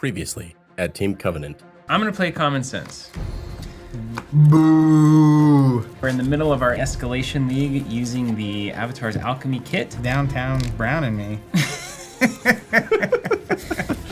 Previously at Team Covenant. I'm going to play Common Sense. Boo! We're in the middle of our escalation league using the Avatar's Alchemy Kit. Downtown Brown and me.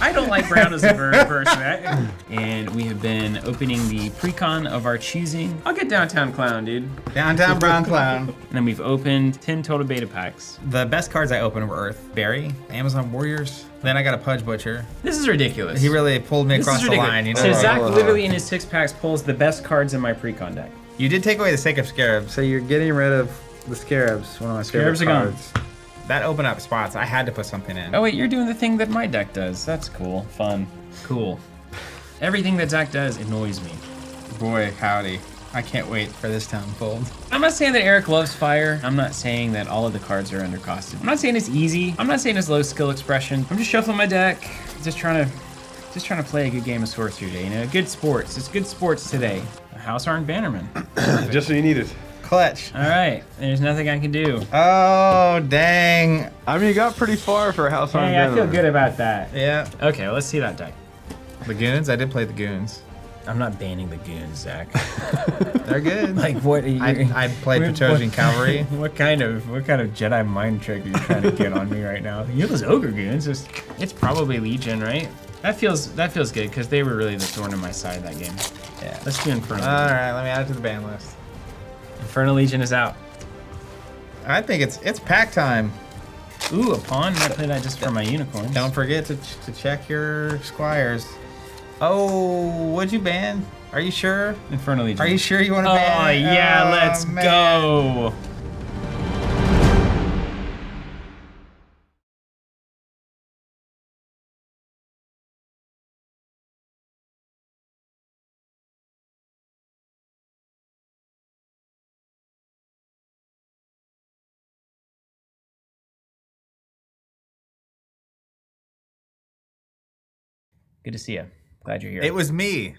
I don't like brown as a bird person. And we have been opening the precon of our choosing. I'll get Downtown Clown, dude. Downtown Brown Clown. And then we've opened 10 total beta packs. The best cards I opened were Earth, Berry, Amazon Warriors. Then I got a Pudge Butcher. This is ridiculous. He really pulled me across the line. You know? So Zach literally in his 6-packs pulls the best cards in my precon deck. You did take away the sake of Scarabs. So you're getting rid of the Scarabs, one of my favorite Scarabs are gone. cards. That opened up spots. I had to put something in. Oh wait, you're doing the thing that my deck does. That's cool, fun, cool. Everything that Zach does annoys me. Boy, howdy. I can't wait for this to unfold. I'm not saying that Eric loves fire. I'm not saying that all of the cards are undercosted. I'm not saying it's easy. I'm not saying it's low skill expression. I'm just shuffling my deck, just trying to play a good game of Sorcery today. You know, good sports. It's good sports today. House Arn Bannerman. Just what you needed. Clutch. All right, there's nothing I can do. Oh, dang. I mean, you got pretty far for a house on Hey, I feel good about that. Yeah. Okay, let's see that deck. The Goons? I did play the Goons. I'm not banning the goons, Zach. They're good. Like what? Are you, I played Petrosian Cavalry. What kind of Jedi mind trick are you trying to get on me right now? You know those ogre goons? It's probably Legion, right? That feels good because they were really the thorn in my side that game. Yeah. Let's do Infernal. All right, let me add it to the ban list. Infernal Legion is out. I think it's pack time. Ooh, a pawn. I play that just for my unicorns. Don't forget to check your squires. Oh, what'd you ban? Are you sure? Infernal Legion. Are you sure you want to ban? Oh yeah, let's man. go. Good to see you. Glad you're here. It was me.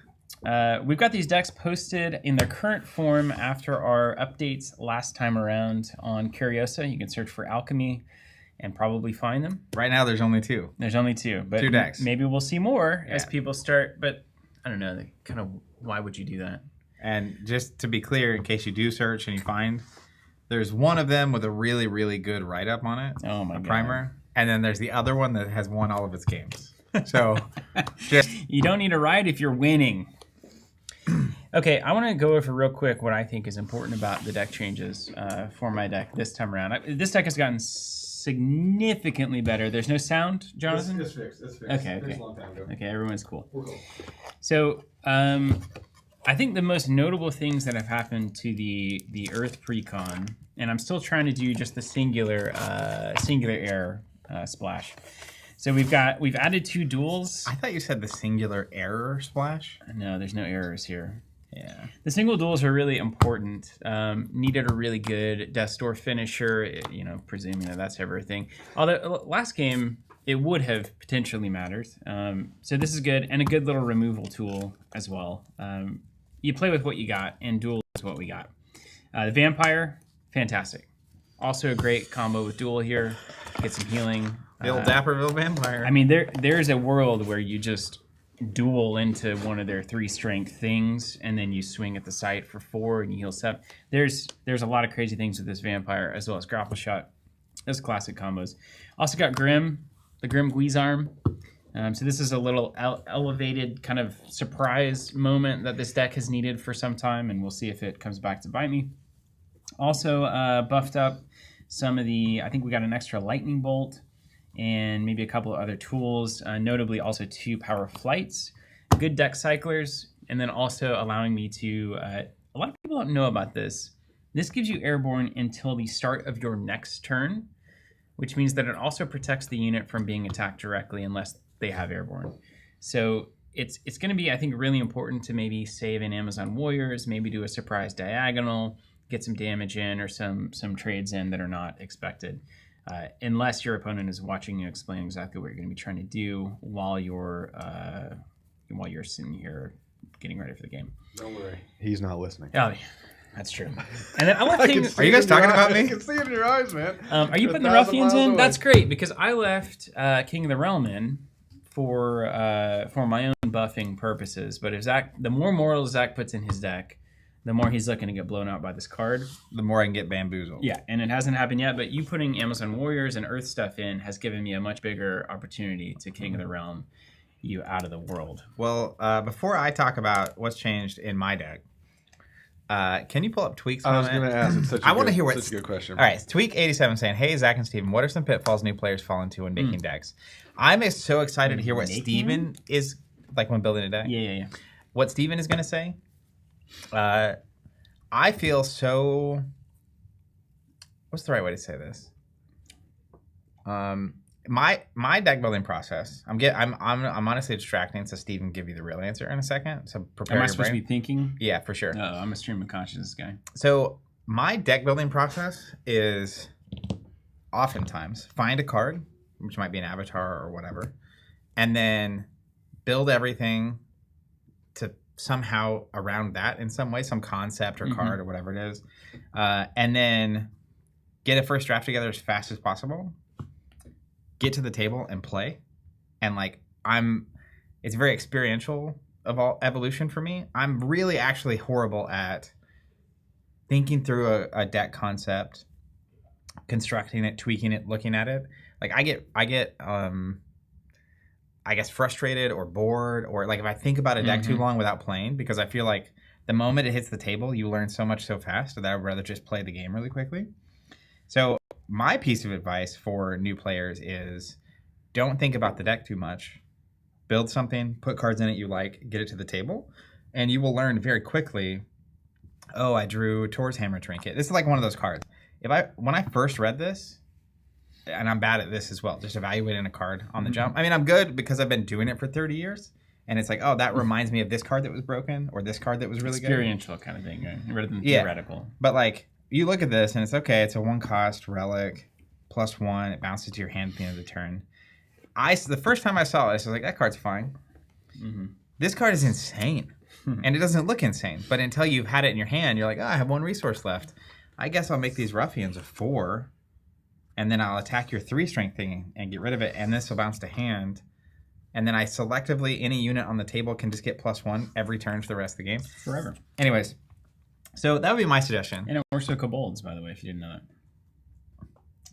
We've got these decks posted in their current form after our updates last time around on Curiosa. You can search for Alchemy and probably find them. Right now, there's only two. There's only two, but 2 decks. Maybe we'll see more as people start. But I don't know. Kind of, why would you do that? And just to be clear, in case you do search and you find, there's one of them with a really, really good write-up on it. Oh my god. Primer. And then there's the other one that has won all of its games. So, just you don't need a ride if you're winning. Okay, I want to go over real quick what I think is important about the deck changes for my deck this time around. This deck has gotten significantly better. There's no sound, Jonathan? It's fixed. It's fixed. Okay, It's okay. a long time ago. Okay, everyone's cool. We're cool. So, I think the most notable things that have happened to the Earth precon, and I'm still trying to do just the singular error splash. So we've added 2 duels. I thought you said the singular error splash. No, there's no errors here. Yeah. The single duels are really important. Needed a really good Death Door finisher, you know, presuming that that's everything. Although last game, it would have potentially mattered. So this is good, and a good little removal tool as well. You play with what you got, and duel is what we got. The Vampire, fantastic. Also a great combo with duel here. Get some healing. The old Dapperville Vampire. I mean, there's a world where you just duel into one of their 3 strength things, and then you swing at the site for 4 and you heal 7. There's a lot of crazy things with this Vampire, as well as Grapple Shot. Those classic combos. Also got Grim, the Grim Guizarm. So this is a little elevated kind of surprise moment that this deck has needed for some time, and we'll see if it comes back to bite me. Also buffed up some of I think we got an extra Lightning Bolt, and maybe a couple of other tools, notably also 2 Power Flights, good deck cyclers, and then also allowing me to, a lot of people don't know about this. This gives you Airborne until the start of your next turn, which means that it also protects the unit from being attacked directly unless they have Airborne. So it's going to be, I think, really important to maybe save in Amazon Warriors, maybe do a surprise diagonal, get some damage in or some trades in that are not expected. Unless your opponent is watching you explain exactly what you're going to be trying to do while you're sitting here getting ready for the game. Don't worry. He's not listening. Oh, that's true. And then I left King. Are you guys talking about me? I can see it in your eyes, man. Are you putting the 1,000 Ruffians miles in? away. That's great because I left King of the Realm in for my own buffing purposes. But if Zach, the more mortals Zach puts in his deck, the more he's looking to get blown out by this card. The more I can get bamboozled. Yeah, and it hasn't happened yet, but you putting Amazon Warriors and Earth stuff in has given me a much bigger opportunity to King of the Realm you out of the world. Well, before I talk about what's changed in my deck, can you pull up Tweak's I was comment? going to ask. It's such a I want to good- hear what. such a good question. All right, Tweak87 saying, "Hey Zach and Steven, what are some pitfalls new players fall into when making decks?" I'm so excited to hear what Making? Steven is like when building a deck. Yeah. What Steven is going to say. I feel so. What's the right way to say this? My deck building process. I'm honestly distracting, so Steve can give you the real answer in a second. So prepare Am I your supposed brain. to be thinking? Yeah, for sure. No, I'm a stream of consciousness guy. So my deck building process is oftentimes find a card, which might be an avatar or whatever, and then build everything to somehow around that in some way, some concept or card or whatever it is, and then get a first draft together as fast as possible. Get to the table and play, and it's very experiential evolution for me. I'm really actually horrible at thinking through a deck concept, constructing it, tweaking it, looking at it. Like I get I guess frustrated or bored, or like if I think about a deck too long without playing, because I feel like the moment it hits the table, you learn so much so fast that I would rather just play the game really quickly. So my piece of advice for new players is don't think about the deck too much. Build something, put cards in it you like, get it to the table, and you will learn very quickly, oh, I drew Tor's Hammer Trinket. This is like one of those cards. When I first read this, and I'm bad at this as well, just evaluating a card on the jump. I mean, I'm good because I've been doing it for 30 years, and it's like, oh, that reminds me of this card that was broken, or this card that was really Experiential kind of thing, right? Rather than Yeah. theoretical. But like, you look at this and it's okay. It's a 1-cost relic, +1. It bounces to your hand at the end of the turn. The first time I saw this, I was like, that card's fine. This card is insane, and it doesn't look insane. But until you've had it in your hand, you're like, oh, I have 1 resource left. I guess I'll make these ruffians a 4, and then I'll attack your 3 strength thing and get rid of it, and this will bounce to hand. And then I selectively, any unit on the table can just get +1 every turn for the rest of the game. Forever. Anyways, so that would be my suggestion. And it works with kobolds, by the way, if you didn't know that.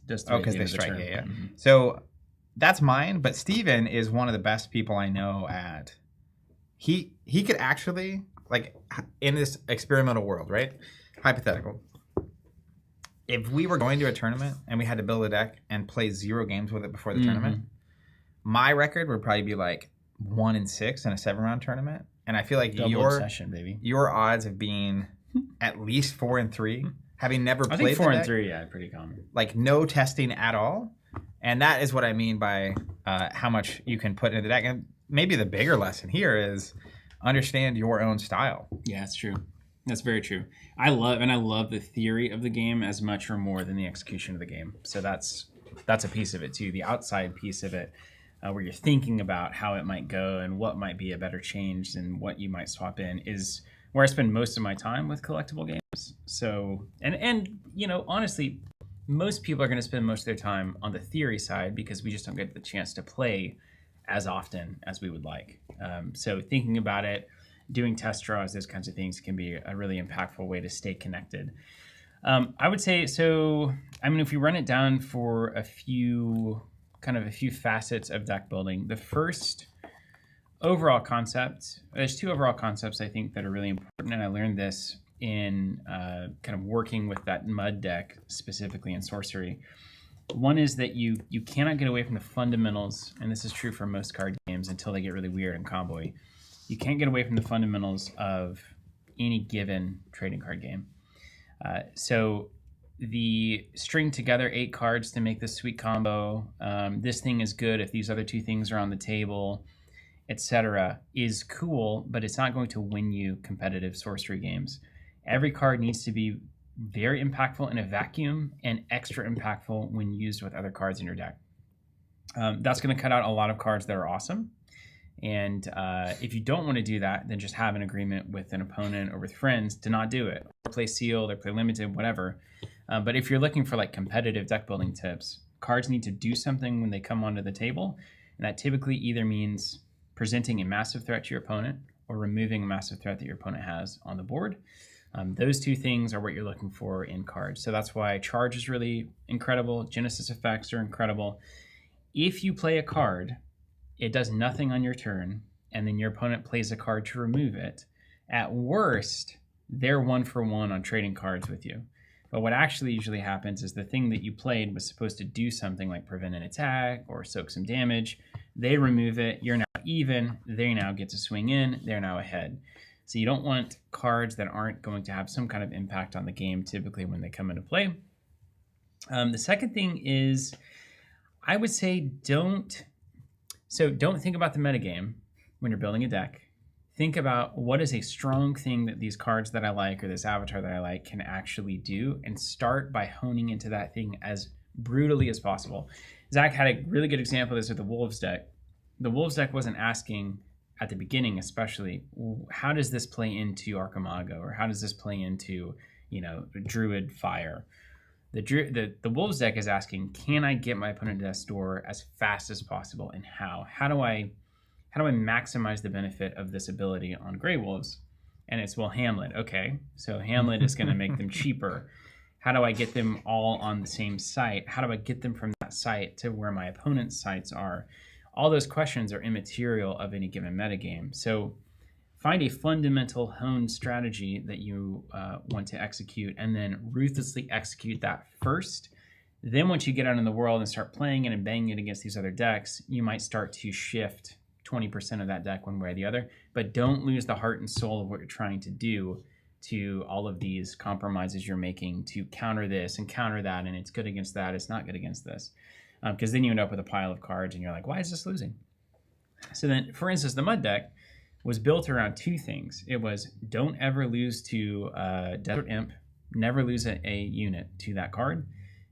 Just because they strike, yeah. So that's mine, but Steven is one of the best people I know at... He could actually, like, in this experimental world, right? Hypothetical. If we were going to a tournament and we had to build a deck and play 0 games with it before the tournament, my record would probably be like 1-6 in a 7-round tournament. And I feel like Double obsession, baby. your odds of being at least 4-3, having never I played think 4 the and deck, 3, yeah, pretty common. like no testing at all. And that is what I mean by how much you can put into the deck. And maybe the bigger lesson here is understand your own style. Yeah, that's true. That's very true. I love the theory of the game as much or more than the execution of the game. So that's a piece of it too. The outside piece of it, where you're thinking about how it might go and what might be a better change and what you might swap in, is where I spend most of my time with collectible games. So and you know, honestly, most people are going to spend most of their time on the theory side because we just don't get the chance to play as often as we would like. So thinking about it, doing test draws, those kinds of things can be a really impactful way to stay connected. I would say, so, I mean, if we run it down for a few facets of deck building, the first overall concept, there's 2 overall concepts I think that are really important, and I learned this in kind of working with that mud deck, specifically in Sorcery. One is that you cannot get away from the fundamentals, and this is true for most card games until they get really weird and combo-y. You can't get away from the fundamentals of any given trading card game. So the string together 8 cards to make this sweet combo, this thing is good if these other 2 things are on the table, etc., is cool, but it's not going to win you competitive Sorcery games. Every card needs to be very impactful in a vacuum and extra impactful when used with other cards in your deck. That's going to cut out a lot of cards that are awesome. And if you don't want to do that, then just have an agreement with an opponent or with friends to not do it. Or play sealed or play limited, whatever. But if you're looking for like competitive deck building tips, cards need to do something when they come onto the table. And that typically either means presenting a massive threat to your opponent or removing a massive threat that your opponent has on the board. Those two things are what you're looking for in cards. So that's why Charge is really incredible. Genesis effects are incredible. If you play a card, it does nothing on your turn, and then your opponent plays a card to remove it. At worst, they're 1-for-1 on trading cards with you. But what actually usually happens is the thing that you played was supposed to do something like prevent an attack or soak some damage. They remove it. You're now even. They now get to swing in. They're now ahead. So you don't want cards that aren't going to have some kind of impact on the game typically when they come into play. The second thing is, I would say don't think about the metagame when you're building a deck. Think about what is a strong thing that these cards that I like or this avatar that I like can actually do, and start by honing into that thing as brutally as possible. Zach had a really good example of this with the Wolves deck. The Wolves deck wasn't asking at the beginning, especially, how does this play into Archimago, or how does this play into, Druid Fire? The Wolves deck is asking, can I get my opponent to death's door as fast as possible, and how? How do I maximize the benefit of this ability on Grey Wolves? And it's, well, Hamlet. Okay, so Hamlet is going to make them cheaper. How do I get them all on the same site? How do I get them from that site to where my opponent's sites are? All those questions are immaterial of any given metagame. So find a fundamental honed strategy that you want to execute, and then ruthlessly execute that first. Then once you get out in the world and start playing it and banging it against these other decks, you might start to shift 20% of that deck one way or the other, but don't lose the heart and soul of what you're trying to do to all of these compromises you're making to counter this and counter that, and it's good against that, it's not good against this. Because then you end up with a pile of cards and you're like, why is this losing? So then, for instance, the Mud deck was built around two things. It was, don't ever lose to Desert Imp, never lose a unit to that card.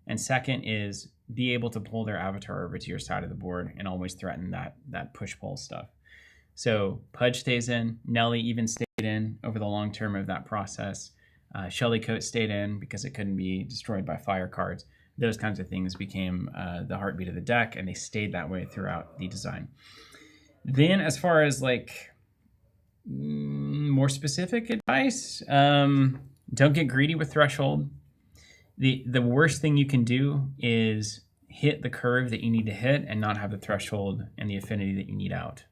And second is, be able to pull their avatar over to your side of the board and always threaten that push-pull stuff. So Pudge stays in, Nelly even stayed in over the long term of that process. Shellycoat stayed in because it couldn't be destroyed by fire cards. Those kinds of things became the heartbeat of the deck, and they stayed that way throughout the design. Then as far as more specific advice, don't get greedy with Threshold. The worst thing you can do is hit the curve that you need to hit and not have the threshold and the affinity that you need out.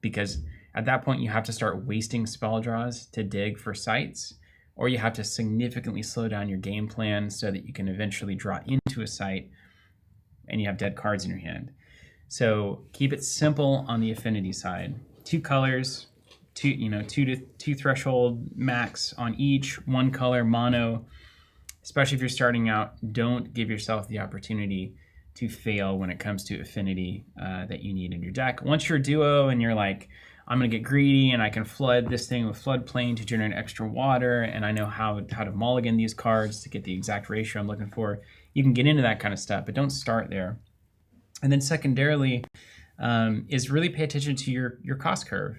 Because at that point, you have to start wasting spell draws to dig for sites, or you have to significantly slow down your game plan so that you can eventually draw into a site and you have dead cards in your hand. So keep it simple on the affinity side. 2 colors, two threshold max on each, 1 color mono. Especially if you're starting out, don't give yourself the opportunity to fail when it comes to affinity that you need in your deck. Once you're a duo and you're like, I'm going to get greedy and I can flood this thing with floodplain to generate extra water, and I know how to mulligan these cards to get the exact ratio I'm looking for, you can get into that kind of stuff, but don't start there. And then secondarily is really pay attention to your cost curve.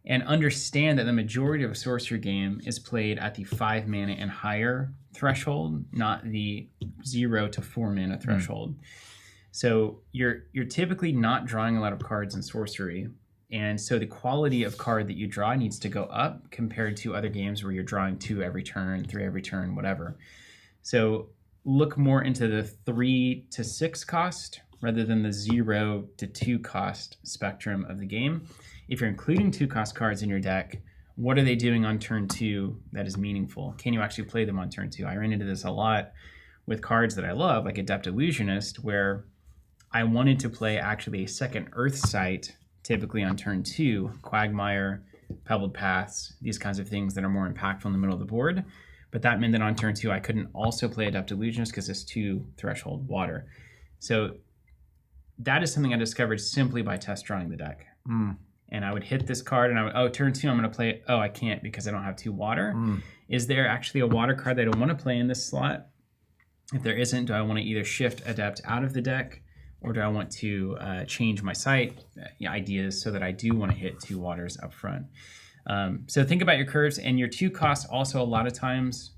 And understand that the majority of a sorcery game is played at the 5 mana and higher threshold, not the 0 to 4 mana threshold. So you're typically not drawing a lot of cards in sorcery, and so the quality of card that you draw needs to go up compared to other games where you're drawing 2 every turn, 3 every turn, whatever. So look more into the 3 to 6 cost rather than the 0 to 2 cost spectrum of the game. If you're including 2 cost cards in your deck, what are they doing on turn 2 that is meaningful? Can you actually play them on turn 2? I ran into this a lot with cards that I love, like Adept Illusionist, where I wanted to play actually a second Earth site, typically on turn 2, Quagmire, Pebbled Paths, these kinds of things that are more impactful in the middle of the board. But that meant that on turn 2, I couldn't also play Adept Illusionist because it's 2 threshold water. So that is something I discovered simply by test drawing the deck. And I would hit this card and I would, turn 2, I'm going to play it. Oh, I can't because I don't have 2 water. Is there actually a water card that I don't want to play in this slot? If there isn't, do I want to either shift Adept out of the deck, or do I want to change my site ideas so that I do want to hit 2 waters up front? So think about your curves, and your 2 costs also a lot of times,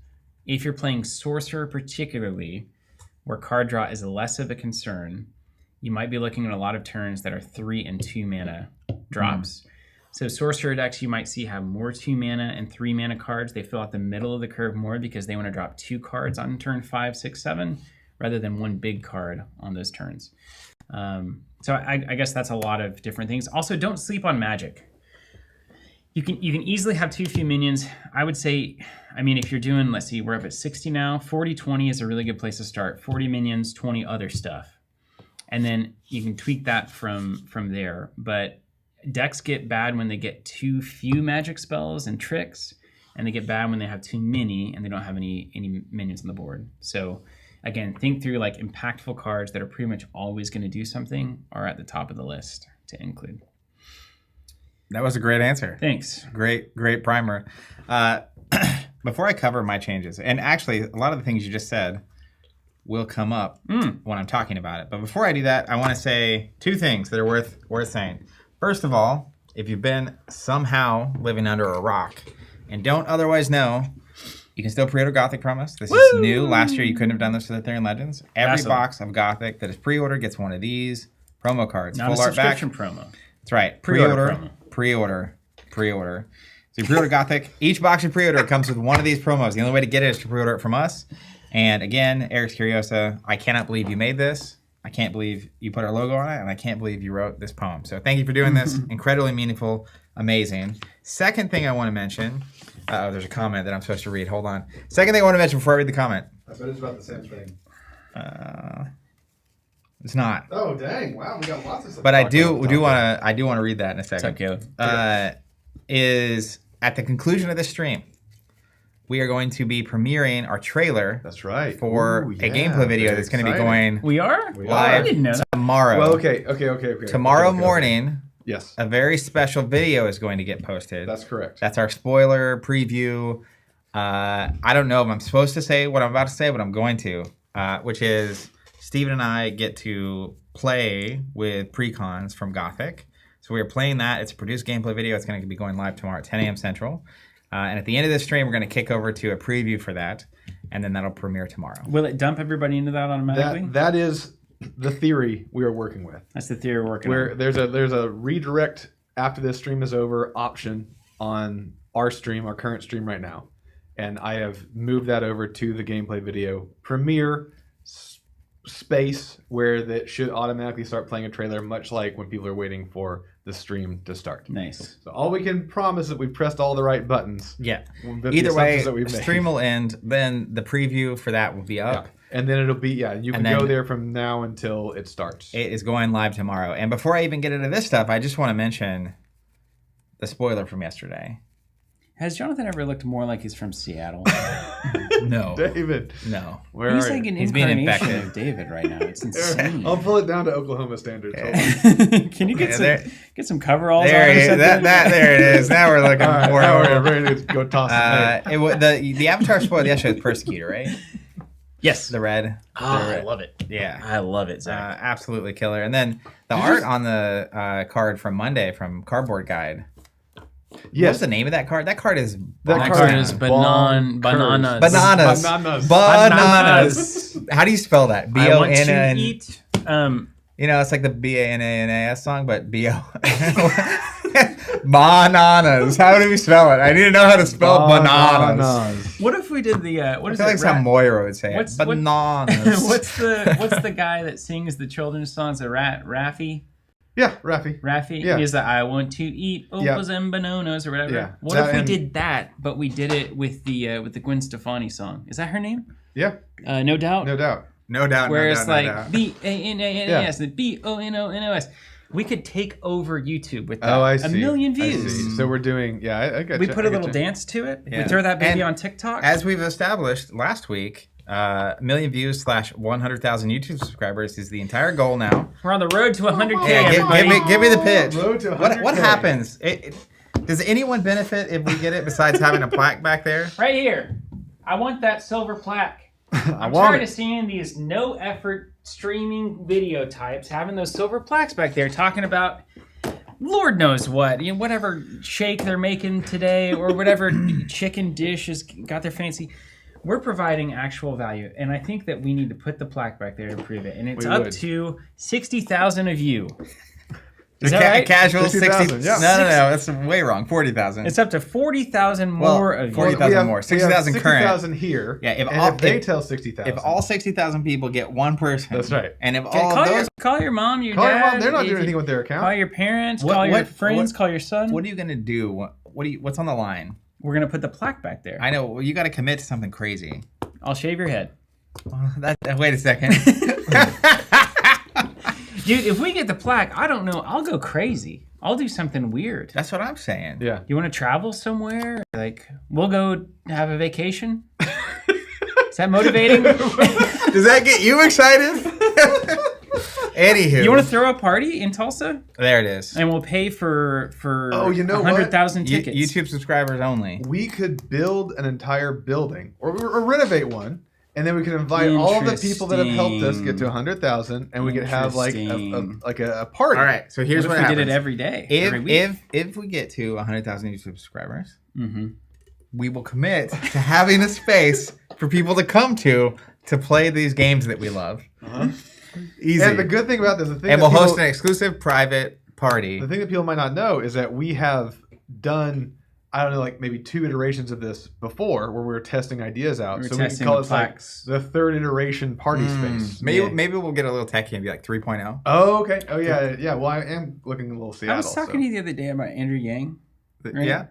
if you're playing Sorcerer particularly, where card draw is less of a concern, you might be looking at a lot of turns that are 3 and 2 mana drops. So sorcerer decks you might see have more 2 mana and 3 mana cards. They fill out the middle of the curve more because they want to drop 2 cards on turn 5, 6, 7, rather than one big card on those turns. So I guess that's a lot of different things. Also, don't sleep on magic. You can easily have too few minions. I would say, I mean, if you're doing, let's see, we're up at 60 now. 40-20 is a really good place to start. 40 minions, 20 other stuff. And then you can tweak that from there. But decks get bad when they get too few magic spells and tricks, and they get bad when they have too many and they don't have any minions on the board. So again, think through like impactful cards that are pretty much always going to do something are at the top of the list to include. That was a great answer. Thanks. Great primer. Before I cover my changes, and actually a lot of the things you just said will come up when I'm talking about it. But before I do that, I want to say 2 things that are worth saying. First of all, if you've been somehow living under a rock and don't otherwise know, you can still pre-order Gothic Promise. This is new. Last year you couldn't have done this for the Ethereum Legends. Every box of Gothic that is pre-ordered gets one of these promo cards. Not full a art back. subscription promo. That's right. Pre-order Pre-order. So you pre-order Gothic. Each box you pre-order comes with one of these promos. The only way to get it is to pre-order it from us. And again, Eric's Curiosa, I cannot believe you made this. I can't believe you put our logo on it, and I can't believe you wrote this poem. So thank you for doing this. Incredibly meaningful, amazing. Second thing I want to mention, there's a comment that I'm supposed to read. Hold on. Second thing I want to mention before I read the comment. I bet it's about the same thing. It's not. Oh dang! Wow, we got lots of stuff. But I do want to read that in a second. What's up, Caleb? Is at the conclusion of this stream, we are going to be premiering our trailer. That's right. For a gameplay video that's going to be going We are? live I didn't know that. tomorrow. Well, okay. Tomorrow morning, Yes, a very special video is going to get posted. that's correct. That's our spoiler preview. I don't know if I'm supposed to say what I'm about to say, but I'm going to, which is Steven and I get to play with precons from Gothic. So we are playing that. It's a produced gameplay video. It's going to be going live tomorrow at 10 a.m. Central. And at the end of this stream, we're going to kick over to a preview for that, and then that'll premiere tomorrow. Will it dump everybody into that automatically? That is the theory we are working with. That's the theory we're working Where on. there's a redirect after this stream is over option on our stream, our current stream right now, and I have moved that over to the gameplay video premiere space where that should automatically start playing a trailer, much like when people are waiting for the stream to start. Nice. So all we can promise is that we've pressed all the right buttons. Yeah. with the Either way, assumptions that we've made. stream will end. Then the preview for that will be up. Yeah. And then it'll be, you can then- go there from now until it starts. It is going live tomorrow. And before I even get into this stuff, I just want to mention the spoiler from yesterday. Has Jonathan ever looked more like he's from Seattle? No. David, No. where He's are like you? an He's being incarnation infected. of David right now. It's insane. I'll pull it down to Oklahoma standards. Hold on. Can you get Yeah, get some coveralls There, on or it is. something? There it is. Now we're looking All right, for now it. we're ready to go toss it. The Avatar spoiler yesterday was Persecutor, right? Yes. The red. I love it. Yeah. I love it, Zach. Absolutely killer. And then the art on the card from Monday from Cardboard Guide. What's the name of that card? That card is That That bonkers. card is bananas. Bananas. Bananas. Bananas. How do you spell that? I want to B-O-N-N. eat. You know, it's like the B-A-N-A-N-A-S song, but B-O. Bananas. How do we spell it? I need to know how to spell bananas. What if we did the what I is feel like it? some Moira would say it. what's- Bananas. what's the guy that sings the children's songs? The Raffi. Yeah, Rafi. Raffi. Yeah. He's the I want to eat opals and bananas or whatever. Yeah. What That if we and- did that, but we did it with the Gwen Stefani song? Is that her name? Yeah, No doubt. no doubt. No doubt. Where no it's doubt, no like doubt. B-A-N-A-N-A-S and B-O-N-O-N-O-S. We could take over YouTube with that. Oh, I see. A million I views. see. So we're doing, I got We you, put I a little got you. dance to it. Yeah. We throw that baby And on TikTok. As we've established last week, 1 million views / 100,000 YouTube subscribers is the entire goal now. We're on the road to 100K, Yeah, everybody. give me the pitch. Road to What 100K. happens? Does anyone benefit if we get it besides having a plaque back there? Right here. I want that silver plaque. I'm want tired it. of seeing these no effort streaming video types having those silver plaques back there talking about Lord knows what, whatever shake they're making today or whatever chicken dish has got their fancy. we're providing actual value, and I think that we need to put the plaque back there to prove it. And it's We up would. to 60,000 of you. The Is that right? Casual 60,000, 60. yeah. No, that's way wrong. 40,000. It's up to 40,000 more of you. 40,000 more. 60,000 current. 60,000 here. Yeah, If they tell 60,000. If all 60,000 people get one person, That's right. And if Okay, all call, those, call your mom, your Call your dad. mom, they're not if doing you- anything with their account. Call your parents, What- call your what- friends, what- call your son. what are you gonna do? What's on the line? We're going to put the plaque back there. I know. Well, you got to commit to something crazy. I'll shave your head. Wait a second. Dude, if we get the plaque, I don't know. I'll go crazy. I'll do something weird. That's what I'm saying. Yeah. You want to travel somewhere? Like, we'll go have a vacation? Is that motivating? Does that get you excited? Anywho, You want to throw a party in Tulsa? there it is. And we'll pay for Oh, you know what? 100,000 tickets. YouTube subscribers only. We could build an entire building or or renovate one, and then we could invite all of the people that have helped us get to 100,000, and we could have like Interesting. a party. All right. So here's What what if we happens. did it every day? every week? If we get to 100,000 YouTube subscribers, Mm-hmm. we will commit to having a space for people to come to play these games that we love. Easy. And the good thing about this, the thing And that we'll host people- an exclusive private party. the thing that people might not know is that we have done, I don't know, like maybe 2 iterations of this before, where we were testing ideas out. We were So we can testing call the it like plaques. the 3rd iteration party space. Maybe we'll get a little techie and be like 3.0. Oh, okay. Oh, yeah. Well, I am looking a little Seattle. I was talking to you the other day about Andrew Yang. Right. Yeah.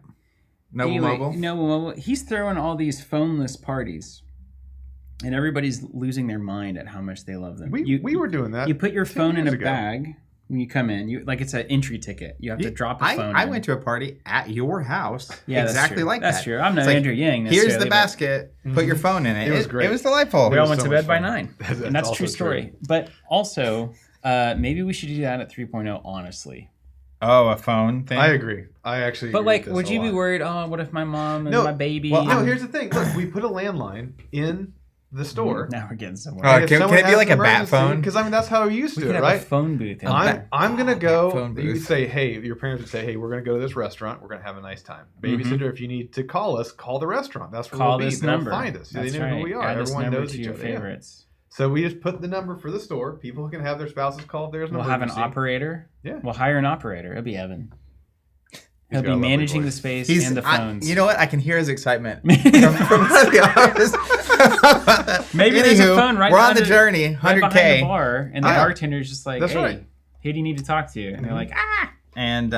Noble Anyway, Mobile. Noble Mobile. He's throwing all these phoneless parties, and everybody's losing their mind at how much they love them. We were doing that. You put your 10 phone in years a ago. bag when you come in. You like it's an entry ticket. You have to drop a phone. I in. went to a party at your house. Yeah, that's exactly true. like that's that. true. I'm not It's like, Andrew Yang. Here's necessarily, the but basket. Put your phone in it. It was great. It was delightful. We all was went so to much bed by fun. 9, That's and that's a also true true. story. But also, maybe we should do that at 3.0. Honestly, Oh, a phone thing. I agree. I actually. but agree like, with would this a you be lot. worried? Oh, what if my mom and No, my baby? well, No, here's the thing. Look, we put a landline in the store. Now we're getting somewhere. Oh, can it be like a bat phone? Because I mean, that's how we used we to could it, have right? a phone booth. In I'm- there. I'm gonna phone go. You booth. could say, hey, your parents would say, hey, we're gonna go to this restaurant. We're gonna have a nice time. Babysitter, if you need to call us, call the restaurant. That's where Call we'll be. this They'll number. find us. That's They know right. who we are. Add this Everyone number knows to each your other. Yeah. favorites. So we just put the number for the store. People can have their spouses call if there's an We'll have an emergency. operator. Yeah. We'll hire an operator. It'll be Evan. He's He'll got be a lovely managing the voice. space He's, and the phones. you know what? I can hear his excitement from the office. Maybe there's a phone right We're on behind the journey, right behind the 100K. bar, and the Yeah. bartender's just like, That's hey, right. who do you need to talk to? And they're like, ah, And,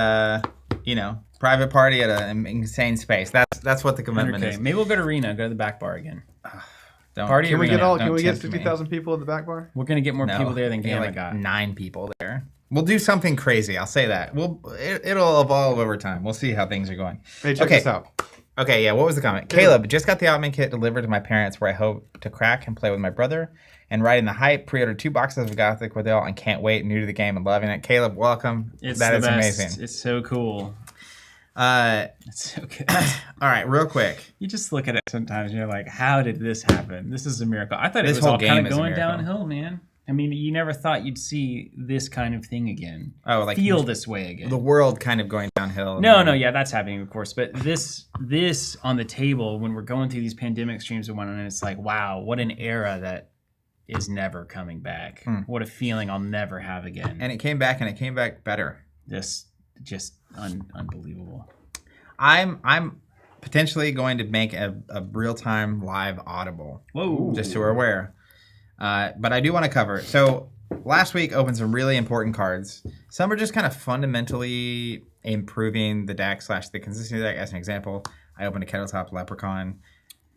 private party at an insane space. That's what the commitment 100K. is. Maybe we'll go to Reno, go to the back bar again. Don't, Party Can we arena. get all? Don't Can we get tempt me. 60,000 people at the back bar? We're gonna get more No, people there than we have Gamma like got. 9 people there. We'll do something crazy. I'll say that. It'll evolve over time. We'll see how things are going. Hey, check Okay. this out. Okay, yeah. What was the comment? Caleb just got the Alchemy Kit delivered to my parents, where I hope to crack and play with my brother. And riding the hype, pre-ordered 2 boxes of Gothic with and can't wait. New to the game and loving it. Caleb, welcome. It's That the is best. amazing. It's so cool. All It's so good. right, real quick. You just look at it sometimes and you're like, how did this happen? This is a miracle. I thought This it was whole all kind game of is a going miracle. downhill, man. I mean, you never thought you'd see this kind of thing again. Oh, like Feel this way again. the world kind of going downhill. No, yeah, that's happening, of course. But this on the table when we're going through these pandemic streams of one, and it's like, wow, what an era that is never coming back. What a feeling I'll never have again. And it came back, and it came back better. Just unbelievable. I'm potentially going to make a real-time live audible. Whoa. Just so we're aware. But I do want to cover it. So last week opened some really important cards. Some are just kind of fundamentally improving the deck / the consistency of the deck. As an example, I opened a Kettletop Leprechaun.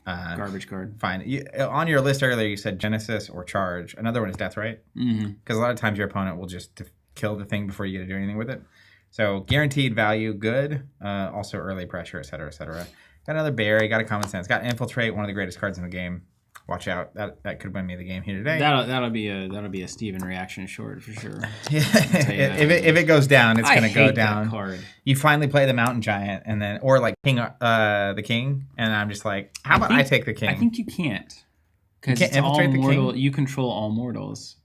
Garbage card. Fine. On your list earlier, you said Genesis or Charge. Another one is Death, right? Mm-hmm. Because a lot of times your opponent will just kill the thing before you get to do anything with it. So guaranteed value, good. Also early pressure, etc., etc. Got another Berry. Got a Common Sense. Got Infiltrate, one of the greatest cards in the game. Watch out. That could win me the game here today. That'll be a Steven reaction short for sure. if it goes down, it's gonna go down. That card. You finally play the Mountain Giant, and then or like the King, and I'm just like, how about I take the King? I think you can't. Because You can't infiltrate the mortal. king? You control all mortals.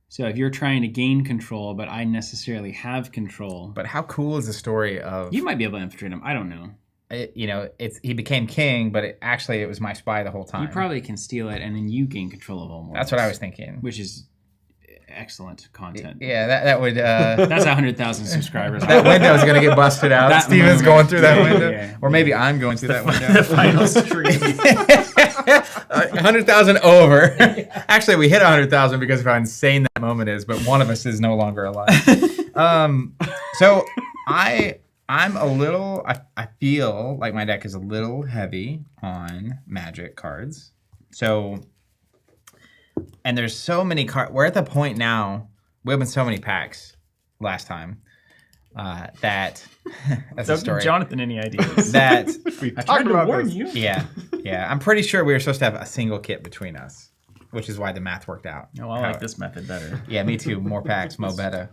So if you're trying to gain control, but I necessarily have control, But how cool is the story of? you might be able to infiltrate them. I don't know. he became king, but it was my spy the whole time. You probably can steal it, and then you gain control of all more. That's what I was thinking. Which is excellent content. Yeah, that would. That's 100,000 subscribers. That window is gonna get busted out. That Steven's moment. going through that window, Yeah. or maybe I'm going through that window. The final stream. 100,000 over. Actually, we hit 100,000 because of how insane that moment is, but one of us is no longer alive. So I'm a little. I feel like my deck is a little heavy on Magic cards. So, and there's so many cards. We're at the point now. We opened so many packs last time that that's a story. Jonathan, any ideas? That We I talked tried to about warn this. you. yeah. I'm pretty sure we were supposed to have a single kit between us, which is why the math worked out. No, I like this method better. Yeah, me too. More packs, mo better.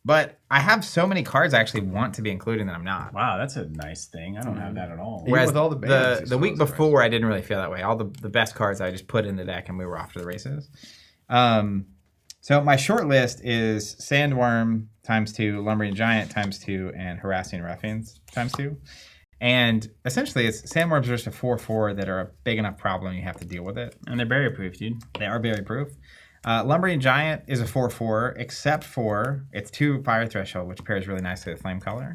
But I have so many cards I actually want to be included that I'm not. Wow, that's a nice thing. I don't have that at all. Even Whereas with all the bans, the week before, I didn't really feel that way. All the best cards I just put in the deck, and we were off to the races. So my short list is Sandworm ×2, Lumbering Giant ×2, and Harassing Ruffians ×2. And essentially, it's Sandworms versus a 4/4 that are a big enough problem you have to deal with it. And they're barrier proof, dude. They are barrier proof. Lumbering Giant is a 4/4, except for it's 2 Fire Threshold, which pairs really nicely with Flamecaller.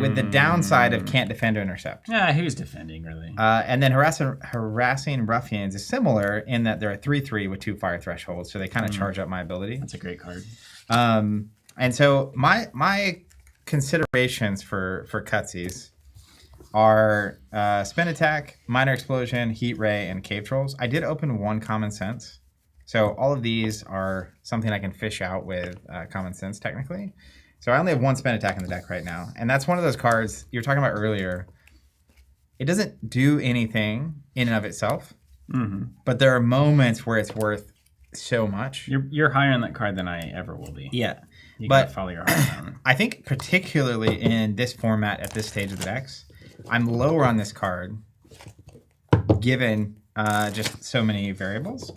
With the downside of can't defend or intercept. Yeah, who's defending, really? And then Harassing Ruffians is similar in that they're a 3/3 with 2 Fire Thresholds, so they kind of charge up my ability. That's a great card. And so my considerations for cutsies are Spin Attack, Minor Explosion, Heat Ray, and Cave Trolls. I did open 1 Common Sense. So all of these are something I can fish out with Common Sense, technically. So I only have 1 Spin Attack in the deck right now. And that's one of those cards you were talking about earlier. It doesn't do anything in and of itself. Mm-hmm. But there are moments where it's worth so much. You're higher on that card than I ever will be. Yeah. You But- gotta follow your heart on it. I think particularly in this format at this stage of the decks, I'm lower on this card given just so many variables.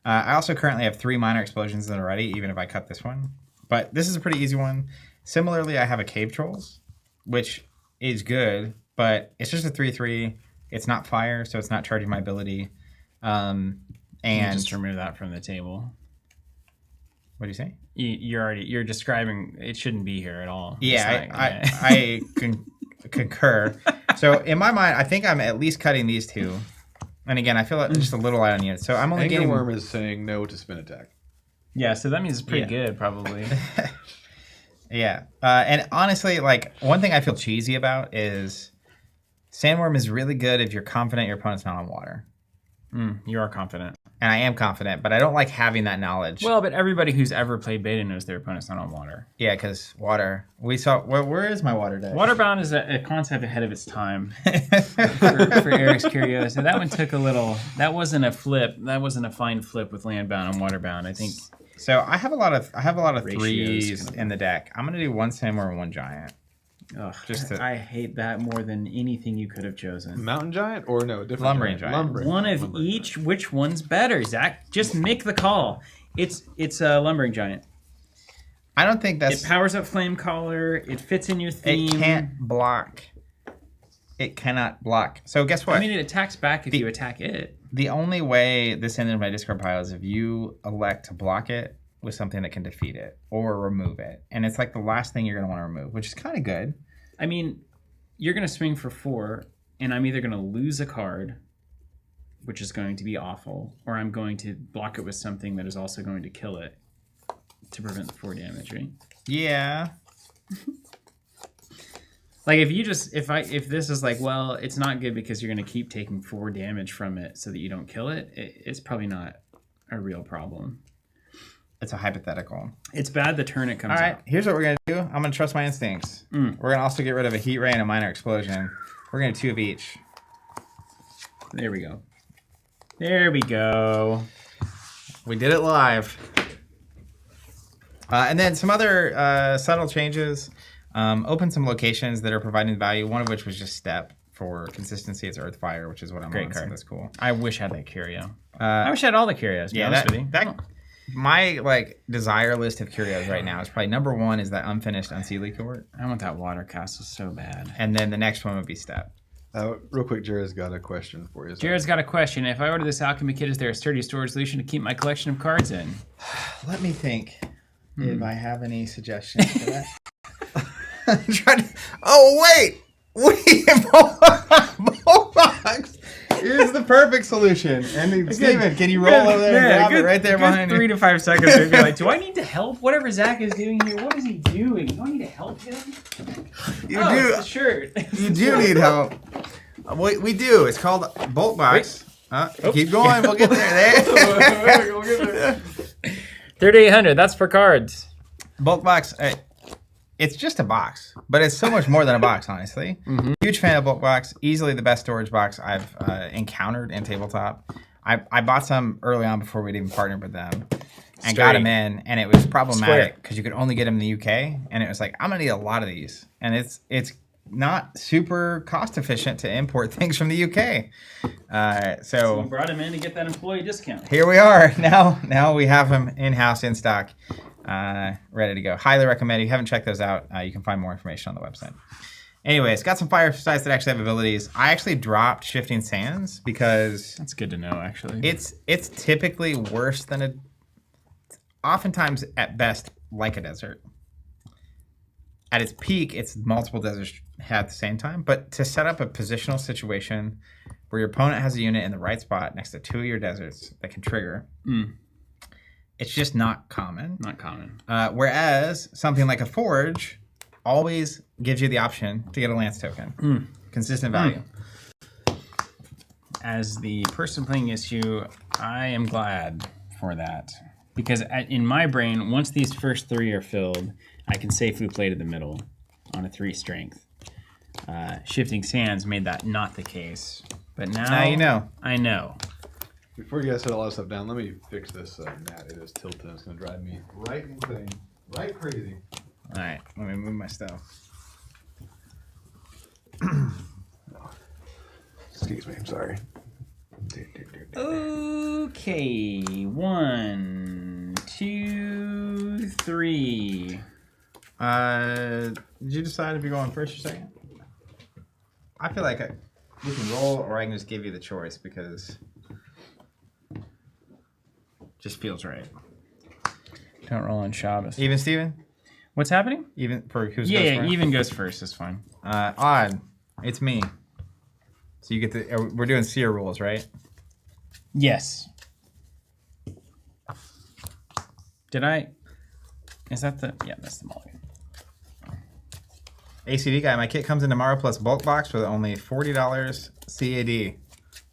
I also currently have 3 Minor Explosions that are ready, even if I cut this one. But this is a pretty easy one. Similarly, I have a Cave Trolls, which is good, but it's just a 3/3. It's not fire, so it's not charging my ability. And You just remove that from the table. what do you say? You're describing it shouldn't be here at all. Yeah, It's not- I concur. So in my mind, I think I'm at least cutting these 2. And again, I feel like just a little light on units. So I'm only Anger getting... Worm is saying no to Spin Attack. yeah, so that means it's pretty Yeah. good, probably. Yeah. And honestly, like, one thing I feel cheesy about is Sandworm is really good if you're confident your opponent's not on water. You are confident. And I am confident, but I don't like having that knowledge. Well, but everybody who's ever played beta knows their opponent's not on water. Yeah, because water. We saw... Where is my water deck? Waterbound is a concept ahead of its time. for Eric's curiosity. That one took a little... That wasn't a flip. That wasn't a fine flip with Landbound and Waterbound. I think... So I have a lot of Ratios 3s kind of- in the deck. I'm going to do 1 Sandworm and 1 Giant. Ugh, Just to- I hate that more than anything you could have chosen. Mountain Giant or no? Different Lumbering Giant. Lumbering. One of Lumbering each. Which one's better, Zach? Just make the call. It's a Lumbering Giant. I don't think that's... It powers up Flamecaller. It fits in your theme. It can't block. It cannot block. So guess what? I mean, it attacks back if you attack it. The only way this ended my discard pile is if you elect to block it with something that can defeat it or remove it. And it's like the last thing you're going to want to remove, which is kind of good. I mean, you're going to swing for 4, and I'm either going to lose a card, which is going to be awful, or I'm going to block it with something that is also going to kill it to prevent the 4 damage, right? Yeah. Like if you just if this is like, well, it's not good because you're going to keep taking 4 damage from it so that you don't kill it, it's probably not a real problem. It's a hypothetical. It's bad the turn it comes All right, out. here's what we're going to do. I'm going to trust my instincts. We're going to also get rid of a Heat Ray and a Minor Explosion. We're going to 2 of each. There we go. There we go. We did it live. And then some other subtle changes. Open some locations that are providing value, one of which was just Step for consistency. It's Earthfire, which is what I'm Great on, so card. that's cool. I wish I had that curio. I wish I had all the curios. Yeah, Yeah, that my like desire list of curios right now is probably number 1 is that unfinished Unseelie court, I want that water castle so bad. and then the next one would be Step. Real quick, Jared's got a question for you. Jared's got a question. If I order this Alchemy Kit, is there a sturdy storage solution to keep my collection of cards in? Let me think if I have any suggestions for that. I'm trying to... Oh wait, Box is the perfect solution. And Steven, can you roll over there and grab it right there behind you? 3 to 5 seconds. They'd be like, do I need to help? Whatever Zach is doing here, what is he doing? Do I need to help him? You oh, do. It's the shirt. You do need help. We do. It's called Bolt Box. Keep going. We'll get there. 3,800. That's for cards. Bulk box. It's just a box, but it's so much more than a box, honestly. Huge fan of bulk box. Easily the best storage box I've encountered in tabletop. I bought some early on before we'd even partnered with them, and got them in, and it was problematic because you could only get them in the UK, and it was like, I'm gonna need a lot of these, and it's not super cost efficient to import things from the UK. So we brought him in to get that employee discount. Here we are. Now we have them in-house, in stock. Ready to go. Highly recommend. If you haven't checked those out, you can find more information on the website. Anyway, it's got some fire sites that actually have abilities. I actually dropped Shifting Sands because That's good to know, actually. it's typically worse than oftentimes at best like a desert. At its peak, it's multiple deserts at the same time. But to set up a positional situation where your opponent has a unit in the right spot next to 2 of your deserts that can trigger. It's just not common. Not common. Whereas something like a Forge always gives you the option to get a Lance token. Consistent value. As the person playing issue, I am glad for that. Because in my brain, once these first 3 are filled, I can safely play to the middle on a 3 strength. Shifting Sands made that not the case. But now you know. I know. Before you guys set a lot of stuff down, let me fix this mat. It is tilted. It's going to drive me right insane. Right crazy. All right, let me move my stuff. Excuse me, I'm sorry. Okay, 1, 2, 3. Did you decide if you're going first or second? I feel like we can roll, or I can just give you the choice because just feels right. Don't roll on Shabbos. Even Steven? What's happening? Even for who's Yeah, goes first? even goes first. That's fine. Odd. It's me. So you get the. We're doing seer rules, right? Yes. Did I? Is that the? Yeah, that's the mulligan. ACD guy, my kit comes in tomorrow plus bulk box with only $40 CAD.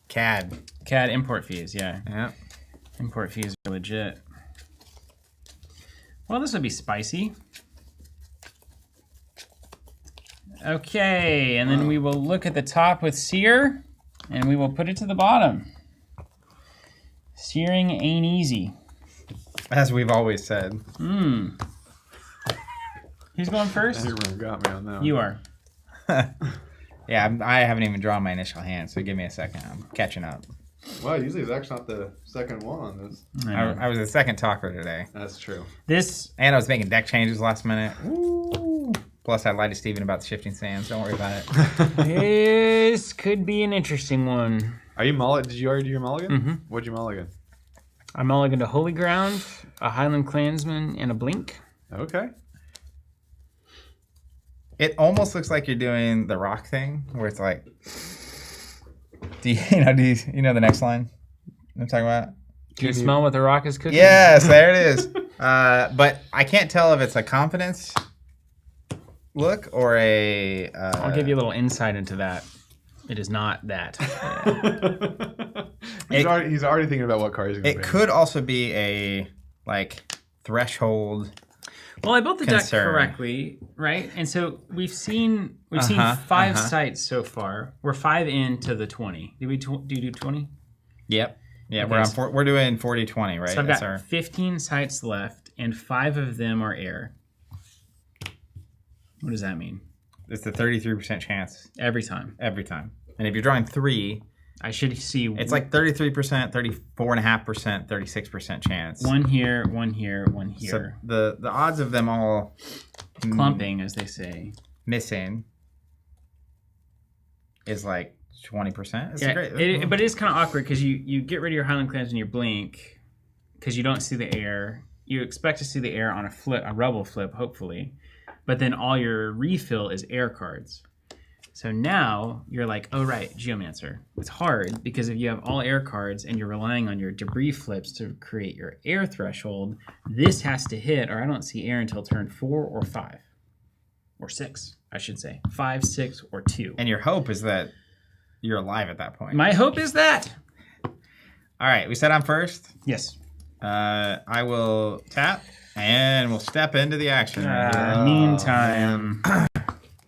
CAD. CAD import fees. Yeah. Yeah. Import fees are legit. Well, this would be spicy. Okay, and then we will look at the top with sear, and we will put it to the bottom. Searing ain't easy. As we've always said. Who's going first? Everyone got me on that one. You are. Yeah, I haven't even drawn my initial hand, so give me a second. I'm catching up. Well, usually Zach's not the second one on this. I was the second talker today. That's true. This And I was making deck changes last minute. Ooh. Plus, I lied to Steven about the Shifting Sands. Don't worry about it. this could be an interesting one. Are you mulligan? Did you already do your mulligan? Mm-hmm. What'd you mulligan? I'm mulligan to Holy Ground, a Highland Clansman, and a Blink. Okay. It almost looks like you're doing the rock thing, where it's like, do you know the next line I'm talking about? Do you smell what the rock is cooking? Yes, there it is. But I can't tell if it's a confidence look or a. I'll give you a little insight into that. It is not that. He's already thinking about what card he's going to It could also be a threshold. Well, I built the deck Concern. correctly, right? And so we've seen 5 sites so far. We're 5 into the 20. Do we do 20? Yep. Yeah, Okay, we're doing 40-20, right? So I've That's got 15 sites left, and 5 of them are air. What does that mean? It's a 33% chance Every time. every time. And if you're drawing 3, I should see. It's like 33%, 34.5%, 36% chance. One here, one here, one here. So the odds of them all Clumping, as they say. missing is like 20%. It's Yeah, great. but it is kind of awkward because you get rid of your Highland Clans and your Blink because you don't see the air. You expect to see the air on a Rebel flip, hopefully, but then all your refill is air cards. So now you're like, oh right, Geomancer. It's hard because if you have all air cards and you're relying on your debris flips to create your air threshold, this has to hit, or I don't see air until turn 4 or 5. Or 6, I should say. 5, 6, or 2. And your hope is that you're alive at that point. My hope is that. All right, we said I'm first. Yes. I will tap and we'll step into the action. Meantime.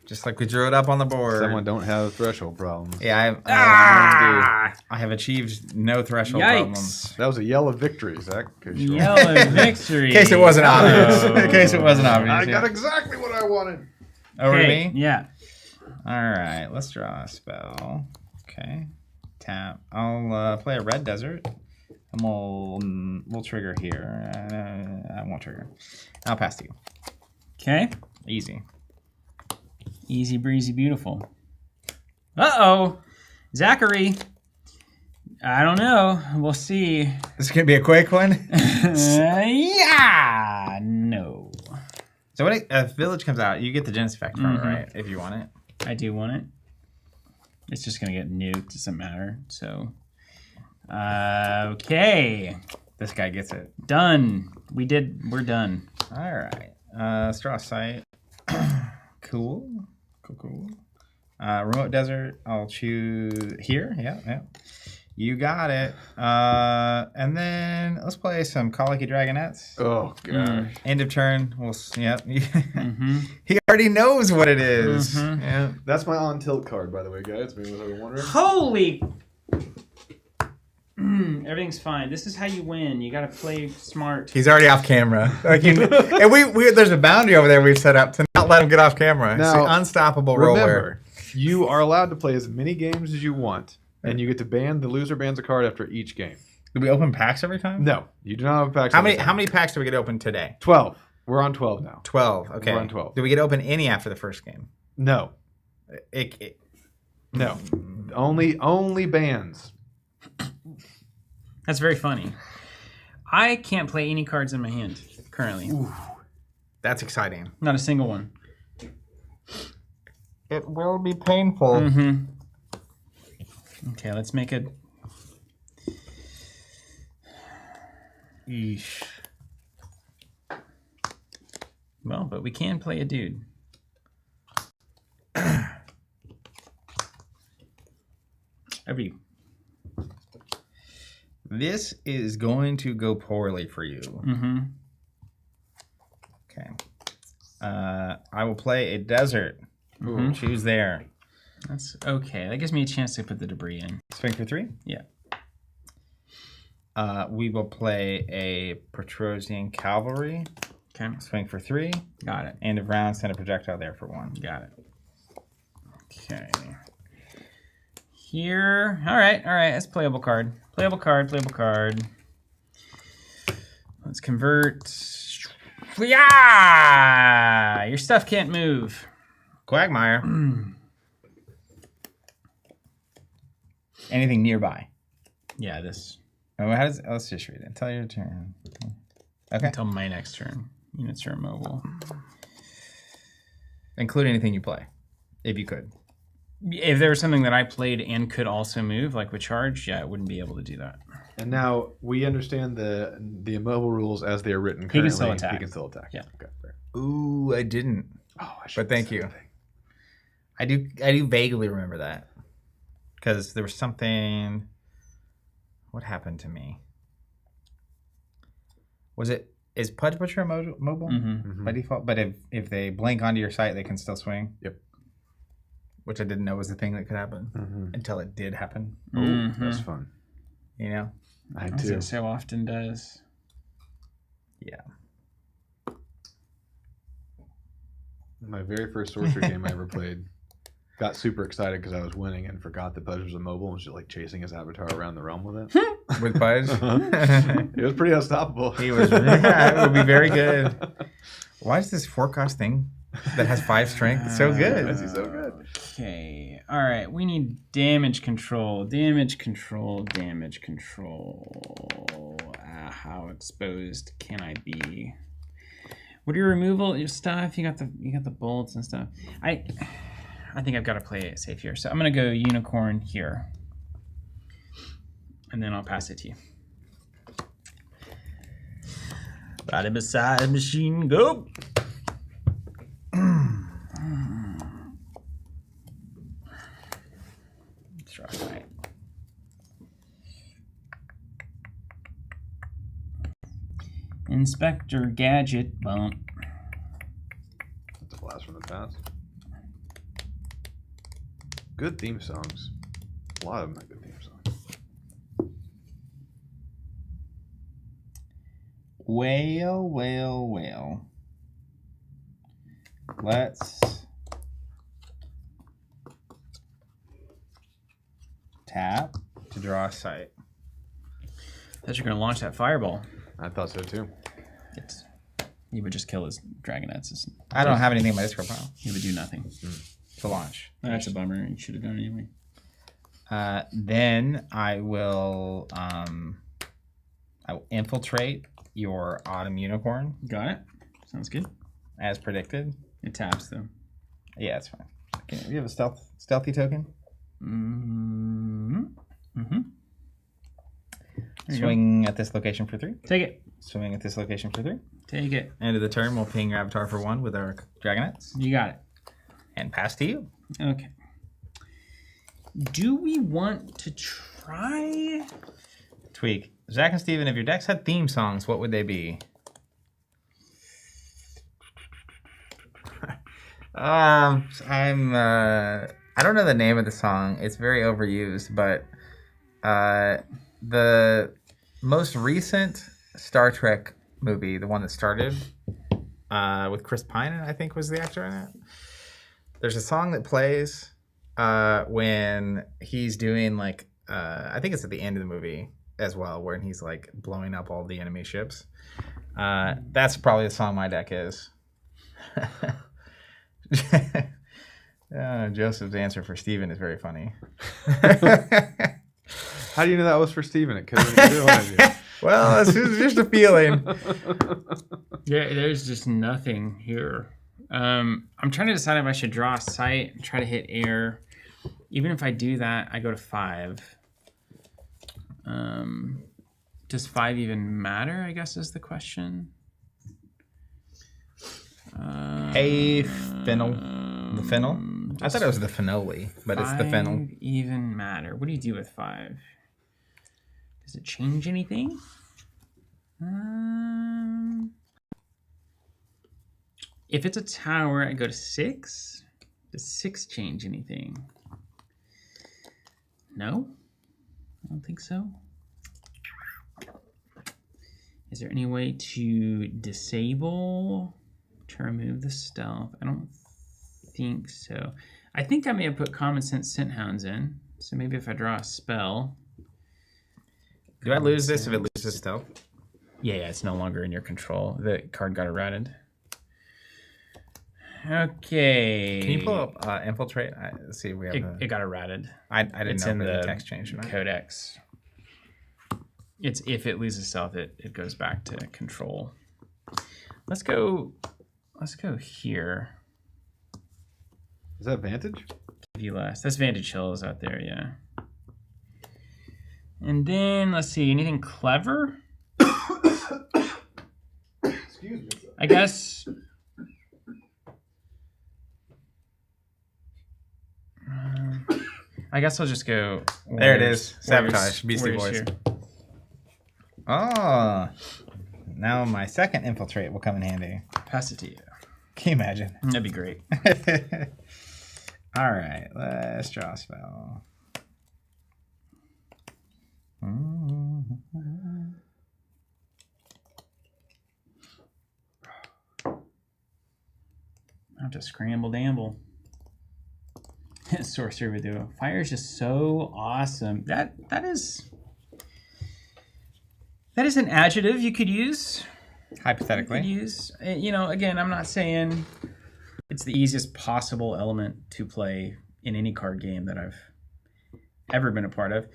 Just like we drew it up on the board. Someone don't have threshold problems. Yeah, I have achieved no threshold Yikes. problems. That was a yell of victory, Zach. Yellow victory. In case it wasn't obvious. Oh. In case it wasn't obvious. I got exactly what I wanted. Over to Okay, me? yeah. All right, let's draw a spell. Okay. Tap. I'll play a red desert. And we'll trigger here. I won't trigger. I'll pass to you. Okay. Easy. Easy breezy beautiful. Uh-oh. Zachary. I don't know. We'll see. This is going to be a quick one. Yeah. No. So when a village comes out, you get the Genesis effect from it, Mhm. right? If you want it. I do want it. It's just going to get nuked. Doesn't matter. So, okay. This guy gets it. Done. We're done. All right. Straw site. Cool. Remote desert. I'll choose here. Yeah. You got it. And then let's play some Colicky Dragonettes. Oh, gosh. End of turn. Yep. Mm-hmm. He already knows what it is. Mhm. Yeah. That's my on tilt card, by the way, guys. Maybe was wondering. Holy. Everything's fine. This is how you win. You got to play smart. He's already off camera. Like and we there's a boundary over there we've set up to not let him get off camera. It's Now, the unstoppable roller. Remember, you are allowed to play as many games as you want, and you get to ban. The loser bans a card after each game. Do we open packs every time? No, you do not have packs. How every many time. how many packs do we get open today? 12. We're on 12 now. 12. Okay. We're on 12. Do we get open any after the first game? No, No. only bans. That's very funny. I can't play any cards in my hand currently. Ooh, that's exciting. Not a single one. It will be painful. Mm-hmm. Okay, let's make a... Eesh. Well, but we can play a dude. This is going to go poorly for you. Mm-hmm. Okay. I will play a desert. Mhm. Choose there. That's okay. That gives me a chance to put the debris in. Swing for 3. Yeah. We will play a Petrosian Cavalry. Okay. Swing for 3. Got it. End of round, send a projectile there for 1. Got it. Okay. Here. All right. That's playable card. Playable card. Let's convert. Yeah! Your stuff can't move. Quagmire. Anything nearby. Yeah, this. Oh, let's just read it. Until your turn. Okay. Until my next turn. Units are immobile. Include anything you play, if you could. If there was something that I played and could also move, like with charge, yeah, I wouldn't be able to do that. And now we understand the immobile rules as they are written currently. He can still attack. He can still attack. Yeah. Okay, fair. Ooh, I didn't. Oh, I should. But thank you. I do vaguely remember that. Because there was something... What happened to me? Is Pudge Butcher mobile Mm-hmm. by default? But if they blink onto your site, they can still swing? Yep. Which I didn't know was a thing that could happen Mm-hmm. until it did happen. Oh, that's fun. You know? I As too. it so often does. Yeah. My very first sorcery game I ever played. got super excited because I was winning and forgot that Pudge was immobile and was just like chasing his avatar around the realm with it. With Pudge? It was pretty unstoppable. He was. Yeah, it would be very good. Why is this forecast thing that has 5 strength so good? Why is he so good? Okay. All right. We need damage control. Damage control. Damage control. How exposed can I be? What are your removal? Your stuff. You got the bolts and stuff. I think I've got to play it safe here. So I'm gonna go unicorn here, and then I'll pass it to you. Body beside machine, go. Let's try. Inspector Gadget bump. That's a blast from the past. Good theme songs. A lot of them have good theme songs. Well. Let's tap to draw a sight. Thought you were gonna launch that fireball. I thought so too. You would just kill his dragonettes. I don't have anything in my discard pile He would do nothing. to launch. That's a bummer. You should have done it anyway. Then I will infiltrate your autumn unicorn Got it. Sounds good. as predicted. It taps though. Yeah, it's fine. Okay, you have a stealthy token. Mm-hmm. Mm-hmm. Swing at this location for 3. Take it. Swing at this location for 3. Take it. End of the turn, we'll ping your avatar for 1 with our dragonettes. You got it. And pass to you. Okay. Do we want to try? Tweak. Zach and Steven, if your decks had theme songs, what would they be? I don't know the name of the song. It's very overused, but the most recent Star Trek movie, the one that started with Chris Pine, I think was the actor in it. There's a song that plays when he's doing like I think it's at the end of the movie as well, where he's like blowing up all the enemy ships. That's probably the song my deck is. Joseph's answer for Steven is very funny. How do you know that was for Steven? It could have been one of you. Well, it's just a feeling. Yeah, there's just nothing here. I'm trying to decide if I should draw a sight and try to hit air. Even if I do that, I go to 5. Does 5 even matter, I guess is the question. Hey, Fennel. The Fennel? I thought it was the Fennoli, but it's the Fennel. Even matter? What do you do with 5? Does it change anything? If it's a tower, I go to 6. Does 6 change anything? No? I don't think so. Is there any way to disable, to remove the stealth? I don't think so. I think I may have put Common Sense Scent Hounds in. So maybe if I draw a spell. Do I lose this if it loses stealth? Yeah, it's no longer in your control. The card got errated. Okay. Can you pull up Infiltrate? Let's see if we have it got errated. I didn't It's know in if the the text changed or not. Codex. It's if it loses stealth, it goes back to control. Let's go here. Is that Vantage? Give you less. That's Vantage Hills out there, yeah. And then let's see, anything clever? Excuse me. I guess. I guess I'll just go. There it is. Sabotage. Beastie Warriors Boys. here. Oh. Now my second Infiltrate will come in handy. Pass it to you. Can you imagine? That'd be great. All right. Let's draw a spell. I have to scramble damble. Sorcery would do. Fire is just so awesome. That is an adjective you could use. Hypothetically. Again, I'm not saying it's the easiest possible element to play in any card game that I've ever been a part of.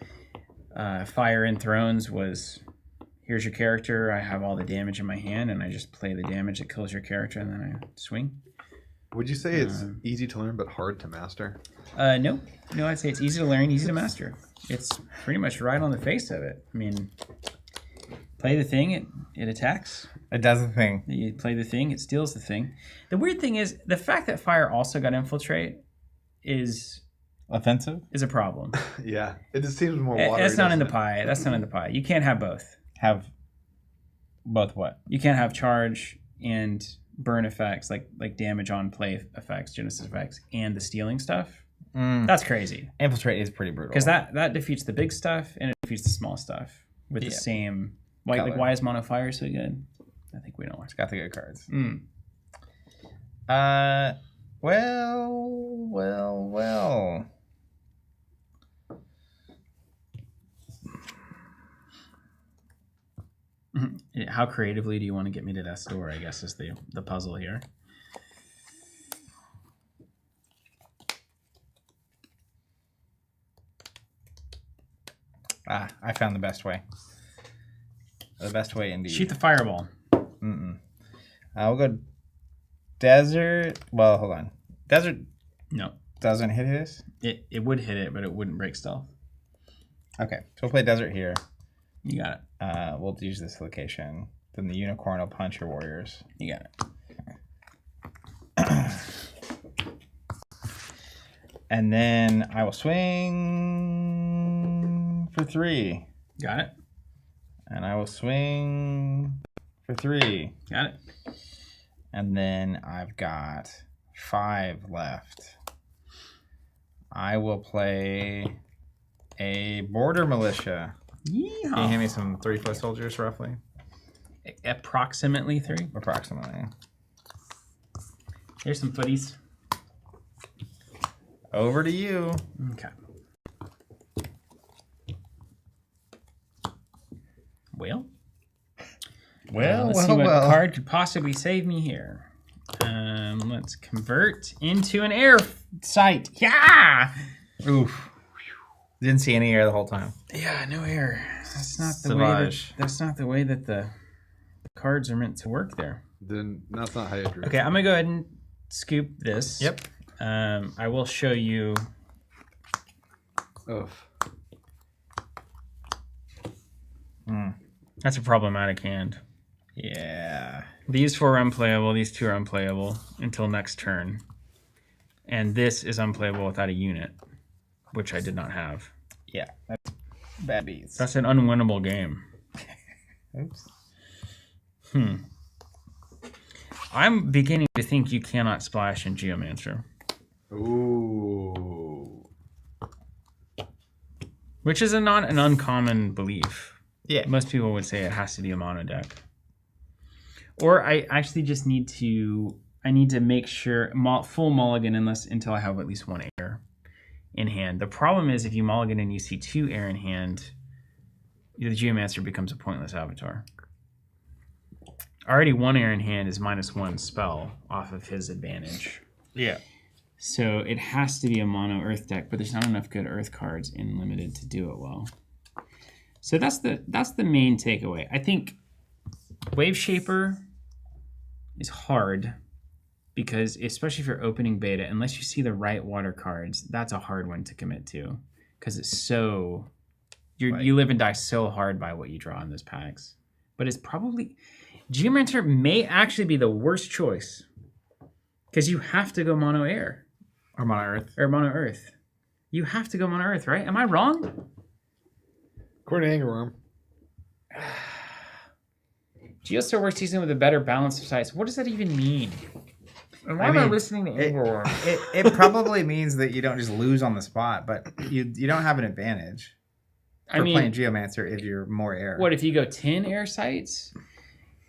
Fire in Thrones was, here's your character, I have all the damage in my hand, and I just play the damage that kills your character, and then I swing. Would you say it's easy to learn but hard to master? No, I'd say it's easy to learn, easy to master. It's pretty much right on the face of it. I mean, play the thing, it attacks. It does the thing. You play the thing, it steals the thing. The weird thing is, the fact that Fire also got Infiltrate is Offensive? a problem. Yeah, it just seems more watery. That's not in the doesn't pie. That's not in the pie. You can't have both. Have both what? You can't have charge and burn effects, like damage on play effects, Genesis effects, and the stealing stuff. That's crazy. Infiltrate is pretty brutal. Because that defeats the big stuff and it defeats the small stuff with the same. Why is Mono Fire so good? I think we know why. It's got the good cards. Well. How creatively do you want to get me to death's door, I guess, is the puzzle here. I found the best way. The best way indeed. Shoot the fireball. We'll go desert. Well, hold on. Desert No. doesn't hit his? It would hit it, but it wouldn't break stealth. Okay, so we'll play desert here. You got it. We'll use this location. Then the unicorn will punch your warriors. You got it. And then I will swing for 3. Got it. And I will swing for 3. Got it. And then I've got 5 left. I will play a border militia. Yeehaw. Can you hand me some 3-foot soldiers, roughly? Approximately 3. Approximately. Here's some footies. Over to you. Okay. Well. Let's see what card could possibly save me here. Let's convert into an air sight. Yeah. Oof. Didn't see any air the whole time. Yeah, no air. That's not the Savage. way. That's not the way that the cards are meant to work there. Then that's not how you drew. Okay, I'm gonna go ahead and scoop this. Yep. I will show you. Oof. That's a problematic hand. Yeah. These 4 are unplayable. These 2 are unplayable until next turn. And this is unplayable without a unit, which I did not have. Yeah. That's bad beats. That's an unwinnable game. Oops. I'm beginning to think you cannot splash in Geomancer. Ooh. Which is not an uncommon belief. Yeah. Most people would say it has to be a mono deck. Or I actually just need to make sure full mulligan until I have at least 1 air in hand. The problem is if you mulligan and you see 2 air in hand, the Geomancer becomes a pointless avatar. Already 1 air in hand is -1 spell off of his advantage. Yeah. So it has to be a mono earth deck, but there's not enough good earth cards in limited to do it well. So that's the main takeaway. I think Wave Shaper is hard because, especially if you're opening beta, unless you see the right water cards, that's a hard one to commit to because it's so you live and die so hard by what you draw in those packs. But it's probably Geomancer may actually be the worst choice because you have to go mono air Or mono earth. or mono earth. You have to go mono earth, right? Am I wrong? According to Angerworm. Geostar works season with a better balance of size. What does that even mean? And why am I listening to Angerworm? It probably means that you don't just lose on the spot, but you don't have an advantage for playing Geomancer if you're more air. What if you go 10 air sites?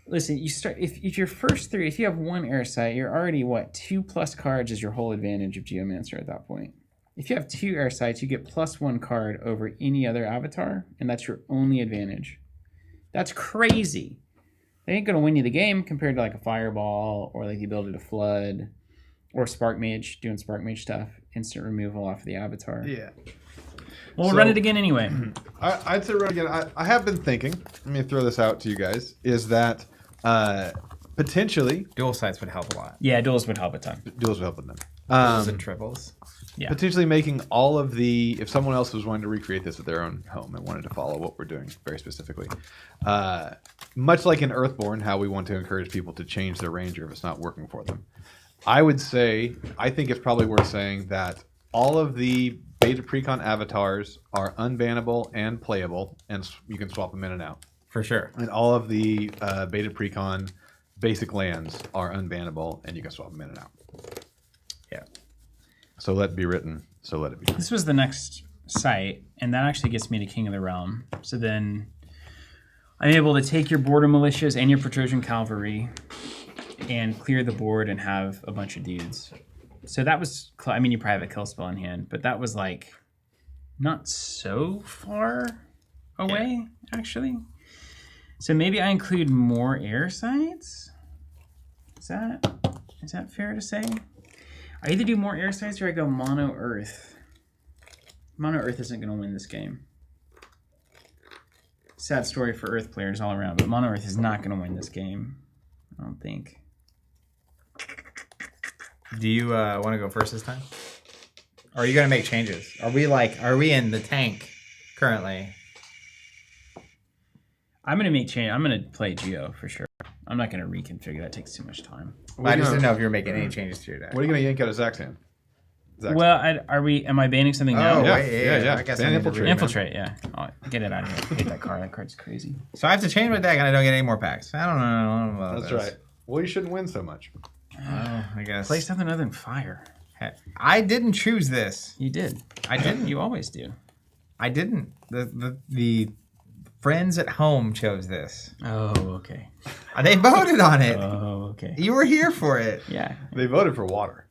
Listen, you start if your first 3, if you have 1 air site, you're already 2+ cards is your whole advantage of Geomancer at that point. If you have 2 air sites, you get +1 card over any other avatar, and that's your only advantage. That's crazy. They ain't gonna win you the game compared to like a fireball or like the ability to flood or spark mage, doing spark mage stuff, instant removal off of the avatar. Yeah. Well, we'll So- run it again anyway. I'd say run again. I have been thinking, let me throw this out to you guys, is that potentially Dual sites would help a lot. Yeah, duels would help a ton. duels will help with them. Duals and triples. Yeah. Potentially making all of the, if someone else was wanting to recreate this at their own home and wanted to follow what we're doing very specifically, much like in Earthborn, how we want to encourage people to change their ranger if it's not working for them. I would say, I think it's probably worth saying that all of the beta precon avatars are unbannable and playable, and you can swap them in and out. For sure. And all of the beta precon basic lands are unbannable, and you can swap them in and out. Yeah. So let it be written. So let it be. This was the next site, and that actually gets me to King of the Realm. So then I'm able to take your border militias and your Patrician cavalry and clear the board and have a bunch of dudes. So that was, I mean, you probably have a kill spell in hand, but that was like not so far away, actually. So maybe I include more air sites? Is that fair to say? I either do more air sites or I go mono earth. Mono earth isn't going to win this game. Sad story for earth players all around, but mono earth is not going to win this game. I don't think. Do you want to go first this time? Or are you going to make changes? Are we in the tank currently? I'm going to make change. I'm going to play Geo for sure. I'm not going to reconfigure. That takes too much time. I just didn't know if you were making any changes to your deck. What are you going to yank out of Zach's hand? Well, am I banning something now? Oh, Yeah, wait, yeah. I guess Ban I need to Infiltrate. read it. Infiltrate, yeah. Oh, get it out of here. I hate that card. That card's crazy. So I have to change my deck and I don't get any more packs. I don't know about That's this. right. Well, you shouldn't win so much. Oh, I guess. Play something other than fire. I didn't choose this. You did. I didn't. You always do. I didn't. The friends at home chose this. Oh, okay. They voted on it. Oh, okay. You were here for it. Yeah. They voted for water.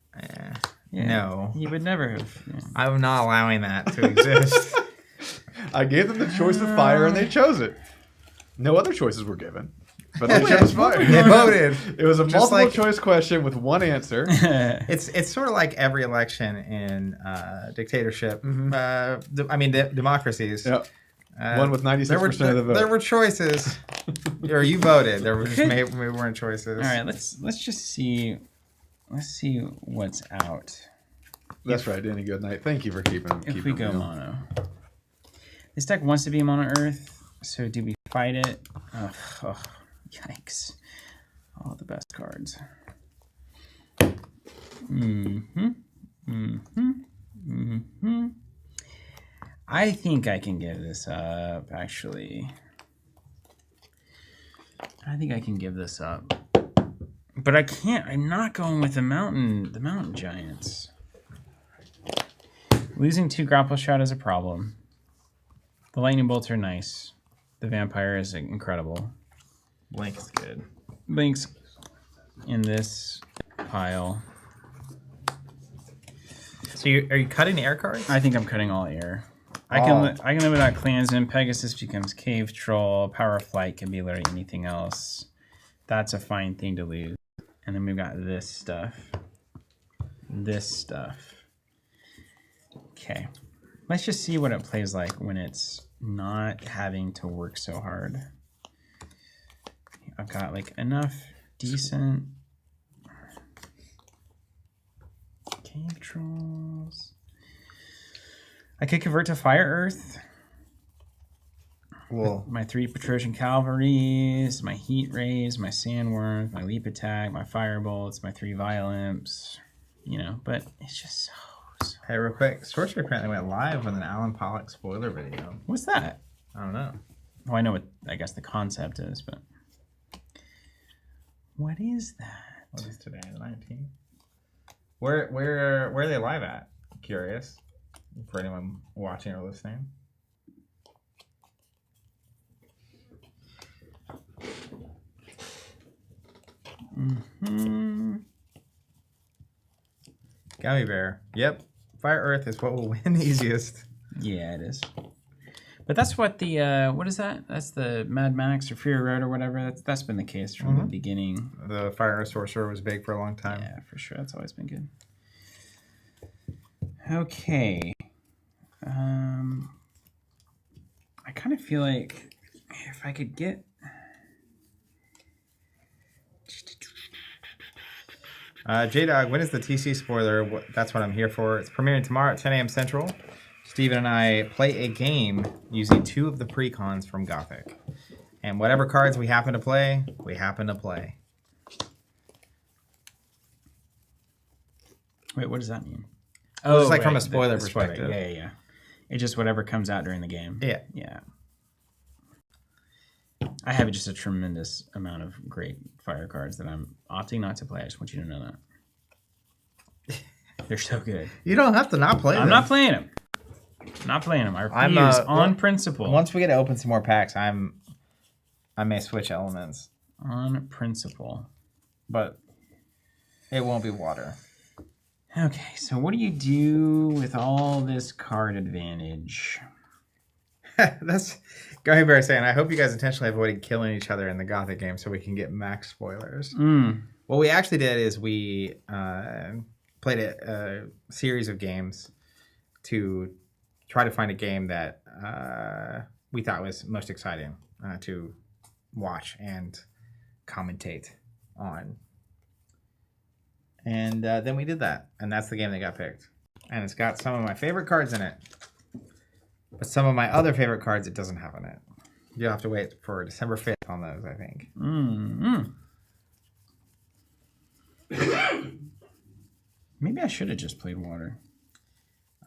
Yeah. No. You would never have. Yeah. I'm not allowing that to exist. I gave them the choice of fire, and they chose it. No other choices were given, but they chose fire. They voted. It was a Just multiple like- choice question with one answer. It's sort of like every election in dictatorship. Democracies. Yep. One with 96% of the vote. There were choices. Or you voted. There were just maybe weren't choices. All right, let's just see. Let's see what's out. That's right, Danny. Good night. Thank you for keeping. If we go mono, this deck wants to be mono earth. So do we fight it? Oh, yikes! All the best cards. I think I can give this up. Actually, I think I can give this up. But I can't. I'm not going with the mountain giants. Losing 2 grapple shot is a problem. The lightning bolts are nice. The vampire is incredible. Blink is good. Link's in this pile. So are you cutting the air cards? I think I'm cutting all air. I can live without Clansman. Pegasus becomes Cave Troll. Power of Flight can be literally anything else. That's a fine thing to lose. And then we've got this stuff. This stuff. Okay. Let's just see what it plays like when it's not having to work so hard. I've got like enough decent cave trolls. I could convert to Fire Earth. Well, My 3 Patrician Cavalries, my Heat Rays, my Sandworms, my Leap Attack, my Firebolts, my 3 Violence, but it's just so. hey, real quick. Sorcery apparently went live with an Alan Pollock spoiler video. What's that? I don't know. Well, I know what I guess the concept is, but what is that? What is today? The 19th. Where are they live at? Curious. For anyone watching or listening. Gummy Bear. Yep. Fire Earth is what will win easiest. Yeah, it is. But that's what the what is that? That's the Mad Max or Fury Road or whatever. That's been the case from the beginning. The Fire Earth Sorcerer was big for a long time. Yeah, for sure. That's always been good. Okay. I kind of feel like if I could get. J-Dog, when is the TC spoiler? That's what I'm here for. It's premiering tomorrow at 10 a.m. Central. Steven and I play a game using 2 of the precons from Gothic. And whatever cards we happen to play, we happen to play. Wait, what does that mean? Oh, it's like right, from a spoiler the spoiler. perspective. Yeah. It's just whatever comes out during the game. Yeah. Yeah. I have just a tremendous amount of great fire cards that I'm opting not to play. I just want you to know that. They're so good. You don't have to not play them. I'm not playing them. Not playing them. I refuse on principle. Once we get to open some more packs, I may switch elements. On principle. But it won't be water. Okay, so what do you do with all this card advantage? That's Gary Bear saying, I hope you guys intentionally avoided killing each other in the Gothic game so we can get max spoilers. What we actually did is we played a series of games to try to find a game that we thought was most exciting to watch and commentate on. And then we did that, and that's the game that got picked. And it's got some of my favorite cards in it. But some of my other favorite cards it doesn't have in it. You'll have to wait for December 5th on those, I think. Maybe I should have just played water.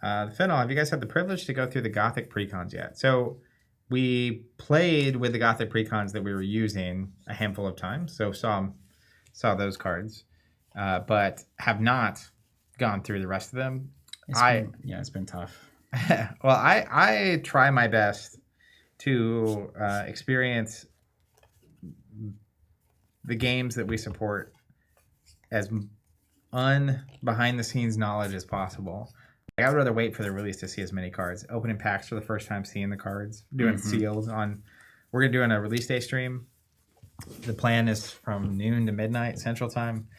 Infernal, have you guys had the privilege to go through the Gothic precons yet? So we played with the Gothic precons that we were using a handful of times. So saw those cards. But have not gone through the rest of them. It's been tough. Well, I try my best to experience the games that we support as behind the scenes knowledge as possible. Like, I would rather wait for the release to see as many cards. Opening packs for the first time, seeing the cards, doing seals on. We're gonna do a release day stream. The plan is from noon to midnight Central Time.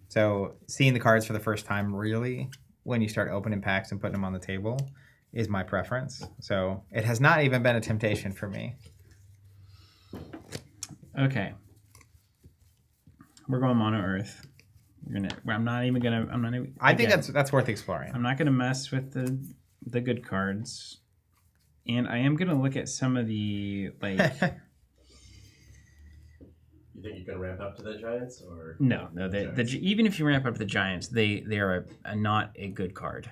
So seeing the cards for the first time, really, when you start opening packs and putting them on the table, is my preference. So it has not even been a temptation for me. Okay. We're going mono earth. I think that's worth exploring. I'm not gonna mess with the good cards, and I am gonna look at some of the like. You think you can ramp up to the Giants, or no? Even if you ramp up to the Giants, they are not a good card.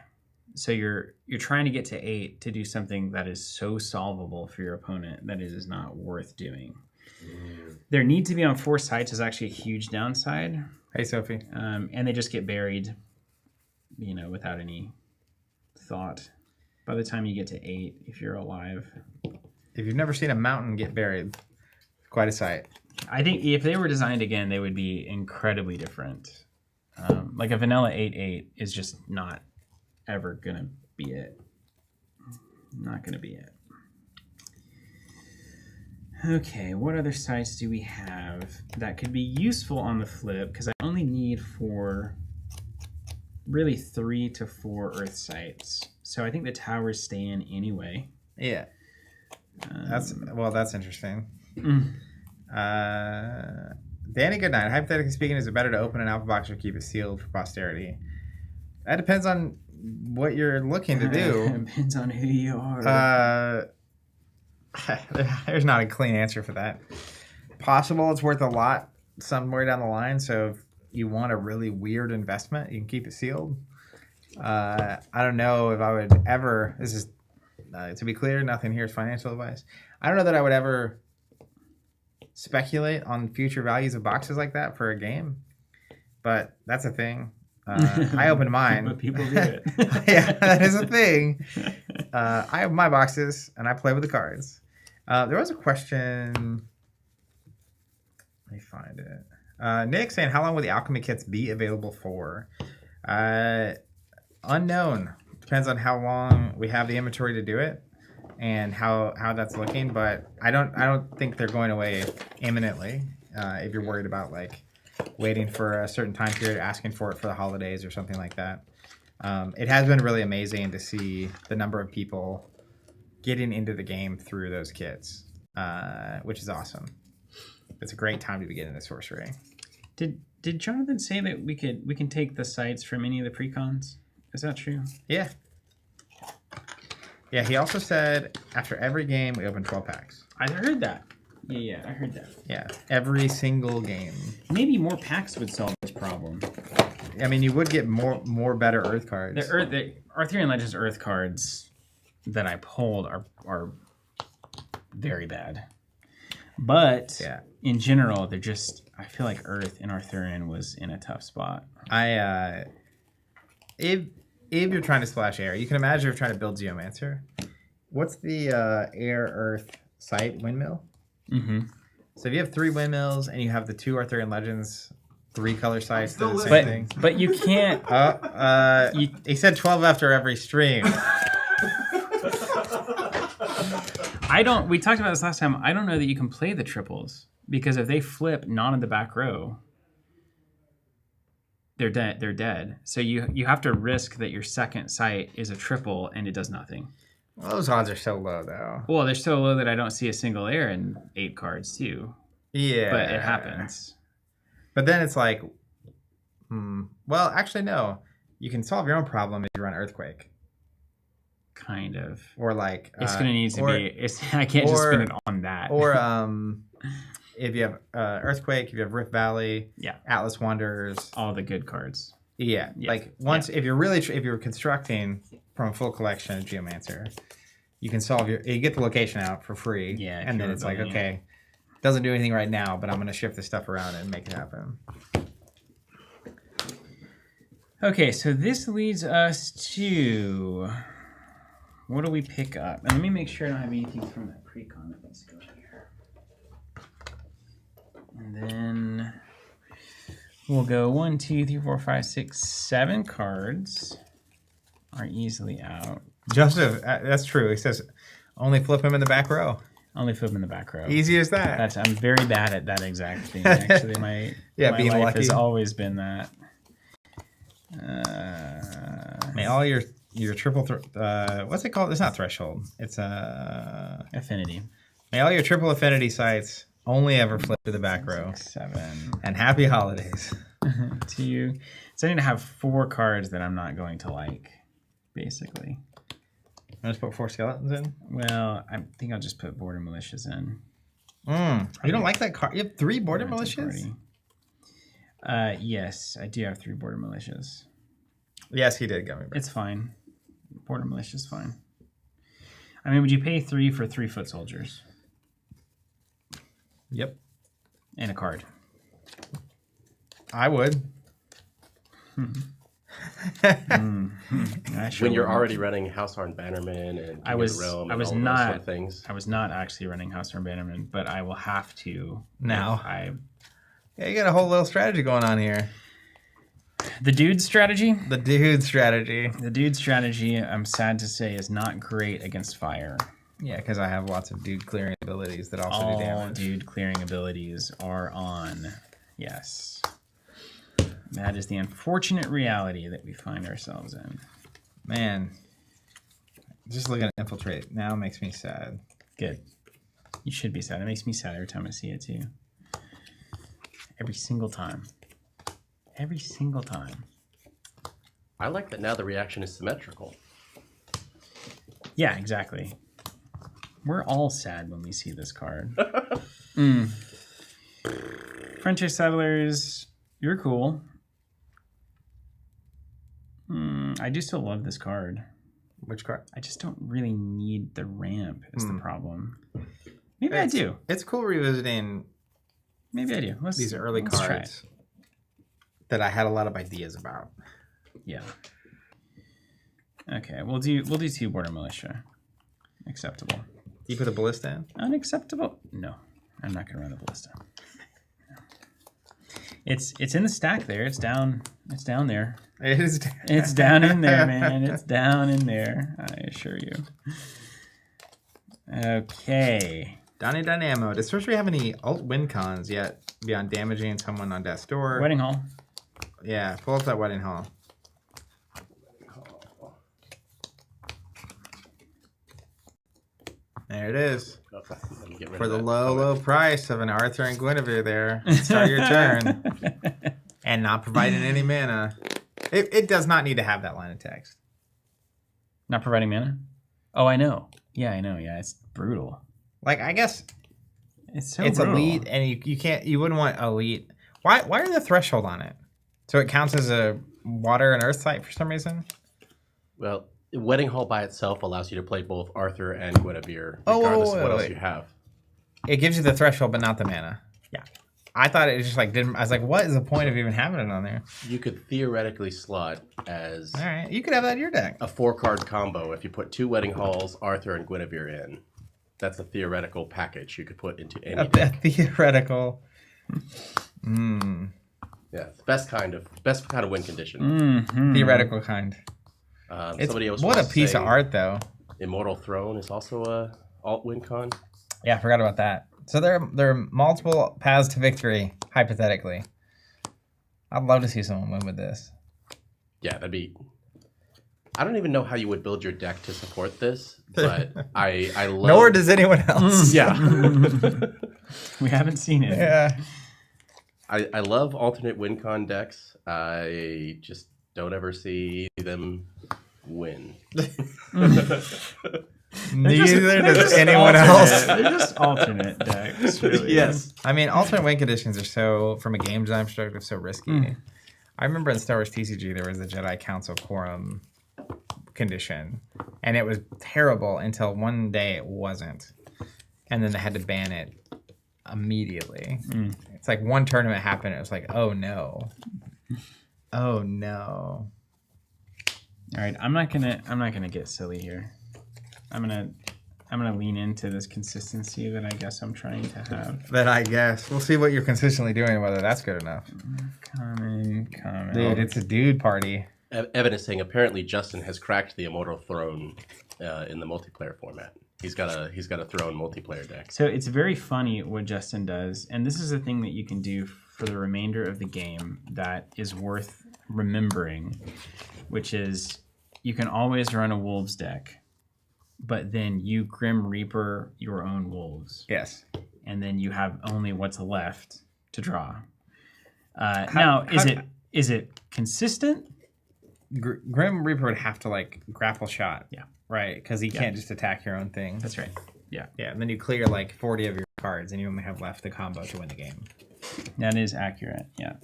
So you're trying to get to 8 to do something that is so solvable for your opponent that it is not worth doing. Their need to be on 4 sites is actually a huge downside. Hey, Sophie. And they just get buried, without any thought. By the time you get to 8, if you're alive. If you've never seen a mountain get buried, quite a sight. I think if they were designed again, they would be incredibly different. Like a vanilla 8/8 is just not ever gonna be it. Not gonna be it. Okay, what other sites do we have that could be useful on the flip? Because I only need really 3 to 4 Earth sites. So I think the towers stay in anyway. Yeah. That's interesting. Danny Goodnight, hypothetically speaking, is it better to open an alpha box or keep it sealed for posterity? That depends on what you're looking to do. Depends on who you are. There's not a clean answer for that. Possible it's worth a lot somewhere down the line, so if you want a really weird investment, you can keep it sealed. I don't know if I would ever, this is, to be clear, nothing here is financial advice. I don't know that I would ever speculate on future values of boxes like that for a game, but that's a thing. I opened mine. But people do it. Yeah, that is a thing. I have my boxes and I play with the cards. There was a question. Let me find it. Nick saying, how long will the Alchemy kits be available for? Unknown. Depends on how long we have the inventory to do it and how that's looking. But I don't think they're going away imminently. If you're worried about like waiting for a certain time period, asking for it for the holidays or something like that. It has been really amazing to see the number of people getting into the game through those kits, which is awesome. It's a great time to be getting into Sorcery. Did Jonathan say that we can take the sites from any of the precons? Is that true? Yeah. Yeah, he also said after every game we open 12 packs. I heard that. Yeah, I heard that. Yeah, every single game. Maybe more packs would solve this problem. I mean, you would get more better Earth cards. The Arthurian Legends Earth cards that I pulled are very bad. But yeah. In general, they're just, I feel like Earth in Arthurian was in a tough spot. If you're trying to splash air, you can imagine you're trying to build Geomancer. What's the air Earth site windmill? Mm-hmm. So if you have 3 windmills and you have the 2 Arthurian Legends 3-color sites, they're the same thing. But you can't. He said 12 after every stream. We talked about this last time. I don't know that you can play the triples because if they flip not in the back row, they're dead. They're dead. So you have to risk that your second site is a triple and it does nothing. Well, those odds are so low, though. Well, they're so low that I don't see a single air in 8 cards too. Yeah, but it happens. But then it's like, well, actually, no. You can solve your own problem if you run Earthquake. Kind of. Or like... it's going to need to be... I can't just spin it on that. Or if you have Earthquake, if you have Rift Valley, yeah, Atlas Wonders... all the good cards. Yeah. Like, once... If you're constructing from a full collection of Geomancer, you can solve you get the location out for free. Yeah. And then it's like, okay, doesn't do anything right now, but I'm going to shift this stuff around and make it happen. Okay, so this leads us to... What do we pick up? And let me make sure I don't have anything from that precon. Let's go here. And then we'll go 1, 2, 3, 4, 5, 6, 7 cards are easily out. Joseph, that's true. He says only flip him in the back row. Only flip in the back row. Easy as that. I'm very bad at that exact thing. Actually, my being life lucky has always been that. May all your triple what's it called? It's not threshold. It's affinity. May all your triple affinity sites only ever flip to the back row. 6, 7. And happy holidays. 2. So I need to have 4 cards that I'm not going to like, basically. I just put 4 skeletons in? Well, I think I'll just put border militias in. You don't like that card? You have 3 border militias? Yes, I do have 3 border militias. Yes, he did, Gummy Bear. It's fine. Border militia's fine. I mean, would you pay 3 for 3 foot soldiers? Yep. And a card. I would. When you're already running Househorn Bannerman and Realm and all those sort of things. I was not actually running Househorn Bannerman, but I will have to now. Yeah, you got a whole little strategy going on here. The dude strategy? The dude strategy. The dude strategy, I'm sad to say, is not great against fire. Yeah, because I have lots of dude clearing abilities that also do damage. All dude clearing abilities are on. Yes. That is the unfortunate reality that we find ourselves in. Man, just looking at Infiltrate now makes me sad. Good. You should be sad. It makes me sad every time I see it too. Every single time. Every single time. I like that now the reaction is symmetrical. Yeah, exactly. We're all sad when we see this card. Frontier Settlers, you're cool. I do still love this card. Which card? I just don't really need the ramp is the problem. Maybe I do. It's cool revisiting Maybe I do. these early cards that I had a lot of ideas about. Yeah. Okay, we'll do 2 border militia. Acceptable. You put a ballista in? Unacceptable? No. I'm not gonna run the ballista. No. It's in the stack there. It's down there. It is. It's down in there, man. It's down in there. I assure you. Okay. Donnie Dynamo. Does Sorcery have any alt win cons yet beyond damaging someone on death's door? Wedding Hall. Yeah, pull up that Wedding Hall. There it is. Okay, let me get rid For of the that. low price of an Arthur and Guinevere there. Start your turn. And not providing any mana. It does not need to have that line of text. Not providing mana? Oh, I know. Yeah, I know. Yeah, it's brutal. Like, I guess It's so it's brutal. elite, and you wouldn't want elite. Why are the threshold on it? So it counts as a water and earth type for some reason? Well, Wedding Hall by itself allows you to play both Arthur and Guinevere, regardless of what else you have. It gives you the threshold, but not the mana. Yeah. I thought it was just like didn't. I was like, what is the point of even having it on there? You could theoretically slot as All right, you could have that in your deck. a 4-card combo if you put 2 Wedding Halls, Arthur, and Guinevere in. That's a theoretical package you could put into any A deck. theoretical. Yeah, it's best kind of win condition. Mm-hmm. Theoretical kind. Somebody else What a wants to piece say of art, though. Immortal Throne is also a alt win con. Yeah, I forgot about that. So there are multiple paths to victory, hypothetically. I'd love to see someone win with this. Yeah, that'd be. I don't even know how you would build your deck to support this, but I love. Nor does anyone else. Yeah. We haven't seen it. Yeah. I love alternate win con decks. I just don't ever see them win. Neither does anyone else. They're just alternate decks, really. Yes. I mean, alternate win conditions are so, from a game design perspective, so risky. I remember in Star Wars TCG, there was a Jedi Council Quorum condition, and it was terrible until one day it wasn't. And then they had to ban it immediately. It's like one tournament happened, it was like, oh no. Oh no. All right, I'm not gonna get silly here. I'm gonna lean into this consistency that I guess I'm trying to have. Then I guess. We'll see what you're consistently doing, whether that's good enough. Common. Dude, it's a dude party. Evan is saying apparently Justin has cracked the Immortal Throne in the multiplayer format. He's got a Throne multiplayer deck. So it's very funny what Justin does, and this is a thing that you can do for the remainder of the game that is worth remembering, which is you can always run a Wolves deck, but then you Grim Reaper your own Wolves. Yes. And then you have only what's left to draw. Now, is it consistent? Grim Reaper would have to like grapple shot. Yeah. Right, because he can't just attack your own thing. That's right. Yeah. Yeah, and then you clear like 40 of your cards, and you only have left the combo to win the game. That is accurate. Yeah.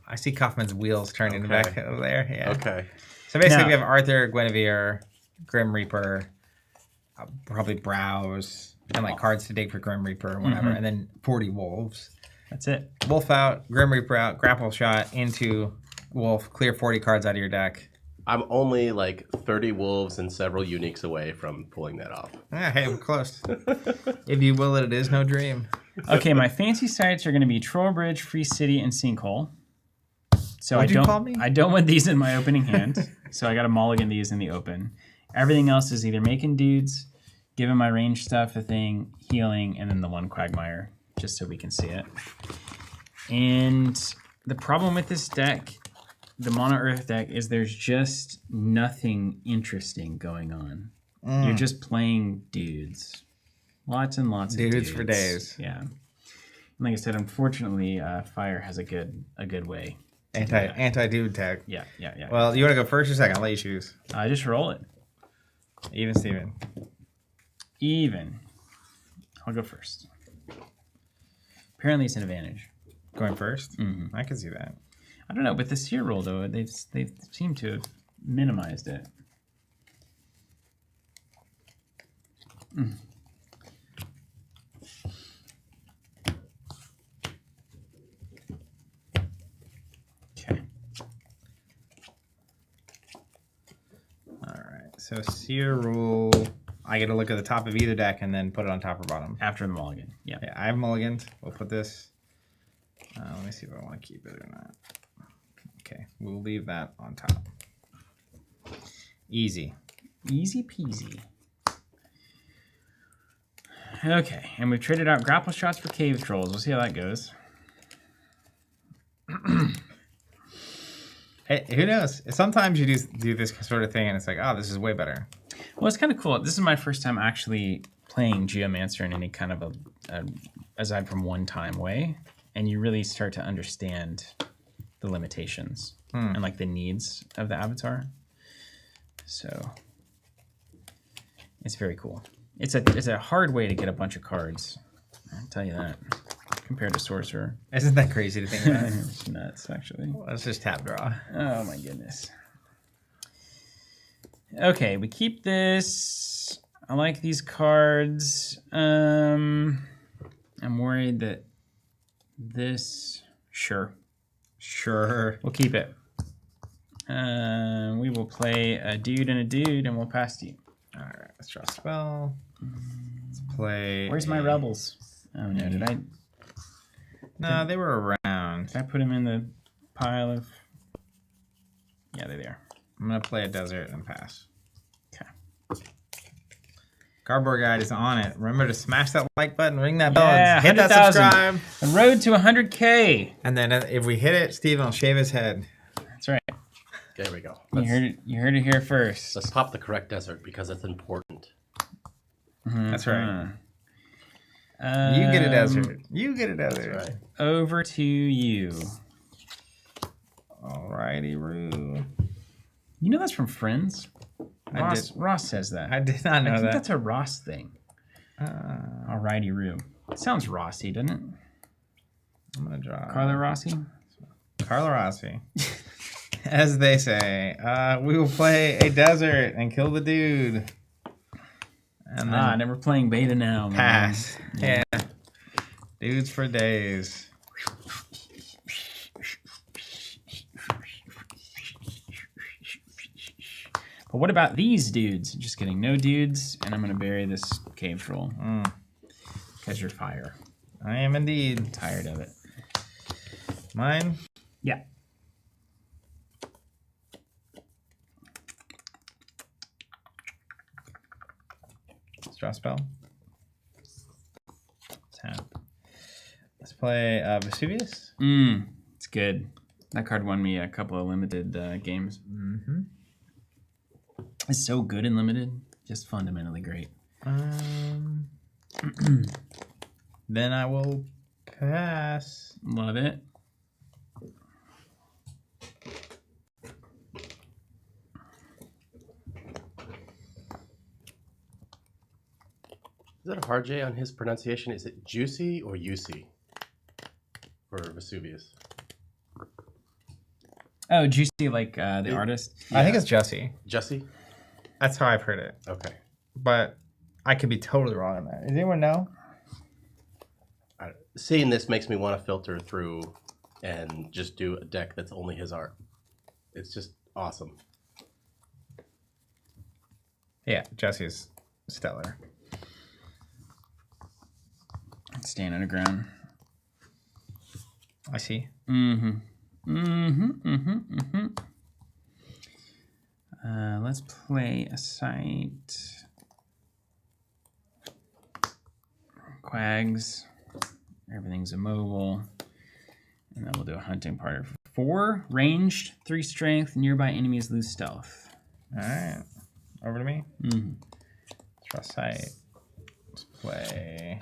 I see Kaufman's wheels turning Okay. back over there. Yeah. Okay. So basically, Now- we have Arthur, Guinevere, Grim Reaper, probably Browse, and like cards to dig for Grim Reaper or whatever, and then 40 wolves. That's it. Wolf out, Grim Reaper out, grapple shot into Wolf, clear 40 cards out of your deck. I'm only like 30 wolves and several uniques away from pulling that off. Yeah, hey, we're close. If you will it is no dream. Okay, my fancy sites are going to be Trollbridge, Free City, and Sinkhole. So What'd you call me? I don't want these in my opening hand, so I got to mulligan these in the open. Everything else is either making dudes, giving my range stuff a thing, healing, and then the one Quagmire, just so we can see it. And the problem with this deck, the Mono Earth deck, is there's just nothing interesting going on. You're just playing dudes. Lots and lots of dudes. For days. Yeah. And like I said, unfortunately, Fire has a good way. Anti-dude tag. Yeah. Well, you want to go first or second? I'll let you choose. I just roll it. Even Steven. Even. I'll go first. Apparently it's an advantage. Going first? Mm-hmm. I can see that. I don't know, but the seer roll, though, they've seemed to have minimized it. Okay. All right. So seer rule. I get to look at the top of either deck and then put it on top or bottom. After the mulligan. Yeah. Okay, I have mulliganed. We'll put this Let me see if I want to keep it or not. Okay, we'll leave that on top. Easy. Easy peasy. Okay, and we've traded out grapple shots for cave trolls. We'll see how that goes. Hey, who knows? Sometimes you do this sort of thing and it's like, oh, this is way better. Well, it's kind of cool. This is my first time actually playing Geomancer in any kind of a aside from one time way. And you really start to understand the limitations and like the needs of the avatar. So it's very cool. It's a hard way to get a bunch of cards. I'll tell you that. Compared to Sorcerer. Isn't that crazy to think about? It's nuts, actually. Well, let's just tap draw. Oh my goodness. Okay, we keep this. I like these cards. I'm worried that this. Sure. We'll keep it. We will play a dude and a dude, and we'll pass to you. All right, let's draw a spell. Let's play. Where's my rebels? Oh no, did I? No, they were around. Did I put them in the pile of? Yeah, they're there. I'm gonna play a desert and pass. Okay. Cardboard Guide is on it. Remember to smash that like button, ring that bell, Yeah, and hit that 100,000. subscribe. The road to 100K. And then if we hit it, Steven will shave his head. That's right. There we go. You heard it here first. Let's pop the correct desert because it's important. That's right. You get a desert. You get a desert. That's right. Over to you. Alrighty, Roo. You know that's from Friends? I did. Ross says that. I did not know I think that. that's a Ross thing. Alrighty, Roo. It sounds Rossy, doesn't it? I'm gonna draw Carlo Rossi? Carlo Rossi. As they say, we will play a desert and kill the dude. And then Never playing beta now, man. pass. Yeah. Dudes for days. But what about these dudes? Just kidding. No dudes, and I'm going to bury this cave troll. Because you're fire. I am indeed. Tired of it. Mine? Yeah. Let's draw a spell. Tap. Let's play Vesuvius. It's good. That card won me a couple of limited games. Mm-hmm. It's so good in limited. Just fundamentally great. Then I will pass. Love it. Is that a hard J on his pronunciation? Is it Juicy or Juicy for Vesuvius? Oh, Juicy, like the artist? I think it's Jesse. Jesse? That's how I've heard it. Okay. But I could be totally wrong on that. Does anyone know? Seeing this makes me want to filter through and just do a deck that's only his art. It's just awesome. Yeah, Jesse's stellar. Staying underground. I see. Let's play a site. Quags. Everything's immobile. And then we'll do a hunting party for 4. Ranged, 3 strength. Nearby enemies lose stealth. Alright. Over to me. Draw sight. Let's play.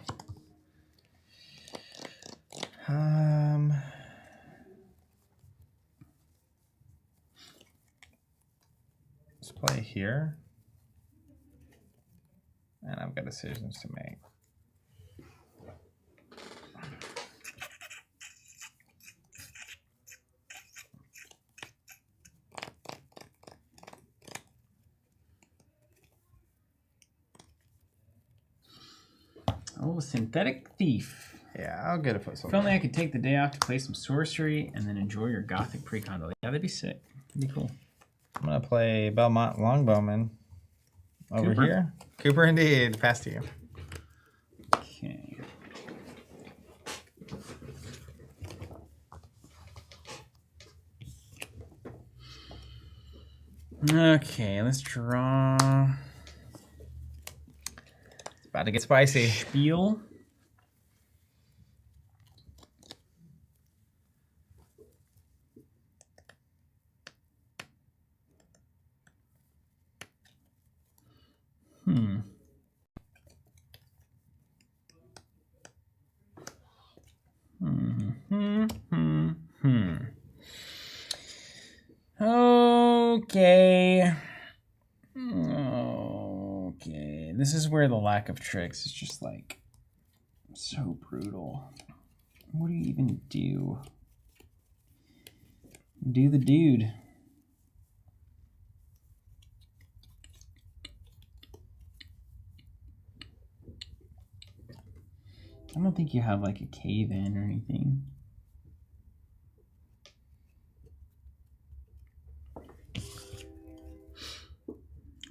Let's play here. And I've got decisions to make. Oh, Synthetic Thief. Yeah, I'll get a foot If only I could take the day off to play some Sorcery and then enjoy your Gothic precon. Yeah, that'd be sick. That'd be cool. I'm gonna play Belmont Longbowman over Cooper. here. Cooper indeed. Pass to you. Okay. Okay, let's draw. It's about to get spicy. Spiel. Okay. Okay. This is where the lack of tricks is just like so brutal. What do you even do? Do the dude. I don't think you have like a cave in or anything.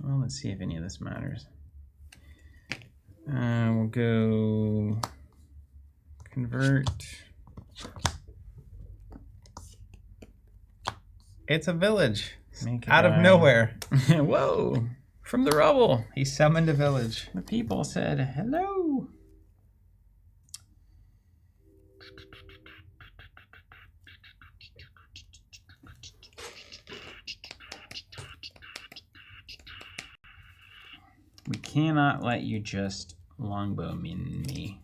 Well, let's see if any of this matters. We'll go convert. It's a village. Make a Out of guy. nowhere. Whoa! From the rubble. He summoned a village. The people said hello. We cannot let you just longbowman me.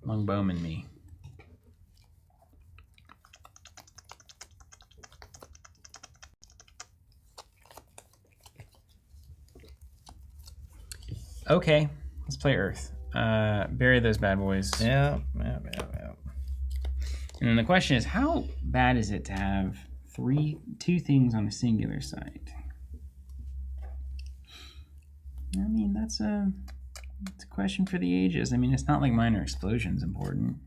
Longbowman me. Okay, let's play Earth. Bury those bad boys. Yeah. And then the question is, how bad is it to have two things on a singular site? I mean, that's a question for the ages. I mean, it's not like minor explosion's important.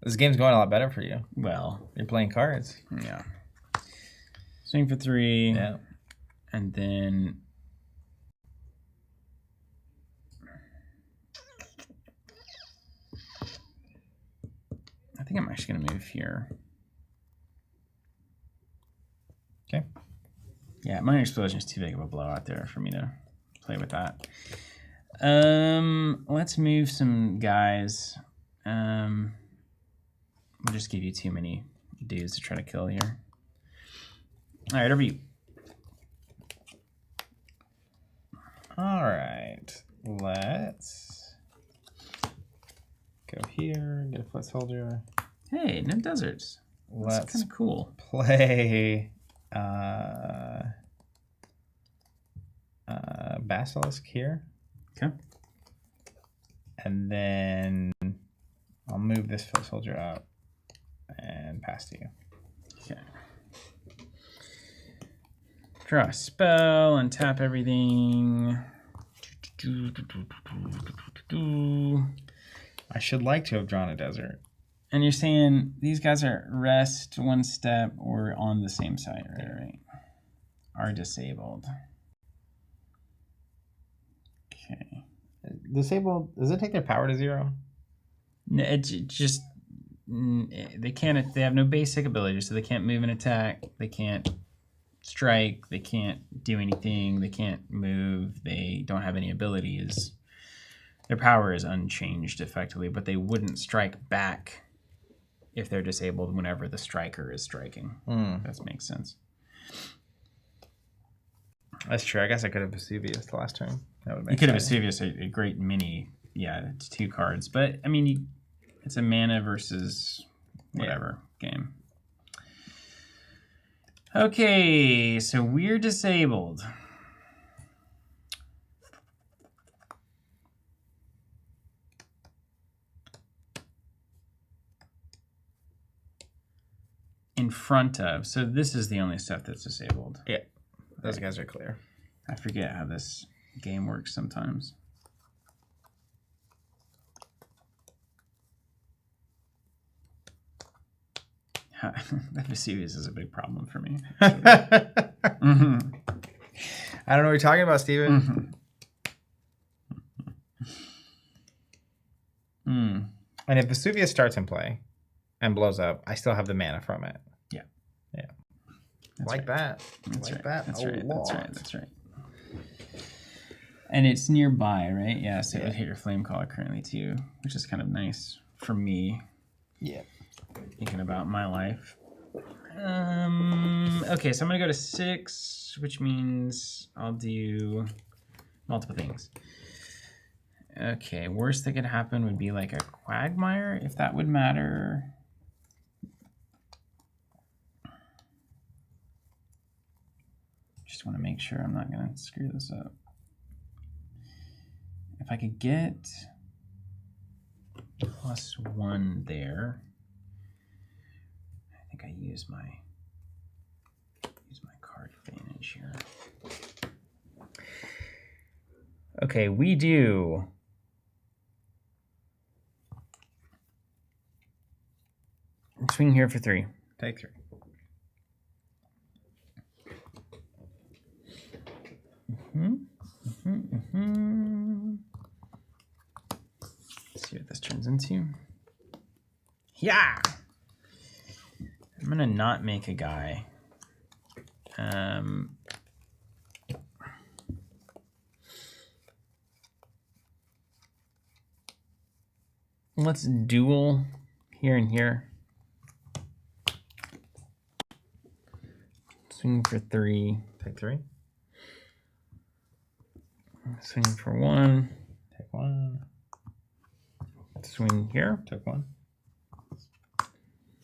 This game's going a lot better for you. Well, You're playing cards. yeah. Swing for 3. Yeah. And then I think I'm actually going to move here. Okay. Yeah, minor explosion is too big of a blowout there for me to play with that. Let's move some guys. We'll just give you too many dudes to try to kill here. All right, over you. All right. Let's go here. Get a foot soldier. Hey, no deserts. That's Let's kind of cool. play Basilisk here. Okay. And then I'll move this foot soldier up and pass to you. Okay. Draw a spell and tap everything. I should like to have drawn a desert. And you're saying these guys are rest, one step, or on the same side, right? Are disabled. Okay. Disabled, does it take their power to 0? No, it just they can't. They have no basic abilities, so they can't move and attack. They can't strike. They can't do anything. They can't move. They don't have any abilities. Their power is unchanged effectively, but they wouldn't strike back if they're disabled whenever the striker is striking. That makes sense. That's true. I guess I could have Vesuvius the last turn. That would make You could have sense. Vesuvius, a great mini. Yeah, it's 2 cards, but I mean, it's a mana versus whatever game. Okay, so we're disabled. In front of, so this is the only stuff that's disabled. Yeah, those guys are clear. I forget how this game works sometimes. That Vesuvius is a big problem for me. I don't know what you're talking about, Steven. And if Vesuvius starts in play, and blows up, I still have the mana from it. Yeah. Yeah. That's Like right. that. That's Like right. that. That's a right. lot. That's right. That's right. And it's nearby, right? Yeah, so it Yeah. would hit your Flamecaller currently too, which is kind of nice for me. Yeah. Thinking about my life. Okay, so I'm gonna go to 6, which means I'll do multiple things. Okay, worst that could happen would be like a Quagmire, if that would matter. Just want to make sure I'm not gonna screw this up. If I could get +1 there, I think I use my card advantage here. Okay, we do swing here for 3. Take 3. Let's see what this turns into. Yeah! I'm gonna not make a guy. Let's duel here and here. Swing for 3. Take 3. Swing for 1. Take 1. Swing here. Took 1.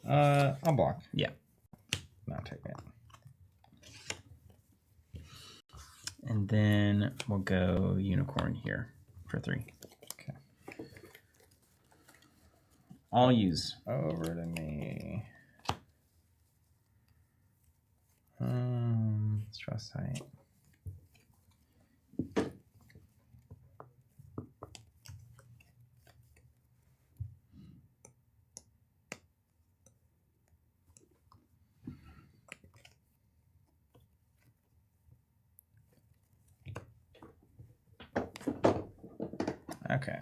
I'll block. Yeah. Not take it. And then we'll go unicorn here for 3. Okay. I'll use. Over to me. Let's draw sight. Okay.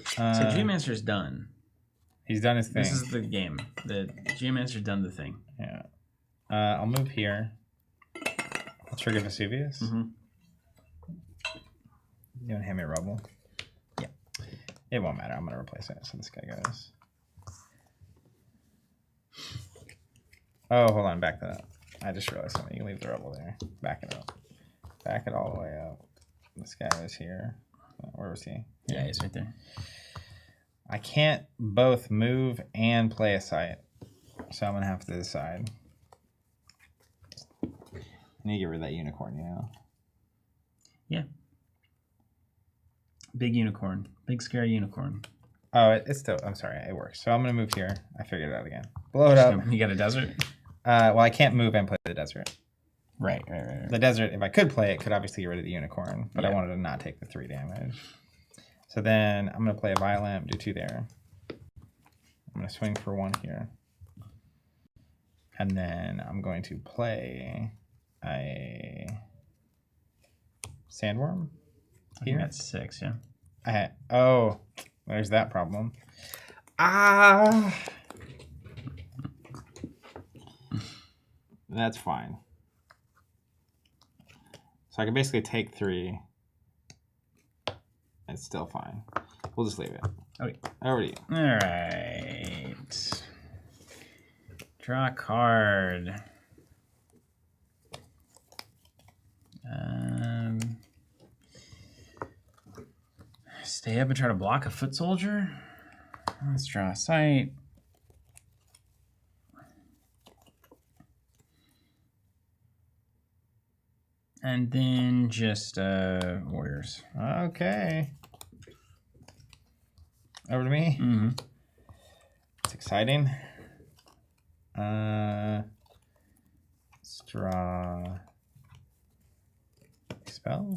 So Geomancer's done. He's done his thing. This is the game. The Geomancer's done the thing. Yeah. I'll move here. I'll trigger Vesuvius. Mm-hmm. You want to hand me Rubble? Yeah. It won't matter. I'm going to replace it. So this guy goes. Oh, hold on. Back that up. I just realized something. You can leave the Rubble there. Back it up. Back it all the way up. This guy was here. Where was he? Yeah, he's right there. I can't both move and play a site. So I'm going to have to decide. I need to get rid of that unicorn, you know? Yeah. Big unicorn. Big scary unicorn. Oh, it's still... I'm sorry. It works. So I'm going to move here. I figured it out again. Blow it up. You got a desert? Well, I can't move and play the desert. Right. The desert, if I could play it, could obviously get rid of the unicorn. But I Yeah. wanted to not take the 3 damage. So then I'm going to play a Violent, do 2 there. I'm going to swing for 1 here. And then I'm going to play a Sandworm I think here. that's 6, yeah. Oh, there's that problem. Ah! That's fine. So I can basically take 3. It's still fine. We'll just leave it. Okay. Over to you. All right. Draw a card. Stay up and try to block a foot soldier. Let's draw a sight. And then just warriors. Okay. Over to me. Mm-hmm. It's exciting. Let's draw spell.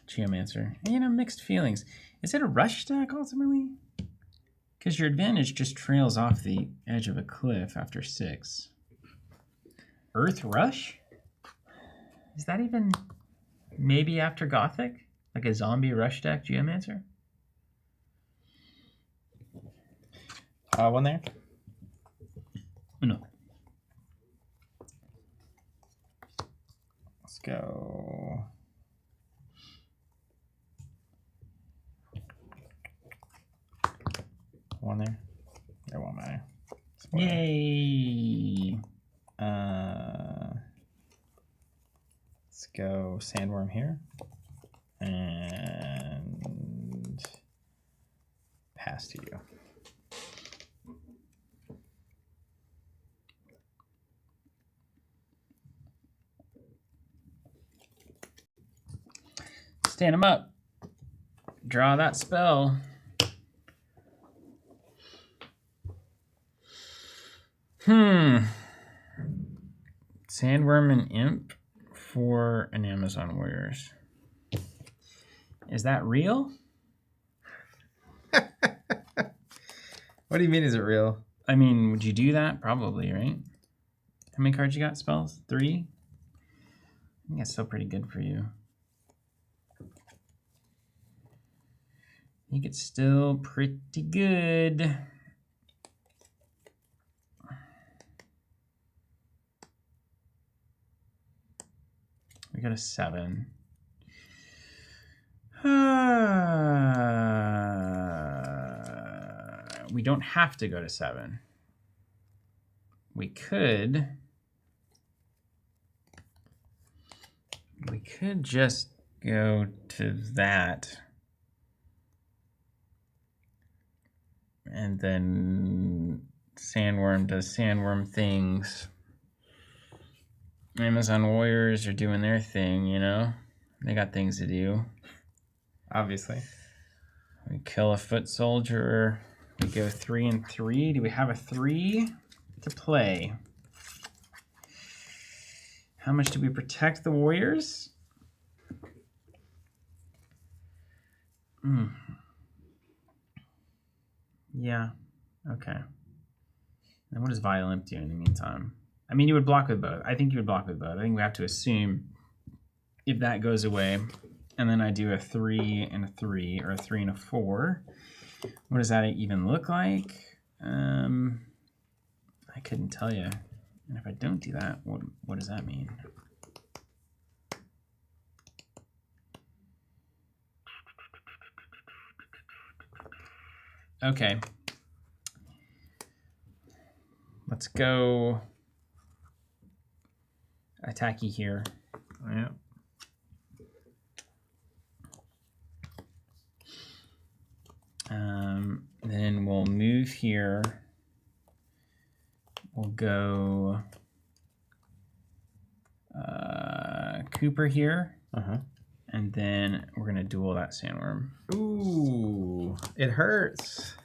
Geomancer. You know, mixed feelings. Is it a rush deck ultimately? Because your advantage just trails off the edge of a cliff after 6. Earth Rush? Is that even maybe after Gothic? Like a zombie rush deck Geomancer? One there. No. Let's go. One there. There won't matter. Yay! Let's go Sandworm here. And pass to you. Stand him up. Draw that spell. Sandworm and Imp for an Amazon Warriors. Is that real? What do you mean, is it real? I mean, would you do that? Probably, right? How many cards you got? Spells? 3? I think that's still pretty good for you. I think it's still pretty good. We got a 7. We don't have to go to 7. We could just go to that. And then Sandworm does Sandworm things. Amazon Warriors are doing their thing, you know? They got things to do. Obviously. We kill a foot soldier. We go 3 and 3. Do we have a 3 to play? How much do we protect the Warriors? Yeah. Okay. And what does Violent do in the meantime? I mean, you would block with both. I think you would block with both. I think we have to assume if that goes away, and then I do a 3 and a 3, or a 3 and a 4. What does that even look like? I couldn't tell you. And if I don't do that, what does that mean? Okay. Let's go attacky here. Yeah. Then we'll move here. We'll go Cooper here. And then we're going to duel that Sandworm. Ooh, it hurts.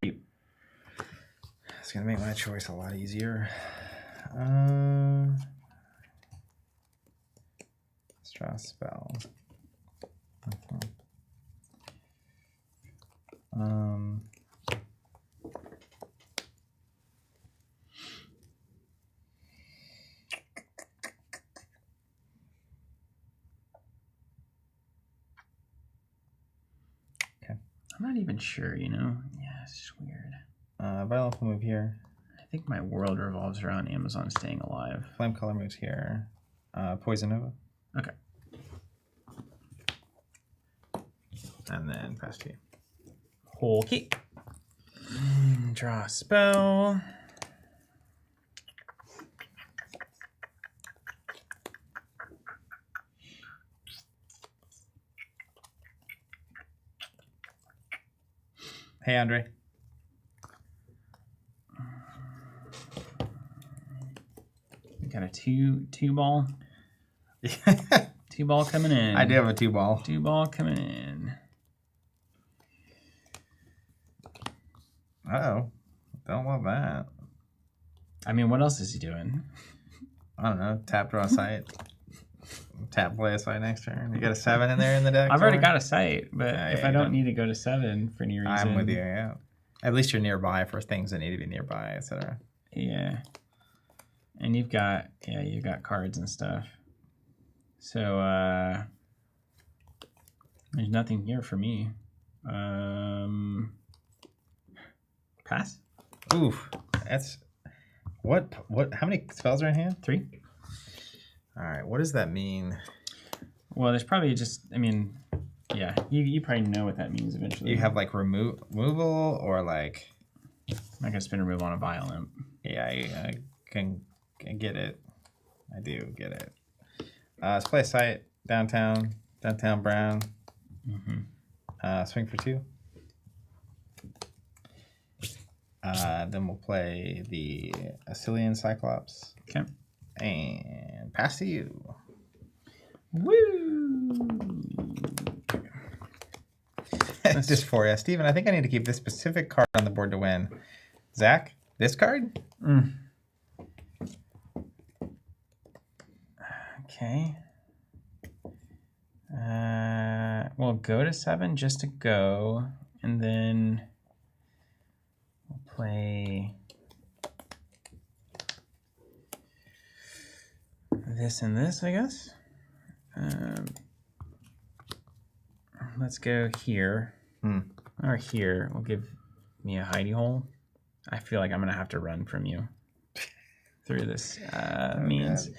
It's going to make my choice a lot easier. Let's draw a spell. Okay. I'm not even sure, you know? Yeah, it's just weird. Violet will move here. I think my world revolves around Amazon staying alive. Flamecaller moves here. Poison Nova. Okay. And then pass to you. Okay. Draw a spell. Hey, Andre. We got a two ball. 2 ball coming in. I do have a 2-ball. 2 ball coming in. Uh-oh. Don't love that. I mean, what else is he doing? I don't know. Tap, draw a sight. Tap, play a sight next turn. You got a 7 in there in the deck? I've already got a sight, but Yeah, if yeah, I you don't don't. need to go to 7 for any reason. I'm with you, yeah. At least you're nearby for things that need to be nearby, etc. Yeah. And you've got cards and stuff. So there's nothing here for me. Pass. Oof, that's what? How many spells are in hand? 3. All right, what does that mean? Well, there's probably just. I mean, yeah. You probably know what that means eventually. You have like removal or like. I'm not gonna spin removal on a Violent. Yeah, I can get it. I do get it. Let's play a site downtown brown. Swing for 2. Then we'll play the Assylian Cyclops. Okay. And pass to you. Woo! Just for you, Steven, I think I need to keep this specific card on the board to win. Zach, this card? Okay. We'll go to 7 just to go, and then we'll play this and this, I guess. Let's go here. Or here. Will give me a hidey hole. I feel like I'm going to have to run from you through this means.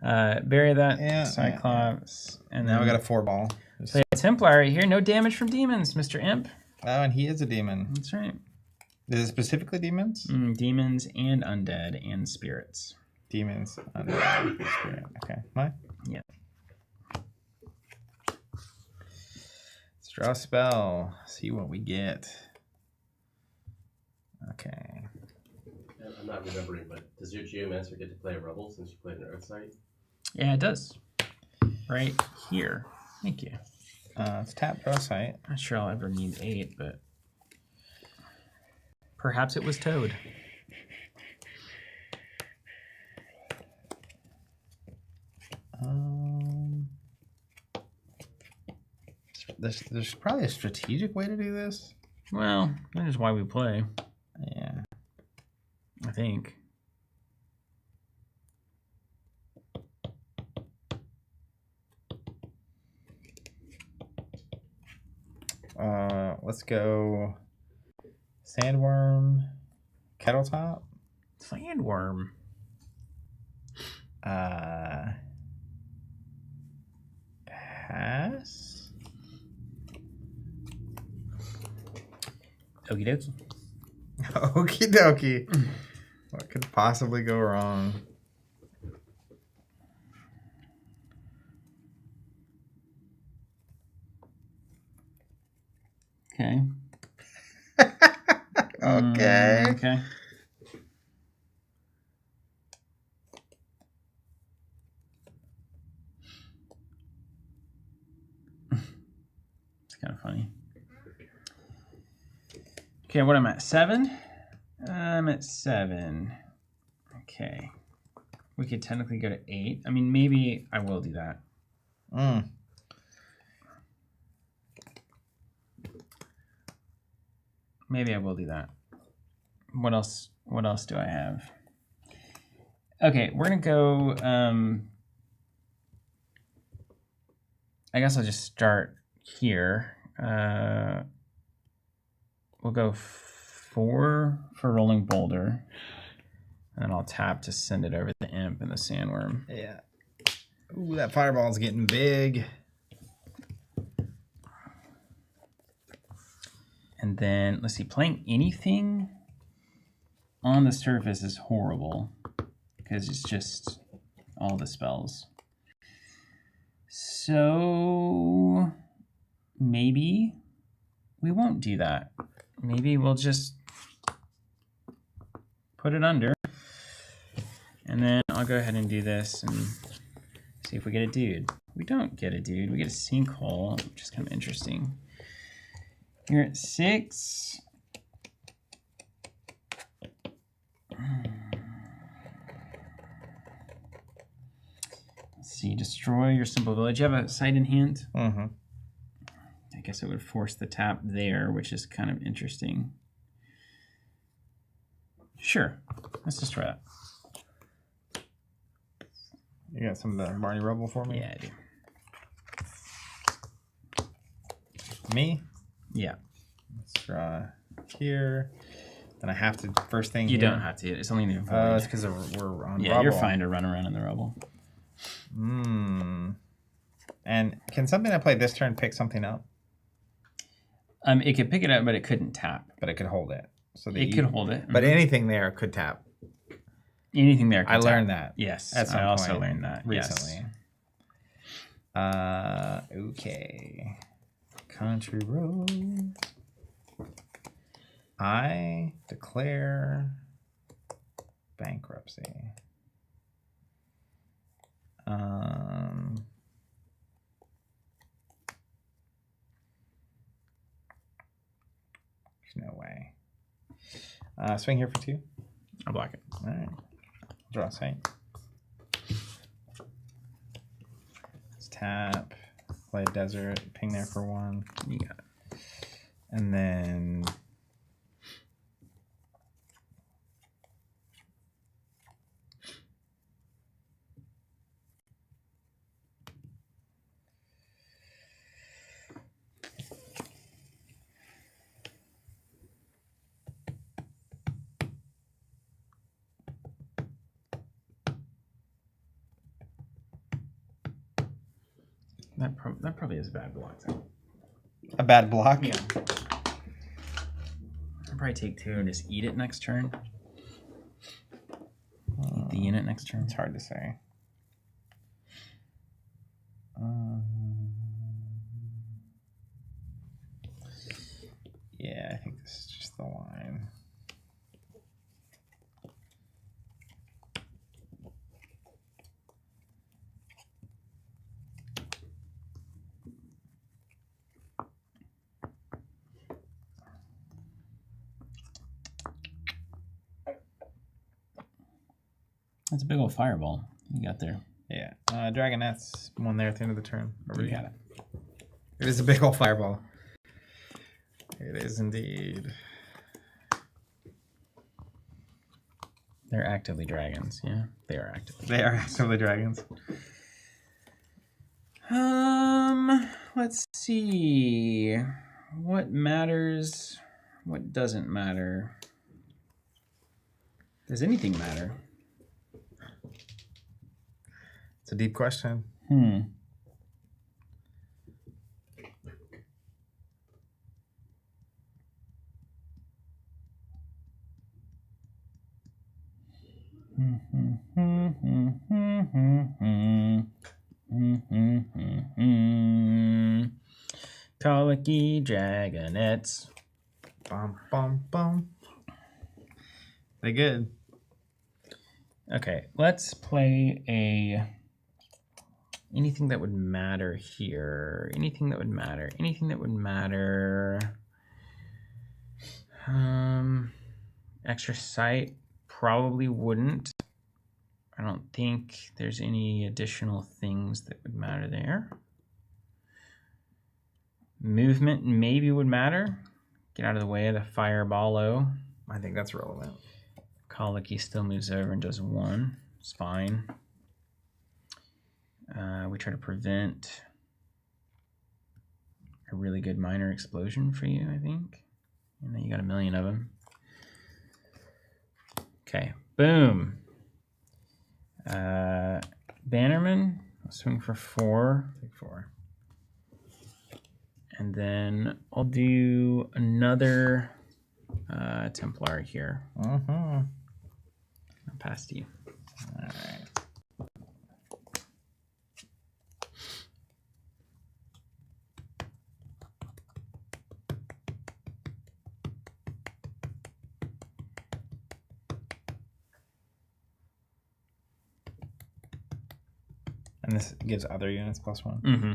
Bury that Cyclops. And Now then we got a 4-ball. play a Templar right here. No damage from demons, Mr. Imp. Oh, and he is a demon. That's right. Is it specifically demons? Demons and undead and spirits. Demons. Undead, spirit. Okay. Mine? Yeah. Let's draw a spell. See what we get. Okay. I'm not remembering, but does your Geomancer get to play a Rebel since you played an Earth Site? Yeah, it does. Right here. Thank you. Let's tap draw site. Not sure I'll ever need 8, but perhaps it was Toad. There's probably a strategic way to do this. Well, that is why we play, Yeah. I think. Let's go Sandworm, Kettletop. Sandworm. Pass. Okie dokie. Okie dokie. What could possibly go wrong? Okay. Okay. Okay. It's kind of funny. Okay, what am I at? 7? I'm at 7. Okay. We could technically go to 8. I mean, maybe I will do that. Maybe I will do that. What else do I have? Okay, we're gonna go I guess I'll just start here. We'll go 4 for Rolling Boulder. And then I'll tap to send it over the Imp and the Sandworm. Yeah. Ooh, that fireball's getting big. And then, let's see, playing anything on the surface is horrible because it's just all the spells. So maybe we won't do that. Maybe we'll just put it under. And then I'll go ahead and do this and see if we get a dude. We don't get a dude. We get a sinkhole, which is kind of interesting. You're at 6. Let's see. Destroy your simple village. You have a site in hand? Mm-hmm. I guess it would force the tap there, which is kind of interesting. Sure. Let's just try that. You got some of the Barney Rubble for me? Yeah, I do. Me? Yeah. Let's draw here. Then I have to first thing. You here. don't have to. It's only the Oh, it's because we're on. Yeah, rubble. you're fine to run around in the rubble. And can something I play this turn pick something up? It could pick it up, but it couldn't tap. But it could hold it. So It could hold it. But anything there could tap. Anything there could I tap. learned that. Yes, At some I also point learned that recently. Yes. Okay. Country road. I declare bankruptcy. There's no way. Swing here for 2. I'll block it. All right. Draw a sight. Let's tap. Play desert. Ping there for 1. You got it. And then That probably is a bad block, though. a bad block. Yeah. I'll probably take 2 and just eat it next turn. Eat the unit next turn. It's hard to say. Yeah, I think this is just the line. That's a big old fireball you got there. Yeah. Dragonette's one there at the end of the turn. You got it. It is a big old fireball. It is indeed. They're actively dragons, yeah. They are actively. They are actively dragons. Let's see. What matters? What doesn't matter? Does anything matter? It's a deep question. Colicky dragonettes. Bum, bum, bum. They good. Okay, let's play anything that would matter here. Anything that would matter. Anything that would matter. Extra sight probably wouldn't. I don't think there's any additional things that would matter there. Movement maybe would matter. Get out of the way of the fireballo. I think that's relevant. Colicky still moves over and does 1. It's fine. We try to prevent a really good minor explosion for you, I think. And then you got a million of them. Okay, boom. Bannerman, I'll swing for 4. Take 4. And then I'll do another Templar here. I'll pass to you. All right. And this gives other units +1. Mm-hmm.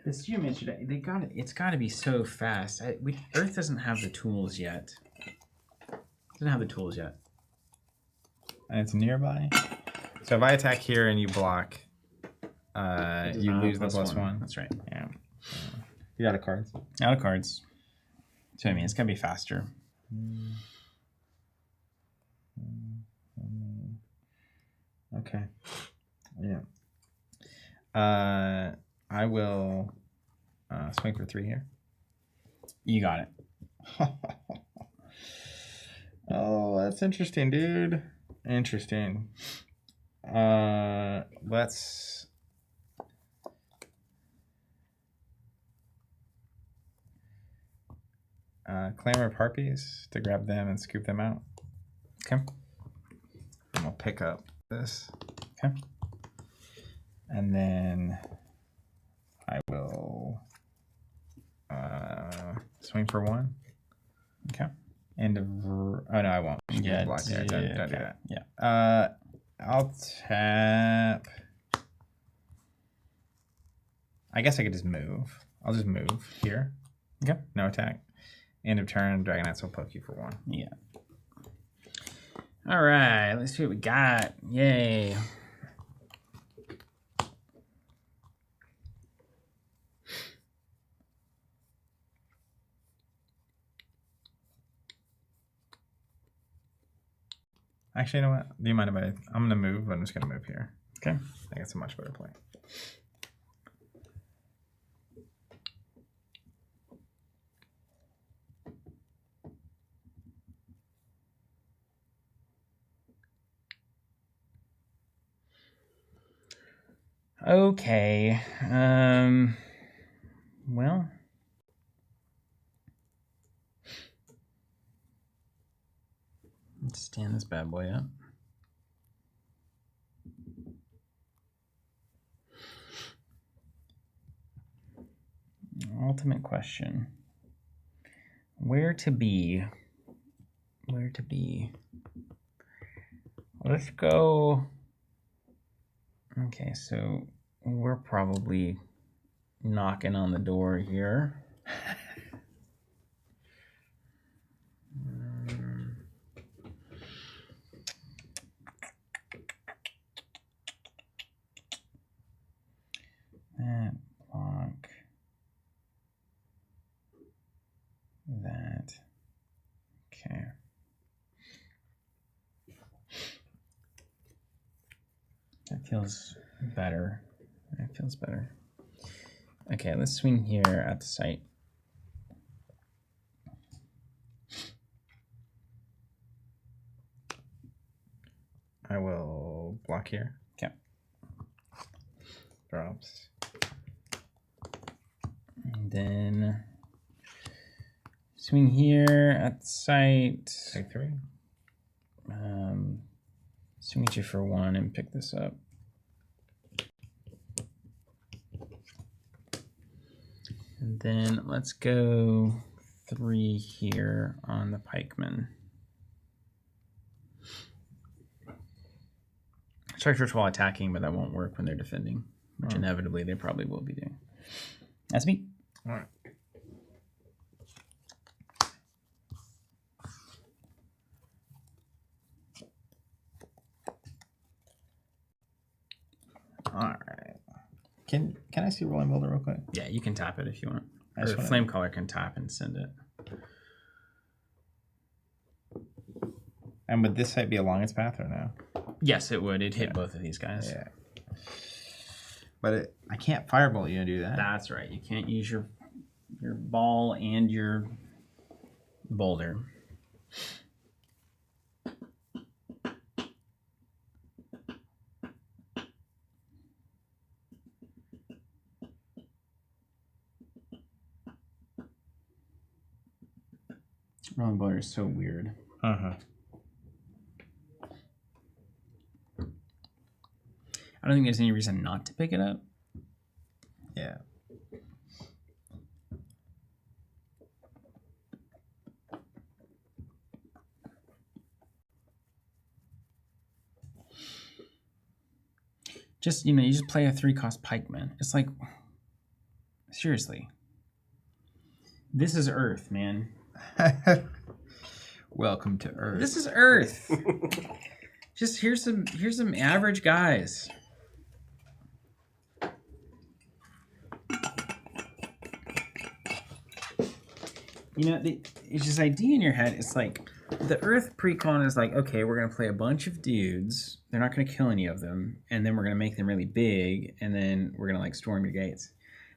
This Geomancer, they got it. It's got to be so fast. Earth doesn't have the tools yet. Doesn't have the tools yet. And it's nearby. So if I attack here and you block, you lose the +1. That's right. Yeah. You out of cards. Out of cards. So I mean, it's gonna be faster. Okay. Yeah. I will swing for 3 here. You got it. Oh, that's interesting, dude. Interesting. Let's Clamor of Harpies to grab them and scoop them out. Okay. And we'll pick up this. Okay. And then I will swing for 1. Okay. End of. Oh no, I won't. Yeah. Block there. Don't do okay. that. Yeah. I'll tap. I guess I could just move. I'll just move here. Okay. No attack. End of turn. Dragonets will poke you for 1. Yeah. All right. Let's see what we got. Yay. Actually, you know what? Do you mind if I'm going to move, but I'm just going to move here. Okay. I think it's a much better play. Okay. Well. Let's stand this bad boy up. Ultimate question. Where to be? Where to be? Let's go. Okay, so we're probably knocking on the door here. That block. That. Okay. That feels better. That feels better. Okay, let's swing here at the site. I will block here. Okay. Drops. And then swing here at the site. Take 3. Swing at you for 1 and pick this up. And then let's go 3 here on the pikeman. Structures while attacking, but that won't work when they're defending, which inevitably they probably will be doing. That's me. All right. All right. Can I see Rolling Boulder real quick? Yeah, you can tap it if you want. I Or just wanna- Flamecaller can tap and send it. And would this site be along its path or no? Yes, it would. It'd hit both of these guys. Yeah. But I can't firebolt you and do that. That's right. You can't use your ball and your boulder. Rolling boulder is so weird. Uh-huh. I don't think there's any reason not to pick it up. Yeah. Just, you just play a 3-cost pikeman. It's like, seriously. This is Earth, man. Welcome to Earth. This is Earth. Just here's some average guys. You know, it's this idea in your head. It's like the Earth precon is like, okay, we're gonna play a bunch of dudes. They're not gonna kill any of them, and then we're gonna make them really big, and then we're gonna like storm your gates.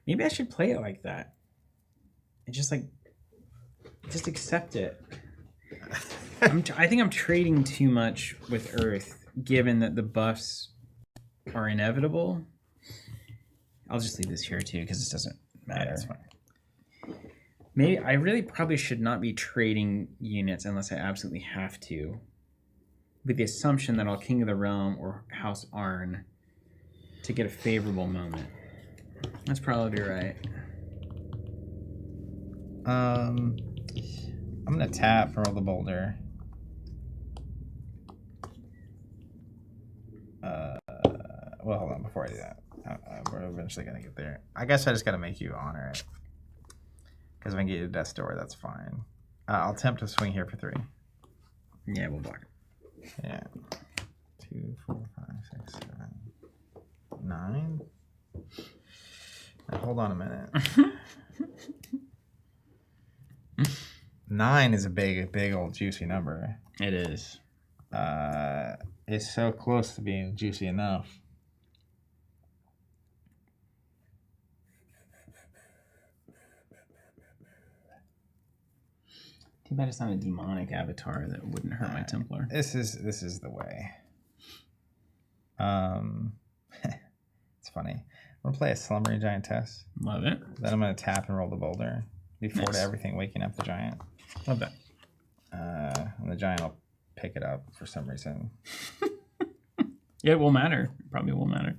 Maybe I should play it like that, and just accept it. I think I'm trading too much with Earth, given that the buffs are inevitable. I'll just leave this here too, because this doesn't matter. Yeah, that's fine. Maybe I really probably should not be trading units unless I absolutely have to, with the assumption that I'll King of the Realm or House Arn to get a favorable moment. That's probably right. I'm gonna tap for all the boulder. Well, hold on. Before I do that, we're eventually gonna get there. I guess I just gotta make you honor it. Because if I can get you to Death's Door, that's fine. I'll attempt to swing here for 3. Yeah, we'll block it. Yeah. 2, 4, 5, 6, 7, 9. Now, hold on a minute. 9 is a big old juicy number. It is. It's so close to being juicy enough. Too bad it's not a demonic avatar that wouldn't hurt my Templar. This is the way. It's funny. I'm gonna play a Slumbering Giantess. Love it. Then I'm gonna tap and roll the boulder. Before Nice. to everything, waking up the giant. Love that. And the giant will pick it up for some reason. Yeah, it will matter. It probably will matter.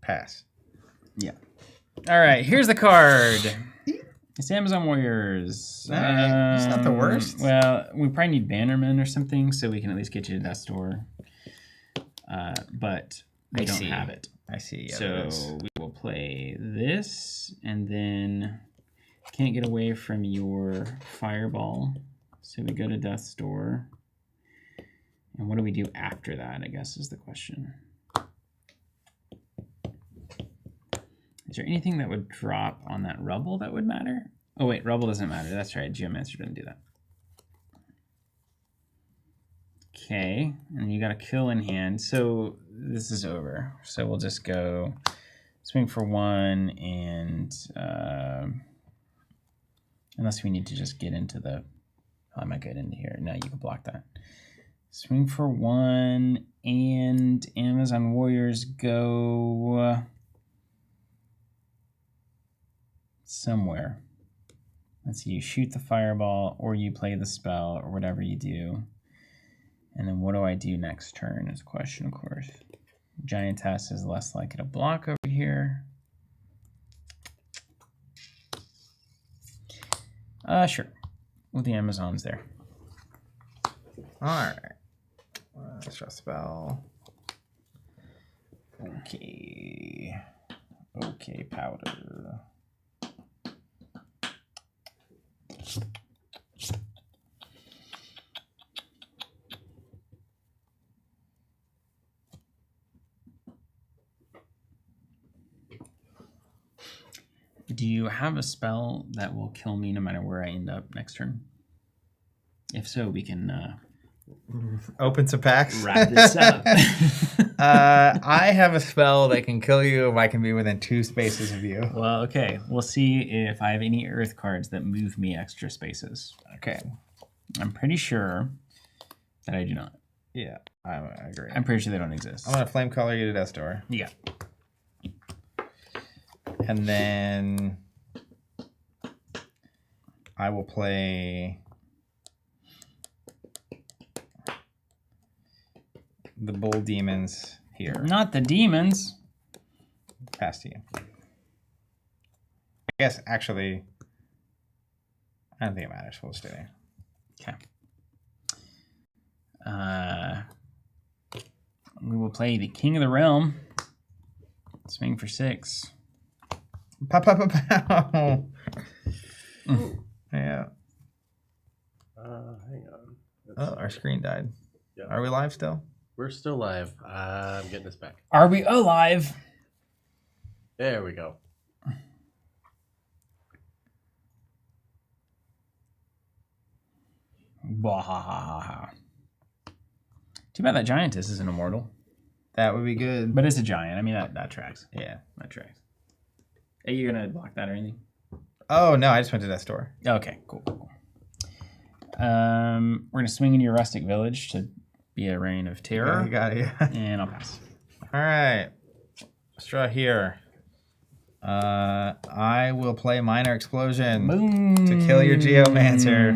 Pass. Yeah. All right, here's the card. It's Amazon Warriors. It's not the worst. Well, we probably need Bannerman or something so we can at least get you to Death's Door. But we don't have it. I see. Yeah, So we will play this, and then can't get away from your Fireball. So we go to Death's Door. And what do we do after that, I guess, is the question. Is there anything that would drop on that Rubble that would matter? Oh, wait, Rubble doesn't matter. That's right. Geomancer doesn't do that. Okay, and you got a kill in hand. So this is over. So we'll just go swing for 1 and unless we need to just get into the... Oh, I might get into here. No, you can block that. Swing for 1 and Amazon Warriors go... somewhere. Let's see, you shoot the fireball or you play the spell or whatever you do. And then what do I do next turn is a question, of course. Giantess is less likely to block over here. Sure. With the Amazons there. Alright. Let's try spell. Okay. Okay, powder. Do you have a spell that will kill me no matter where I end up next turn? If so, we can Open some packs. wrap this up. I have a spell that can kill you if I can be within 2 spaces of you. Well, okay. We'll see if I have any Earth cards that move me extra spaces. Okay. I'm pretty sure that I do not. Yeah, I agree. I'm pretty sure they don't exist. I'm going to Flamecaller you to Death's Door. Yeah. And then I will play the Bull Demons here. Not the demons. Pass to you. I guess, actually, I don't think it matters. We'll stay there. Okay. We will play the King of the Realm. Swing for 6. Pow, pow, pow, pow. Yeah. Hang on. Oh, our screen died. Yeah. Are we live still? We're still live. I'm getting this back. Are we alive? There we go. Bahahaha. Too bad that giantess isn't immortal. That would be good. But it's a giant. I mean, that tracks. Yeah. That tracks. Are you going to block that or anything? Oh, no, I just went to that store. Okay, cool. We're going to swing into your rustic village to be a reign of terror. You got it. And I'll pass. All right. Let's draw here. I will play Minor Explosion Boom. to kill your Geomancer.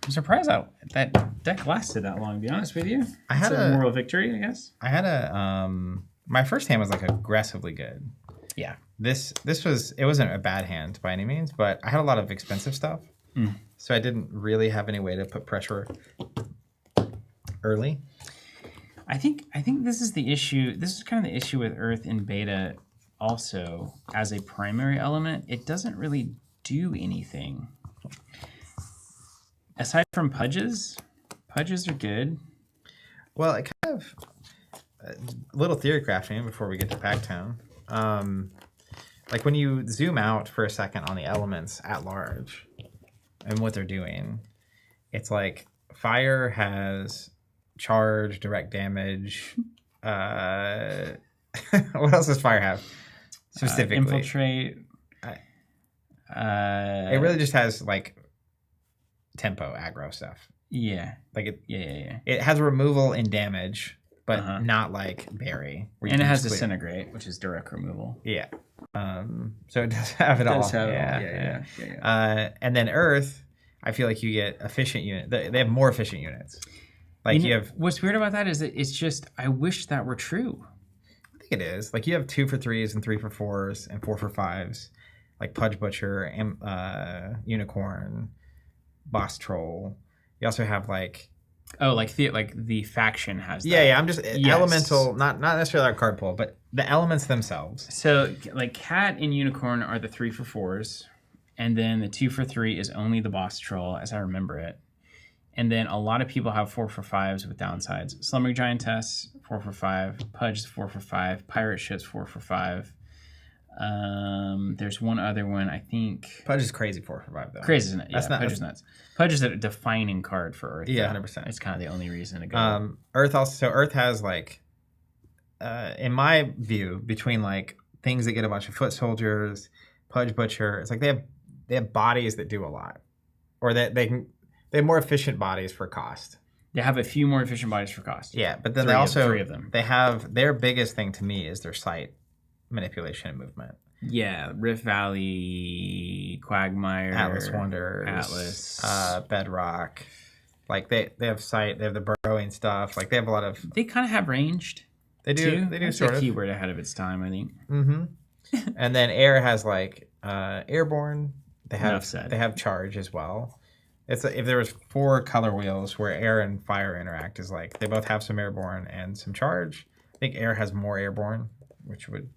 I'm surprised that deck lasted that long, to be honest with you. I had a moral victory, I guess. I had my first hand was like aggressively good. Yeah. This wasn't a bad hand by any means, but I had a lot of expensive stuff. So I didn't really have any way to put pressure early. I think this is the issue. This is kind of the issue with Earth in beta also as a primary element. It doesn't really do anything. Aside from pudges are good. Well, it kind of a little theory crafting before we get to Packtown. Like when you zoom out for a second on the elements at large and what they're doing, it's like fire has charge, direct damage. What else does fire have specifically? Infiltrate. It really just has like tempo aggro stuff. Yeah. Like it. Yeah. It has removal and damage, but Uh-huh. not like bury. And it has disintegrate, which is direct removal. Yeah. So it does have it all. Yeah. And then Earth, I feel like you get efficient unit. They have more efficient units. Like you have. What's weird about that is that it's just I wish that were true. I think it is. Like you have 2 for 3s and 3 for 4s and 4 for 5s, like Pudge Butcher, Unicorn, Boss Troll. You also have like. Oh, like the faction has that. Yeah. I'm just elemental, not necessarily our card pool, but the elements themselves. So like Cat and Unicorn are the 3 for 4s, and then the 2 for 3 is only the Boss Troll, as I remember it. And then a lot of people have 4 for 5s with downsides. Slumbering Giantess, 4 for 5. Pudge is 4 for 5. Pirate Ship's 4 for 5. There's one other one, I think. Pudge is crazy 4 for 5 though. Crazy, isn't it? Yeah, Pudge is nuts. Pudge is a defining card for Earth. Yeah, 100%. It's kind of the only reason to go. Earth also. So Earth has like, in my view, between like things that get a bunch of foot soldiers, Pudge Butcher. It's like they have bodies that do a lot, or that they have more efficient bodies for cost. They have a few more efficient bodies for cost. Yeah, but then three of them. They have their biggest thing to me is their sight manipulation and movement. Yeah, Rift Valley, Quagmire, Atlas Wonders, Bedrock. Like they have sight, they have the burrowing stuff. Like they have a lot of. They kind of have ranged. They do. Too. They do That's sort a of. keyword ahead of its time, I think. Mm-hmm. And then air has like airborne. They have charge as well. It's if there was 4 color wheels where air and fire interact, is like they both have some airborne and some charge. I think air has more airborne, which would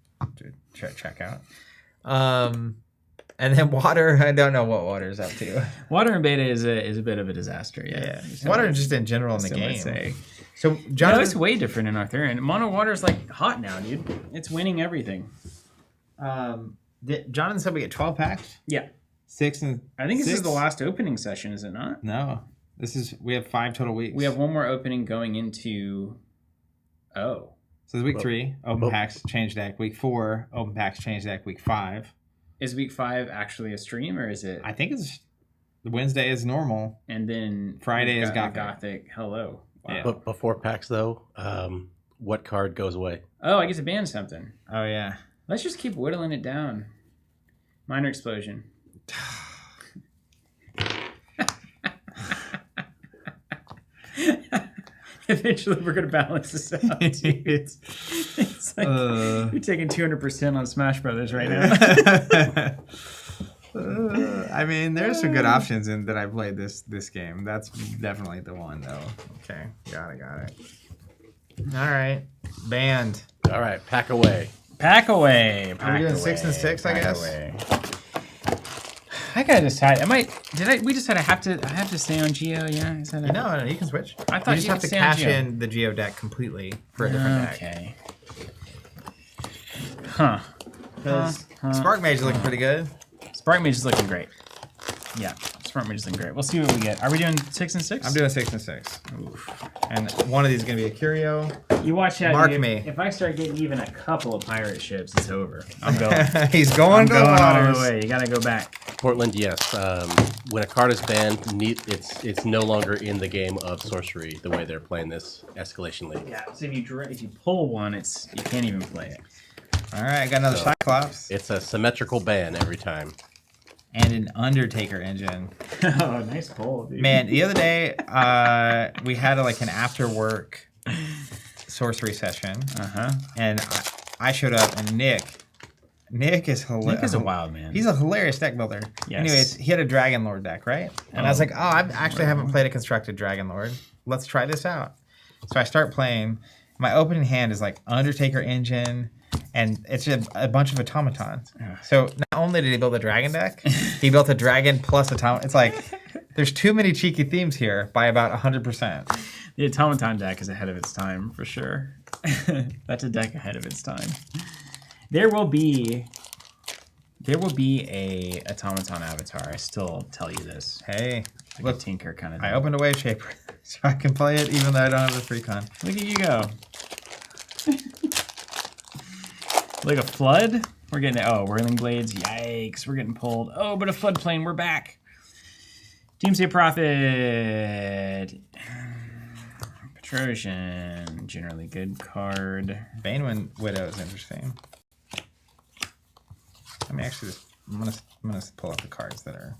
check out. And then water, I don't know what water's up to. Water in beta is a bit of a disaster. Yeah. Water just in general in the game. Say. So Jonathan, it's way different in Arthurian. Mono water is like hot now, dude. It's winning everything. Jonathan said we get 12 packs. Yeah. 6 and I think 6? This is the last opening session, is it not? No. We have 5 total weeks. We have one more opening going into. Oh. So week 3, open packs, change deck. Week 4, open packs, change deck. Week 5. Is week 5 actually a stream, or is it? I think it's Wednesday is normal, and then Friday is Gothic. Gothic. Hello. Wow. Yeah. But before packs though, what card goes away? Oh, I get to ban something. Oh yeah. Let's just keep whittling it down. Minor Explosion. Eventually, we're gonna balance this out. It's like you're taking 200% on Smash Brothers right now. I mean, there's some good options in that I played this game. That's definitely the one though. Okay, got it. All right, banned. All right, pack away. Pack away. Are we doing 6 and 6? I guess. I gotta decide. We decided I have to stay on Geo. Yeah. Is that No, you can switch. I thought you just you have to could stay on cash Geo. in the Geo deck completely for a different deck. Okay. Huh. Spark Mage is looking pretty good. Spark Mage is looking great. Yeah, Spark Mage is looking great. We'll see what we get. Are we doing 6 and 6? I'm doing 6 and 6. Oof. And one of these is going to be a Curio. You watch out. Mark dude. me. If I start getting even a couple of pirate ships, it's over. I'm going. He's going to the all waters. the way. You gotta go back. Portland, yes. When a card is banned, it's no longer in the game of Sorcery the way they're playing this Escalation League. Yeah. So if you pull one, you can't even play it. All right, I got another Cyclops. It's a symmetrical ban every time. And an Undertaker engine. Oh, nice pull, dude. Man, the other day, we had an after work sorcery session. And I showed up, and Nick is hilarious. Nick is a wild man. He's a hilarious deck builder. Yes. Anyways, he had a Dragon Lord deck, right? And I was like, oh, I actually haven't played a constructed Dragon Lord. Let's try this out. So I start playing. My opening hand is Undertaker engine, and it's a bunch of automatons. So not only did he build a dragon deck, he built a dragon plus automaton. It's like, there's too many cheeky themes here by about 100%. The automaton deck is ahead of its time, for sure. That's a deck ahead of its time. There will be a automaton avatar. I still tell you this. Hey, Like a tinker kind of thing. I opened a Wave Shaper so I can play it even though I don't have a precon. Look at you go. Like a flood? We're getting, Whirling Blades. Yikes, we're getting pulled. Oh, but a floodplain, we're back. Doomsday Prophet. Petrosian, generally good card. Banewind Widow is interesting. Let me actually I'm gonna pull out the cards that are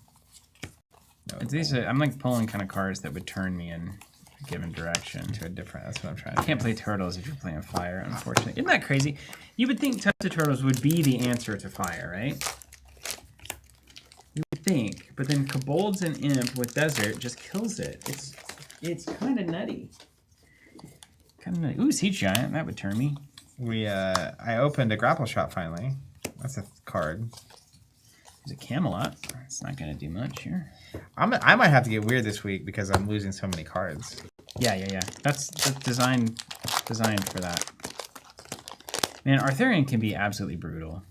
notable. I'm pulling kind of cards that would turn me in a given direction. to a different. That's what I'm trying You to can't play turtles if you're playing fire, unfortunately. Isn't that crazy? You would think Touch of Turtles would be the answer to fire, right? You would think, but then Kobolds and Imp with Desert just kills it. It's kind of nutty. Kind of nutty. Ooh, Siege Giant, that would turn me. I opened a Grapple Shot finally. That's a card. There's a Camelot. It's not going to do much here. I might have to get weird this week because I'm losing so many cards. Yeah. That's designed for that. Man, Arthurian can be absolutely brutal.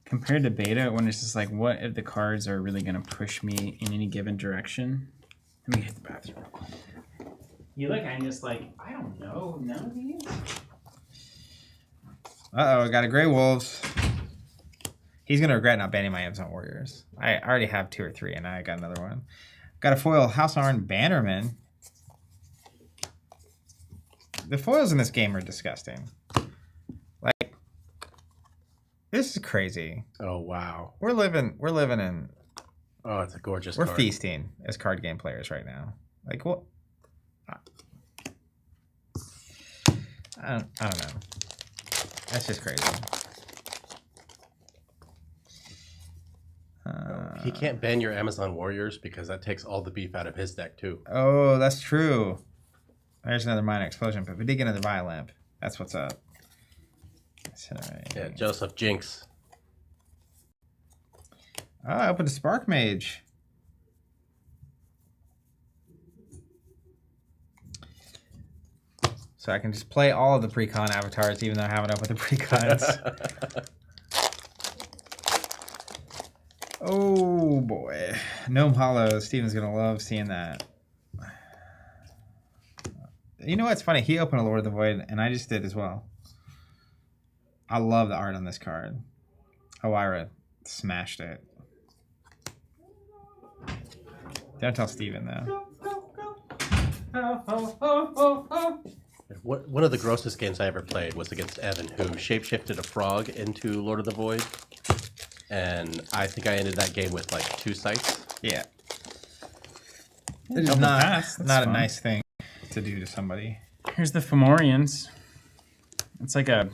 Compared to Beta, when it's just like, what if the cards are really going to push me in any given direction? Let me hit the bathroom. You look, I'm just like, I don't know, none of these? Uh-oh, I got a Grey Wolves. He's going to regret not banning my Amazon Warriors. I already have 2 or 3, and now I got another one. Got a foil House Arn Bannerman. The foils in this game are disgusting. Like, this is crazy. Oh wow! We're living in. Oh, it's a gorgeous. We're card. feasting as card game players right now. Like what? I don't know. That's just crazy. He can't ban your Amazon Warriors because that takes all the beef out of his deck too. Oh, that's true. There's another Minor Explosion, but we did get another Violamp. That's what's up. That's all right. Yeah, Joseph Jinx. Oh, I opened a Spark Mage. So I can just play all of the precon avatars even though I haven't opened the precons. Oh boy. Gnome Hollow. Steven's gonna love seeing that. You know what's funny? He opened a Lord of the Void and I just did as well. I love the art on this card. Oira smashed it. Don't tell Steven though. One of the grossest games I ever played was against Evan, who shapeshifted a frog into Lord of the Void. And I think I ended that game with like 2 sights. Yeah. It's not a nice thing to do to somebody. Here's the Fomorians. It's like a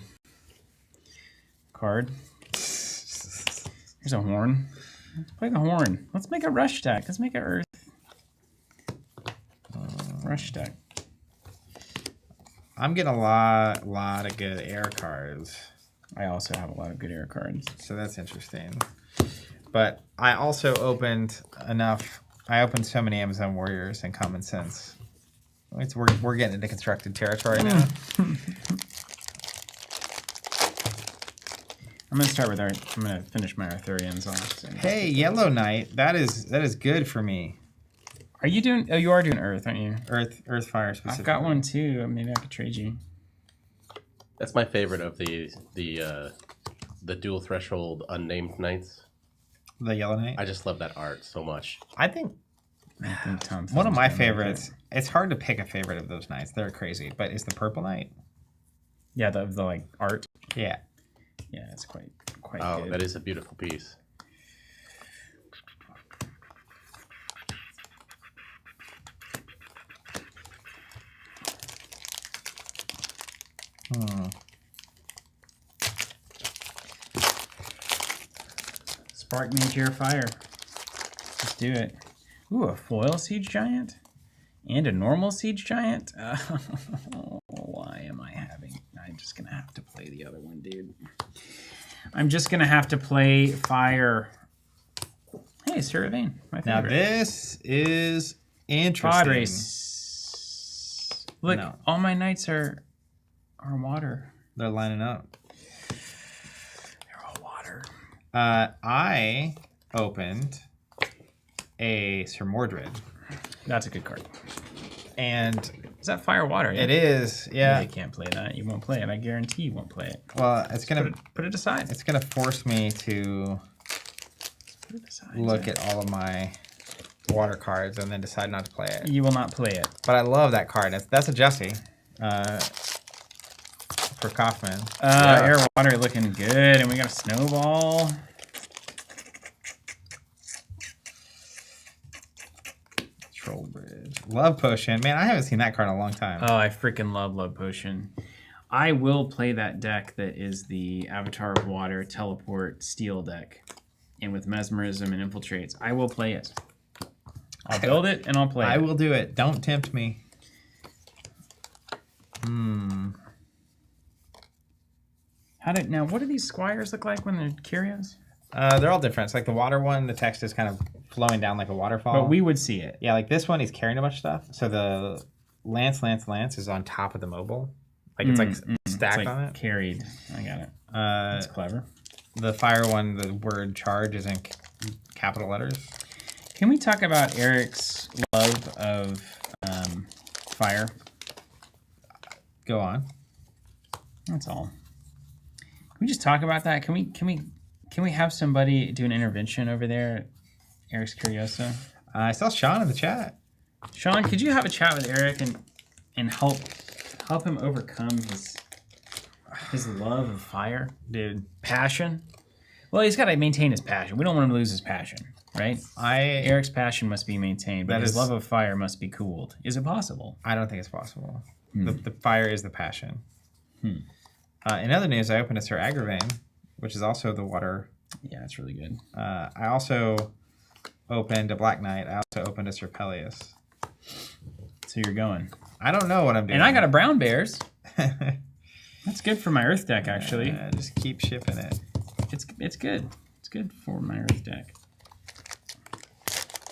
card. Here's a horn. Let's play the horn. Let's make a rush deck. Let's make an earth. Rush deck. I'm getting a lot of good air cards. I also have a lot of good air cards. So that's interesting. But I also opened enough. I opened so many Amazon Warriors and Common Sense. We're getting into constructed territory now. I'm gonna start with I'm gonna finish my Arthurians off. Hey, Yellow Knight, that is good for me. Are you doing? Oh, you are doing Earth, aren't you? Earth, Fire specifically. I've got one too. Maybe I could trade you. That's my favorite of the dual threshold unnamed knights. The Yellow Knight. I just love that art so much. I think Tom one of Thumb's my gonna make favorites. it. It's hard to pick a favorite of those knights. They're crazy, but it's the Purple Knight. Yeah, the like art. Yeah. Yeah, it's quite Oh, good. that is a beautiful piece. Spark Mage Air Fire. Let's do it. Ooh, a foil Siege Giant? And a normal Siege Giant? Why am I having... I'm just going to have to play the other one, dude. I'm just going to have to play Fire. Hey, Ceravane, my favorite. Now this is interesting. Pod Race. Look, No. all my knights are water. They're lining up. They're all water. I opened a Sir Mordred. That's a good card. And Is that Fire Water? it is, yeah. You can't play that. You won't play it. I guarantee you won't play it. Well, it's gonna Put it aside. it's gonna force me to Put it aside. look at all of my water cards and then decide not to play it. You will not play it. But I love that card. That's a Jesse. For Kaufman. Air Water looking good, and we got a Snowball. Troll Bridge. Love Potion. Man, I haven't seen that card in a long time. Oh, I freaking love Love Potion. I will play that deck that is the Avatar of Water Teleport Steel deck. And with Mesmerism and Infiltrates. I will play it. I'll build it and I'll play it. I will do it. Don't tempt me. Now, what do these squires look like when they're curios? They're all different. It's like the water one, the text is kind of flowing down like a waterfall. But we would see it. Yeah, like this one, he's carrying a bunch of stuff. So the Lance is on top of the mobile. Like it's like stacked It's like on it. carried. I got it. That's clever. The fire one, the word charge is in capital letters. Can we talk about Eric's love of fire? Go on. That's all. Can we just talk about that? Can we have somebody do an intervention over there at Eric's Curiosa? I saw Sean in the chat. Sean, could you have a chat with Eric and help him overcome his love of fire? Dude. Passion? Well, he's got to maintain his passion. We don't want him to lose his passion, right? Eric's passion must be maintained, but his love of fire must be cooled. Is it possible? I don't think it's possible. The fire is the passion. In other news, I opened a Sir Agravain, which is also the water. Yeah, that's really good. I also opened a Black Knight. I also opened a Sir Peleus. So you're going. I don't know what I'm doing. And I got a Brown Bears. That's good for my Earth deck, actually. Just keep shipping it. It's good. It's good for my Earth deck.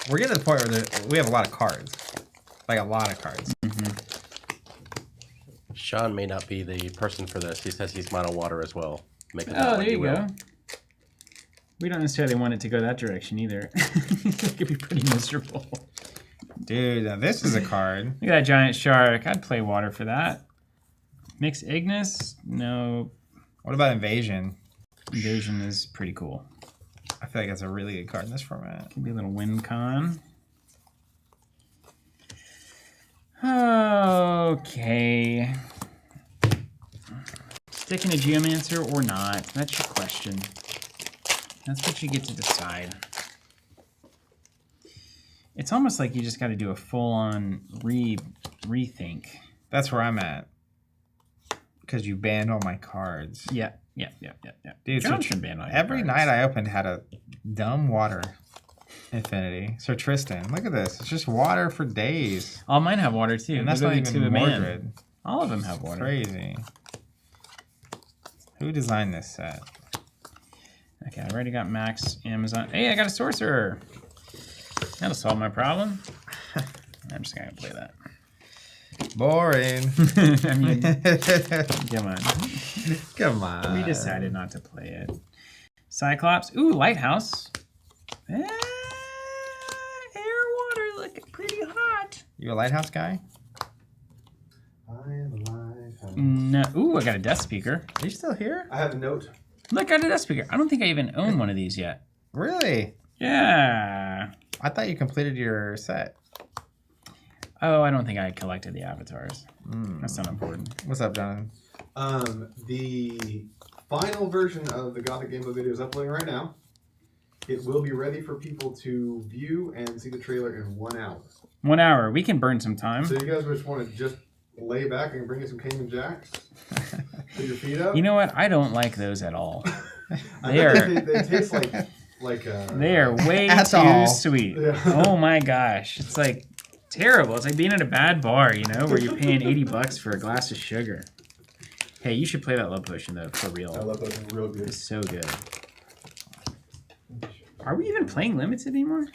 We're getting to the point where we have a lot of cards. Like a lot of cards. Sean may not be the person for this. He says he's mono water as well. Make it Oh, there you go. We don't necessarily want it to go that direction either. It could be pretty miserable. Dude, now this is a card. Look at that giant shark. I'd play water for that. Mix Ignis? No. What about Invasion? Invasion is pretty cool. I feel like that's a really good card in this format. Could be a little win con. Okay. Sticking to Geomancer or not? That's your question. That's what you get to decide. It's almost like you just got to do a full-on rethink. That's where I'm at. Because you banned all my cards. Yeah. Dude, John should ban all your every cards. night I opened had a dumb water infinity. Sir Tristan, look at this. It's just water for days. All mine have water too. And that's Literally not to even a man. Mordred. All of them have water. Crazy. Who designed this set? Okay, I already got Max Amazon. Hey, I got a Sorcerer. That'll solve my problem. I'm just gonna play that. Boring. I mean, come on. Come on. We decided not to play it. Cyclops. Ooh, Lighthouse. Air water looking pretty hot. You a lighthouse guy? I am alive. No. Ooh, I got a Death Speaker. Are you still here? I have a note. Look, I got a Death Speaker. I don't think I even own one of these yet. Really? Yeah. I thought you completed your set. Oh, I don't think I collected the avatars. That's not important. What's up, Jonathan? The final version of the Gothic Gameplay video is uploading right now. It will be ready for people to view and see the trailer in 1 hour. 1 hour. We can burn some time. So you guys just want to just lay back and bring in some Cayman Jacks? Put your feet up? You know what? I don't like those at all. I They bet are they taste like they are way At too all. sweet. Yeah. Oh my gosh. It's like terrible. It's like being at a bad bar, you know, where you're paying $80 for a glass of sugar. Hey, you should play that love potion though, for real. I love those. They're real good. It's so good. Are we even playing limited anymore?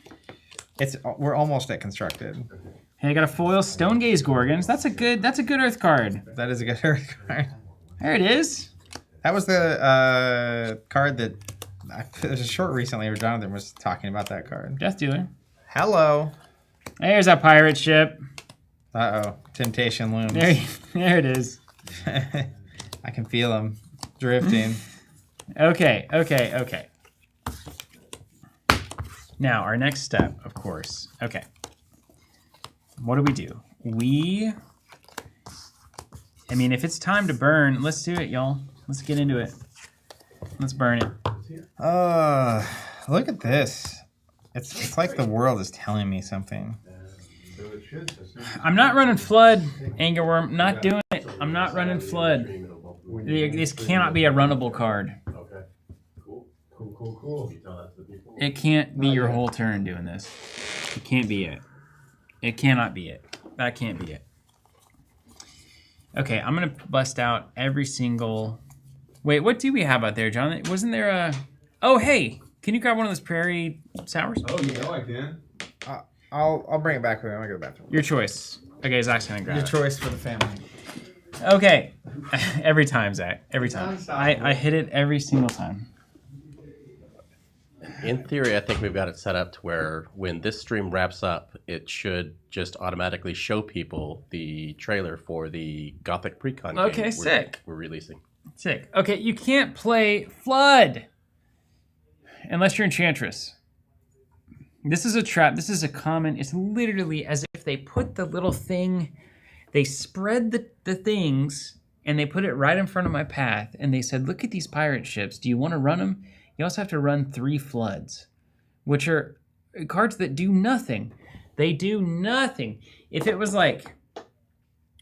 We're almost at constructed. Hey, I got a foil Stone Gaze Gorgons. That's a good Earth card. That is a good card. There it is. That was the card that there's a short recently where Jonathan was talking about that card. Death Dealer. Hello. There's that pirate ship. Uh-oh. Temptation looms. There it is. I can feel him drifting. Okay. Now, our next step, of course. Okay. What do? I mean, if it's time to burn, let's do it, y'all. Let's get into it. Let's burn it. Look at this. It's like the world is telling me something. I'm not running Flood, Angerworm. Not doing it. I'm not running Flood. This cannot be a runnable card. Okay. Cool. It can't be your whole turn doing this. It can't be it. It cannot be it. That can't be it. Okay, I'm going to bust out every single... Wait, what do we have out there, John? Wasn't there a... Oh, hey! Can you grab one of those prairie sours? Oh, you know I can. I'll bring it back with me. I'm gonna go to the bathroom. Your choice. Okay, Zach's going to grab Your it. choice for the family. Okay. Every time, Zach. Every time. I hit it every single time. In theory, I think we've got it set up to where when this stream wraps up, it should just automatically show people the trailer for the Gothic precon Okay, game sick. we're releasing. Sick. Okay, you can't play Flood unless you're Enchantress. This is a trap. This is a common... It's literally as if they put the little thing... They spread the things, and they put it right in front of my path, and they said, look at these pirate ships. Do you want to run them? You also have to run 3 Floods, which are cards that do nothing. They do nothing. If it was like,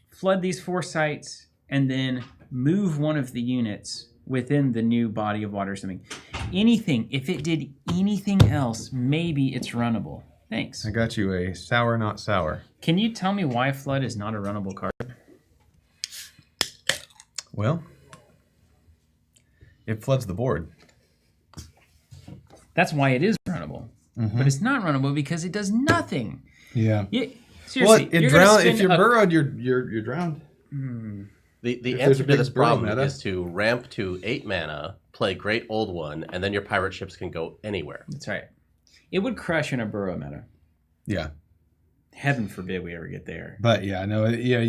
flood these 4 sites, and then move one of the units within the new body of water or something. Anything. If it did anything else, maybe it's runnable. Thanks. I got you a sour, not sour. Can you tell me why Flood is not a runnable card? Well, it floods the board. That's why it is runnable. But it's not runnable because it does nothing. Yeah. Seriously, it you're gonna drown. spend If you're a- burrowed, you're drowned. The there's answer a to this big burrow problem meta. is to ramp to 8 mana, play Great Old One, and then your pirate ships can go anywhere. That's right. It would crush in a burrow meta. Yeah. Heaven forbid we ever get there. But yeah, no, yeah.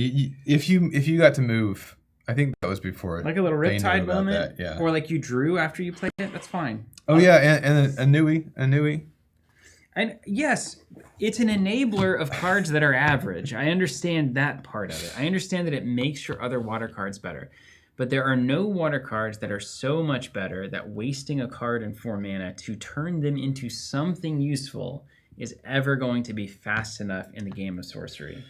If you got to move, I think that was before. Like a little they knew Riptide about moment, that, yeah. or like you drew after you played it, that's fine. Oh yeah, and a Nui. And yes, it's an enabler of cards that are average. I understand that part of it. I understand that it makes your other water cards better. But there are no water cards that are so much better that wasting a card in 4 mana to turn them into something useful is ever going to be fast enough in the game of Sorcery.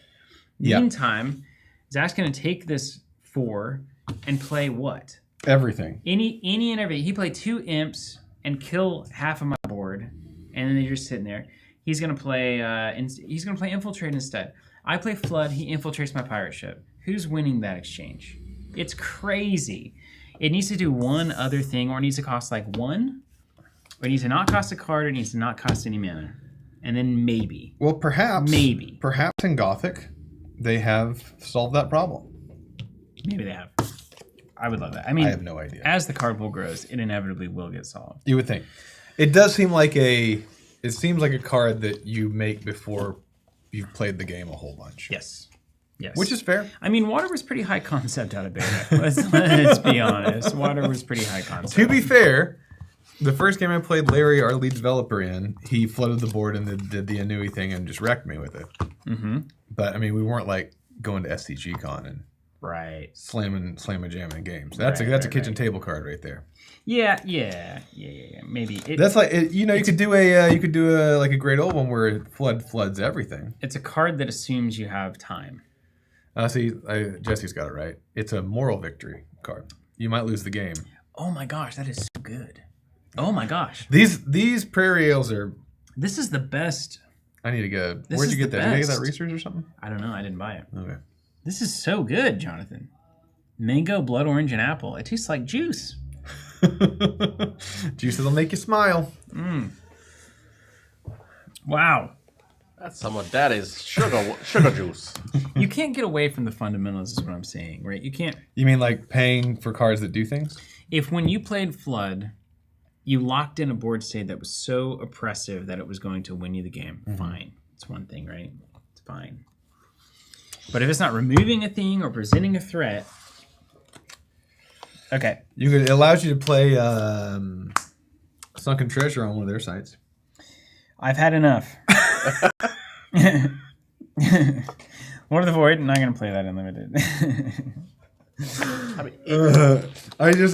Yeah. Meantime, Zach's going to take this 4 and play what? Everything. Any and every. He played 2 imps and kill half of my board, and then they're just sitting there. He's gonna play. He's gonna play Infiltrate instead. I play Flood. He infiltrates my pirate ship. Who's winning that exchange? It's crazy. It needs to do one other thing, or it needs to cost like 1, It needs to not cost a card. It needs to not cost any mana. And then maybe. Well, perhaps in Gothic, they have solved that problem. Maybe they have. I would love that. I mean, I have no idea. As the card pool grows, it inevitably will get solved. You would think. It does seem like a card that you make before you've played the game a whole bunch. Yes. Yes. Which is fair. I mean, Water was pretty high concept out of beta. Let's be honest. Water was pretty high concept. To be fair, the first game I played Larry, our lead developer, in, he flooded the board and did the Anui thing and just wrecked me with it. Mm-hmm. But, I mean, we weren't, like, going to SCG Con and slamming jamming games. That's a kitchen table card right there. Yeah. Maybe. That's like, you could do a great old one where it floods everything. It's a card that assumes you have time. Jesse's got it right. It's a moral victory card. You might lose the game. Oh my gosh, that is so good. Oh my gosh. These prairie ales are... This is the best. I need to go... Where'd you get that? Did you get that research or something? I don't know. I didn't buy it. Okay. This is so good, Jonathan. Mango, blood orange, and apple. It tastes like juice. Juice that'll make you smile. Wow. That is sugar juice. You can't get away from the fundamentals is what I'm saying, right? You can't... You mean like paying for cards that do things? If when you played Flood, you locked in a board state that was so oppressive that it was going to win you the game, fine. It's one thing, right? It's fine. But if it's not removing a thing or presenting a threat... Okay. It allows you to play Sunken Treasure on one of their sites. I've had enough. Lord of the Void, I'm not going to play that unlimited.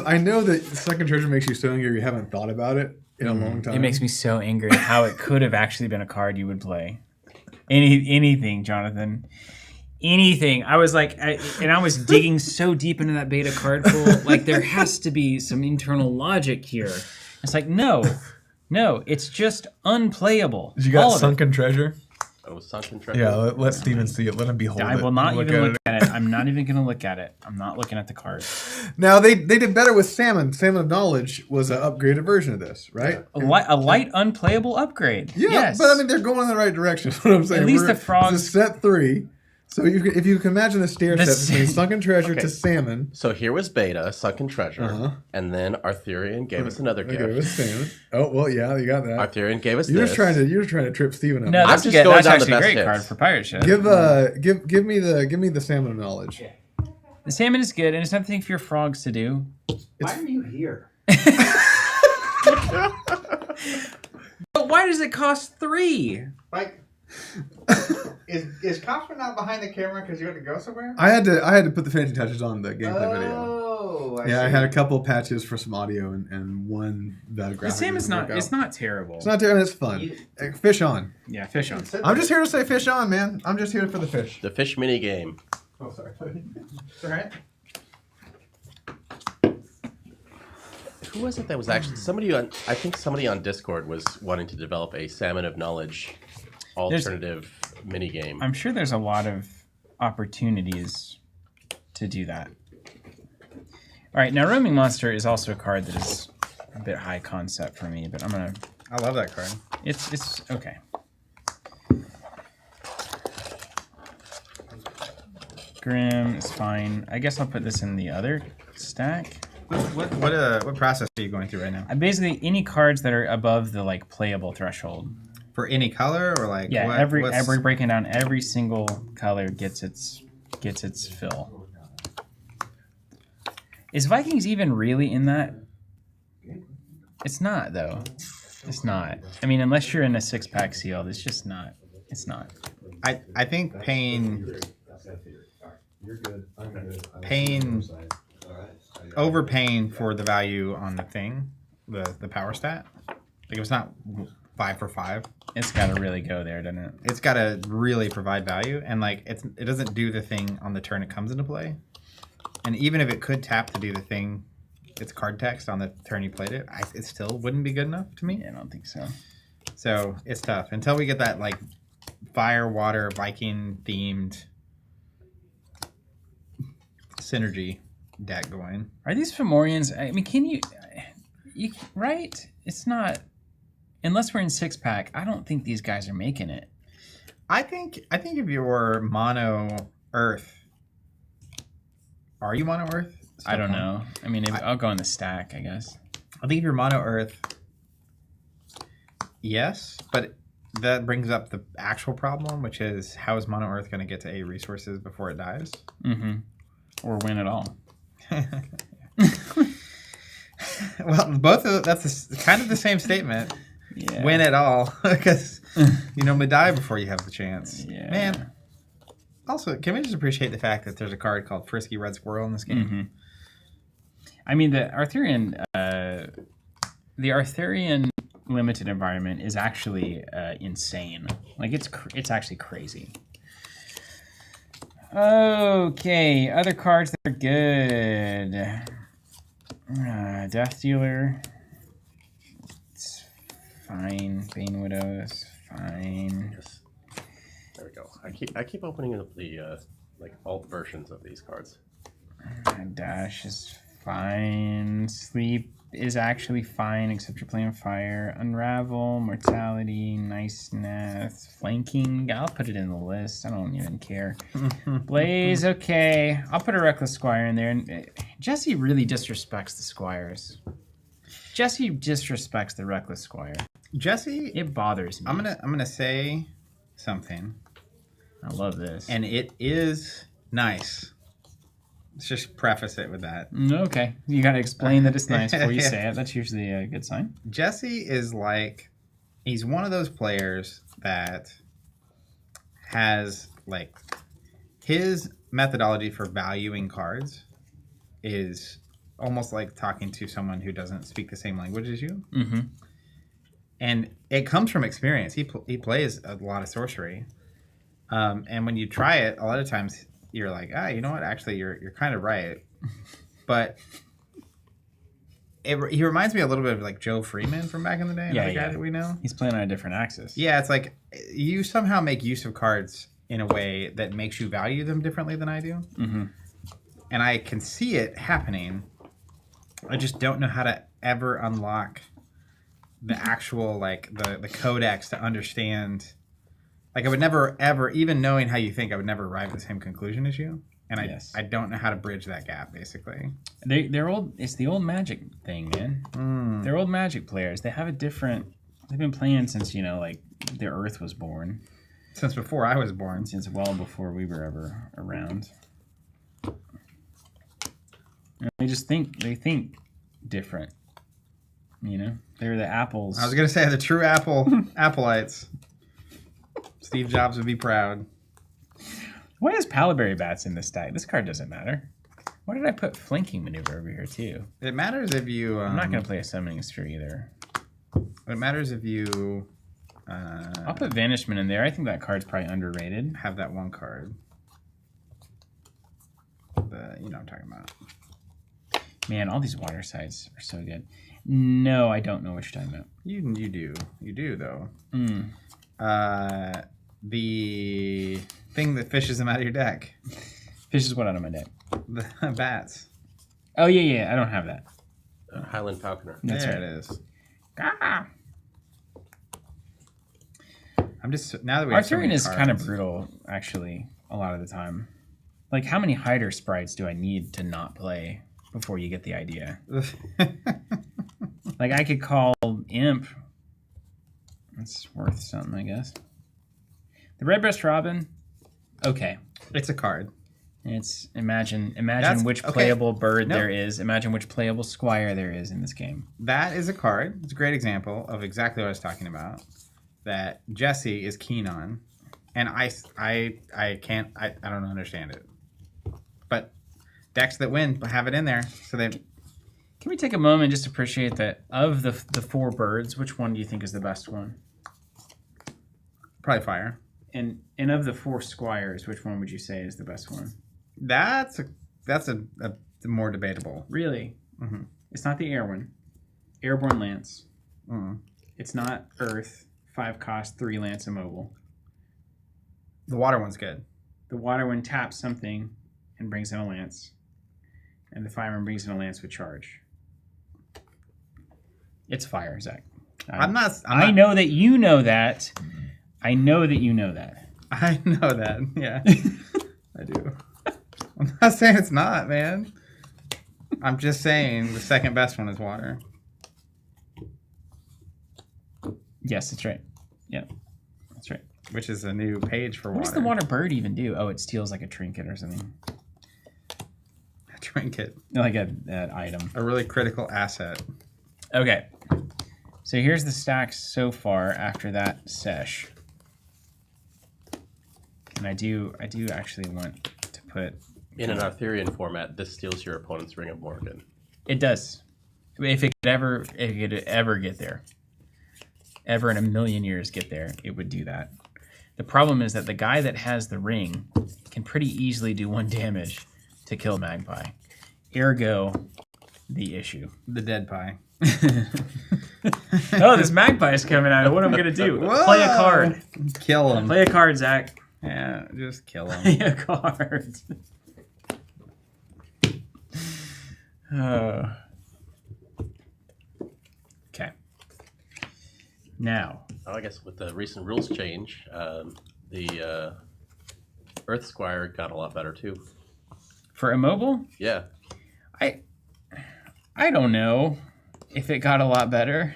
I know that Sunken Treasure makes you so angry you haven't thought about it in a long time. It makes me so angry how it could have actually been a card you would play. Anything, Jonathan. Anything. I was like, I was digging so deep into that beta card pool. Like, there has to be some internal logic here. It's like, no, it's just unplayable. Did you got Sunken Treasure? Oh, Sunken Treasure. Yeah, let Steven see it. Let him behold it. I will not even look at it. I'm not even going to look at it. I'm not looking at the card. Now, they did better with Salmon. Salmon of Knowledge was an upgraded version of this, right? A light, unplayable upgrade. Yeah, yes. But I mean, they're going in the right direction. That's what I'm saying. At least the frogs... This is set 3. So if you can imagine the stair step between Sunken Treasure to Salmon. So here was Beta, Sunken Treasure, and then Arthurian gave us another gift. Gave us Salmon. Oh well, yeah, you got that. Arthurian gave us you're this. You're trying to trip Steven up. No, that's actually a great card for Pirate Ship. Give me the Salmon of Knowledge. The salmon is good, and it's nothing for your frogs to do. Why are you here? But why does it cost 3? Like, is Cosper not behind the camera because you had to go somewhere? I had to put the finishing touches on the gameplay video. Oh, I see. I had a couple of patches for some audio and one graphic. The salmon's not. It's not terrible. It's not terrible. It's fun. Fish on. Yeah, fish on. I'm just here to say fish on, man. I'm just here for the fish. The fish mini game. Oh, sorry. It's all right. Who was it that was actually somebody on? I think somebody on Discord was wanting to develop a Salmon of Knowledge alternative mini game. I'm sure there's a lot of opportunities to do that. All right, now Roaming Monster is also a card that is a bit high concept for me, but I love that card. It's okay. Grim is fine. I guess I'll put this in the other stack. What process are you going through right now? Basically, any cards that are above the playable threshold. For any color or like every breaking down every single color gets its fill. Is Vikings even really in that? It's not though. It's not. I mean, unless you're in a 6-pack sealed, it's just not. It's not. I think overpaying for the value on the thing, the power stat. Like it was not 5 for 5. It's got to really go there, doesn't it? It's got to really provide value, and it doesn't do the thing on the turn it comes into play. And even if it could tap to do the thing, it's card text on the turn you played it. It still wouldn't be good enough to me. Yeah, I don't think so. So it's tough until we get that fire, water, Viking themed synergy deck going. Are these Fomorians? I mean, can you right? It's not. unless we're in 6-pack, I don't think these guys are making it. I think if you're mono Earth, are you mono Earth? I don't know. I mean, I'll go in the stack, I guess. I think if you're mono Earth, yes, but that brings up the actual problem, which is how is mono Earth going to get to A resources before it dies? Mm-hmm. Or win at all. Well, both of that's kind of the same statement. Yeah. Win at all, because you normally die before you have the chance. Yeah. Man. Also, can we just appreciate the fact that there's a card called Frisky Red Squirrel in this game? Mm-hmm. I mean, the Arthurian limited environment is actually insane. Like it's actually crazy. Okay, other cards that are good. Death Dealer. It's fine. Bane Widow is fine. Yes. There we go. I keep opening up the like alt versions of these cards. Dash is fine. Sleep is actually fine, except you're playing fire. Unravel, Mortality, Niceness, Flanking. I'll put it in the list. I don't even care. Blaze, okay. I'll put a Reckless Squire in there. And Jesse really disrespects the Squires. Jesse disrespects the Reckless Squire. Jesse, It bothers me. I'm gonna say something, I love this. and it is nice. Let's just preface it with that. Okay. You got to explain that it's nice before you say it. That's usually a good sign. Jesse is like, he's one of those players that has like his methodology for valuing cards is almost like talking to someone who doesn't speak the same language as you. Mm-hmm. And it comes from experience. He plays a lot of sorcery. And when you try it, a lot of times you're like, you know what? Actually, you're kind of right. But he reminds me a little bit of like Joe Freeman from back in the day, another guy that we know. He's playing on a different axis. Yeah, it's like you somehow make use of cards in a way that makes you value them differently than I do. Mm-hmm. And I can see it happening. I just don't know how to ever unlock the actual, like, the codex to understand. Like, I would never, ever, even knowing how you think, I would never arrive at the same conclusion as you. And I don't know how to bridge that gap, basically. They're old. It's the old Magic thing, man. They're old Magic players. They have a different. They've been playing since like the Earth was born. Since before I was born. Since well before we were ever around. And they just think different. You know, they're the apples. I was gonna say the true Appleites. Steve Jobs would be proud. Why is Palaberry Bats in this deck? This card doesn't matter. Why did I put Flanking Maneuver over here too? It matters if you. I'm not gonna play a Summoning Sphere either. It matters if you. I'll put Vanishment in there. I think that card's probably underrated. Have that one card. You know what I'm talking about. Man, all these water sites are so good. No, I don't know what you're talking about. You do though. The thing that fishes them out of your deck. Fishes what out of my deck? The bats. Oh yeah. I don't have that. Highland Falconer. That's there right. it is. Ah! I'm just now that we have so Arthurian many is cards. kind of brutal, actually, a lot of the time. Like, how many hider sprites do I need to not play before you get the idea? Like, I could call Imp. That's worth something, I guess. The Redbreast Robin. Okay. It's a card. It's imagine which okay. playable bird No. there is. Imagine which playable squire there is in this game. That is a card. It's a great example of exactly what I was talking about. That Jesse is keen on, and I don't understand it. But decks that win have it in there, so they. Can we take a moment just to appreciate that of the four birds, which one do you think is the best one? Probably fire. And of the four squires, which one would you say is the best one? That's a more debatable. Really? Mm-hmm. It's not the air one. Airborne Lance. Mm-hmm. It's not Earth. 5 cost, 3 Lance immobile. The water one's good. The water one taps something and brings in a Lance. And the fire one brings in a Lance with charge. It's fire, Zach. I know that you know that. I know that you know that. I know that. Yeah, I do. I'm not saying it's not, man. I'm just saying the second best one is water. Yes, that's right. Yeah, that's right. Which is a new page for water. What does the water bird even do? Oh, it steals like a trinket or something. A trinket. Like an item. A really critical asset. Okay. So here's the stacks so far after that sesh. And I do actually want to put... In an Arthurian format, this steals your opponent's Ring of Morgan. It does. If it could ever get there. Ever in a million years get there, it would do that. The problem is that the guy that has the ring can pretty easily do 1 damage to kill Magpie. Ergo, the issue. The dead pie. Oh, this Magpie is coming out. What am I going to do? Whoa! Play a card. Kill him. Play a card, Zach. Yeah, just kill him. Play a card. Okay. Now. Oh, I guess with the recent rules change, the Earth Squire got a lot better too. For immobile? Yeah. I don't know if it got a lot better.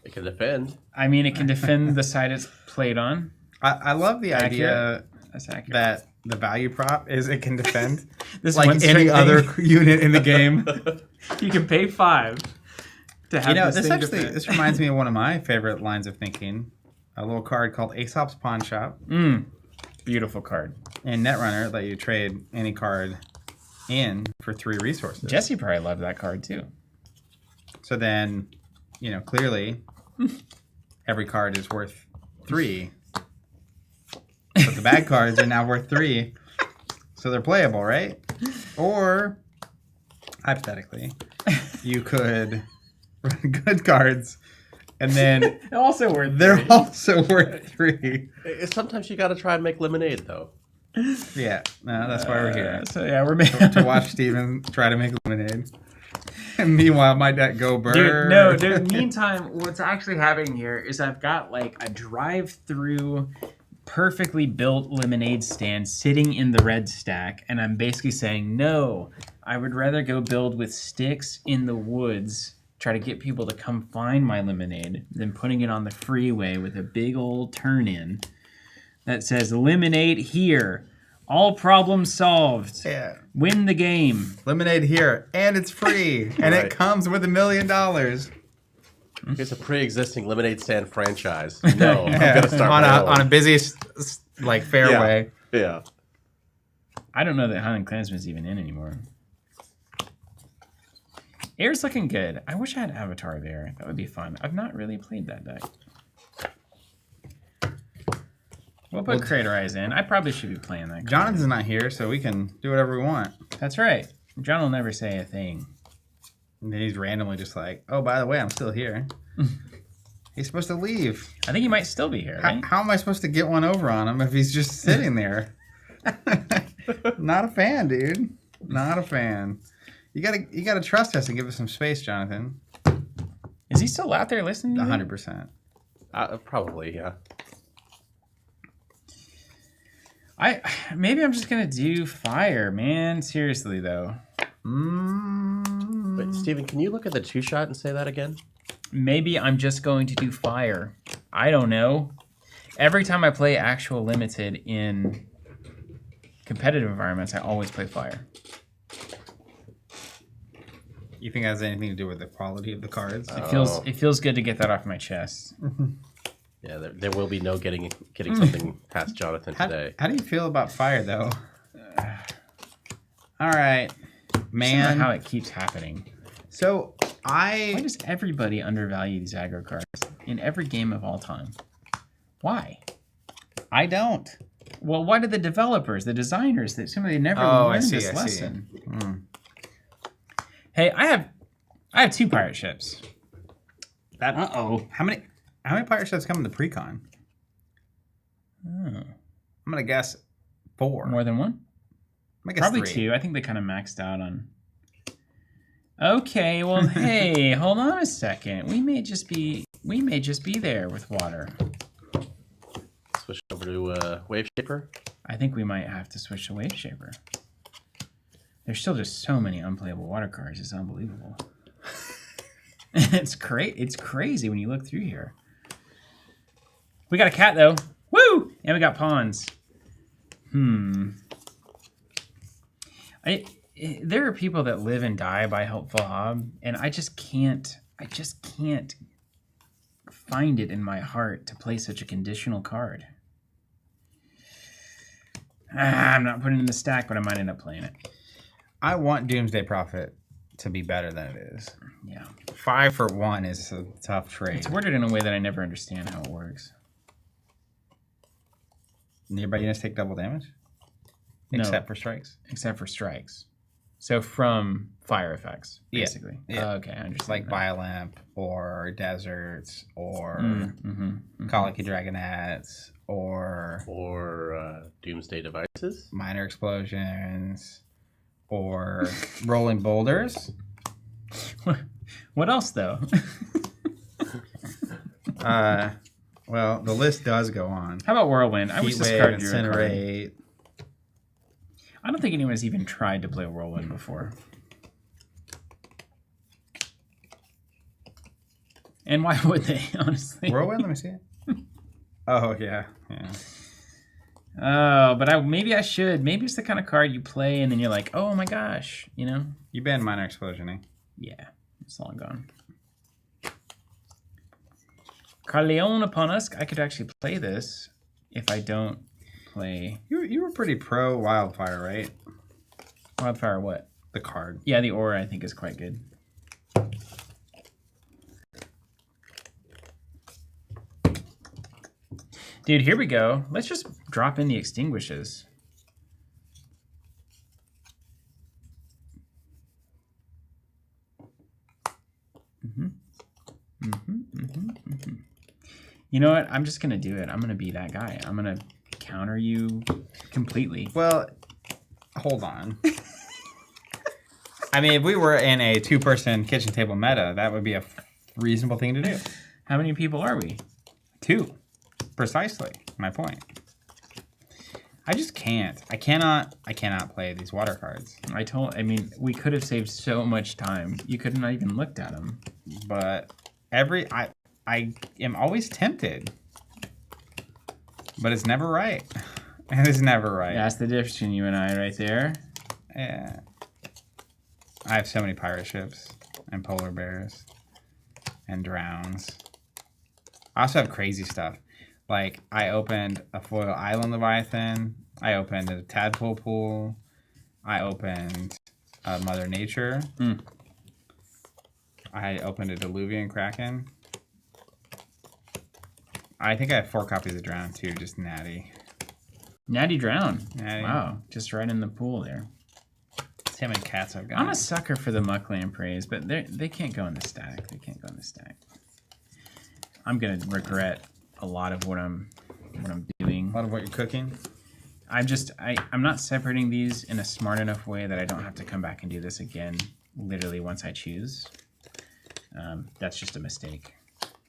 It can defend. I mean, it can defend the side it's played on. I love the idea That's accurate. that the value prop is it can defend This like one any straight other thing. unit in the game. You can pay 5 to have This actually this reminds me of one of my favorite lines of thinking. A little card called Aesop's Pawn Shop. Beautiful card. And Netrunner let you trade any card in for 3 resources. Jesse probably loved that card too. So then, clearly every card is worth 3. But the bad cards are now worth 3. So they're playable, right? Or, hypothetically, you could run good cards and then Also worth they're 3. also worth 3. Sometimes you got to try and make lemonade, though. Yeah, no, that's why we're here. So yeah, we're making To watch Steven try to make lemonade. And meanwhile, my deck go burn. Dude, meantime, what's actually happening here is I've got like a drive-through, perfectly built lemonade stand sitting in the red stack, and I'm basically saying, no, I would rather go build with sticks in the woods, try to get people to come find my lemonade, than putting it on the freeway with a big old turn-in that says, lemonade here. All problems solved. Yeah. Win the game. Lemonade here, and it's free, and Right. it comes with $1 million. It's a pre-existing lemonade stand franchise. No, I'm gonna start on my own. a busy fairway. Yeah. I don't know that Highland Clansman's even in anymore. Air's looking good. I wish I had Avatar there. That would be fun. I've not really played that deck. We'll put Crater Eyes in. I probably should be playing that. Jonathan's not here, so we can do whatever we want. That's right. John will never say a thing. And then he's randomly just like, oh, by the way, I'm still here. He's supposed to leave. I think he might still be here, right? How am I supposed to get one over on him if he's just sitting there? Not a fan, dude. Not a fan. You gotta trust us and give us some space, Jonathan. Is he still out there listening to me? 100%. Probably, yeah. Maybe I'm just gonna do fire, man. Seriously though. Wait, Steven, can you look at the 2-shot and say that again? Maybe I'm just going to do fire. I don't know. Every time I play actual limited in competitive environments, I always play fire. You think that has anything to do with the quality of the cards? It feels good to get that off my chest. Yeah, there will be no getting something past Jonathan today. How do you feel about fire, though? All right, man. How it keeps happening. So Why does everybody undervalue these aggro cards in every game of all time? Why? I don't. Well, why did the developers, the designers, that somebody never learned this lesson? Hey, I have 2 pirate ships. How many pirate ships come in the precon? Oh. I'm gonna guess 4. More than one? I'm gonna guess Probably 3. 2. I think they kind of maxed out on... Okay, well, hey, hold on a second. We may just be We may just be there with water. Switch over to Wave Shaper. I think we might have to switch to Wave Shaper. There's still just so many unplayable water cards. It's unbelievable. It's crazy when you look through here. We got a cat though. Woo! And we got pawns. There are people that live and die by Helpful Hob, and I just can't find it in my heart to play such a conditional card. I'm not putting it in the stack, but I might end up playing it. I want Doomsday Prophet to be better than it is. Yeah. 5 for 1 is a tough trade. It's worded in a way that I never understand how it works. Nearby units take double damage? No. Except for strikes? Except for strikes. So from fire effects, Yeah. basically. Yeah. Okay, I understand. Like that. Biolamp or Deserts or Mm-hmm. Colicky Dragonettes or Doomsday Devices. Minor Explosions or Rolling Boulders. What else, though? Well, the list does go on. How about Whirlwind? I wish this Heatwave, card drew a card. Incinerate. I don't think anyone's even tried to play Whirlwind before. And why would they, honestly? Whirlwind, let me see it. Oh, yeah. Oh, but maybe I should. Maybe it's the kind of card you play and then you're like, oh my gosh, you know? You banned Minor Explosion, eh? Yeah, it's long gone. Carleon upon us. I could actually play this if I don't play You were pretty pro Wildfire, right? Wildfire. What? The card. Yeah, the aura I think is quite good. Dude, here we go. Let's just drop in the extinguishes. You know what? I'm just going to do it. I'm going to be that guy. I'm going to counter you completely. Well, hold on. I mean, if we were in a 2-person kitchen table meta, that would be a reasonable thing to do. How many people are we? 2. Precisely. My point. I just can't. I cannot play these water cards. I mean, we could have saved so much time. You couldn't have even looked at them. But I am always tempted. But it's never right. It's never right. That's the difference between you and I right there. Yeah. I have so many pirate ships and polar bears and drowns. I also have crazy stuff. Like, I opened a foil Island Leviathan. I opened a Tadpole Pool. I opened Mother Nature. I opened a Diluvian Kraken. I think I have 4 copies of Drown, too. Just natty. Natty Drown. Natty. Wow. Just right in the pool there. That's how many cats I've got. I'm a sucker for the Muckland Praise, but they can't go in the stack. They can't go in the stack. I'm going to regret a lot of what I'm doing. A lot of what you're cooking. I'm not separating these in a smart enough way that I don't have to come back and do this again literally once I choose. That's just a mistake.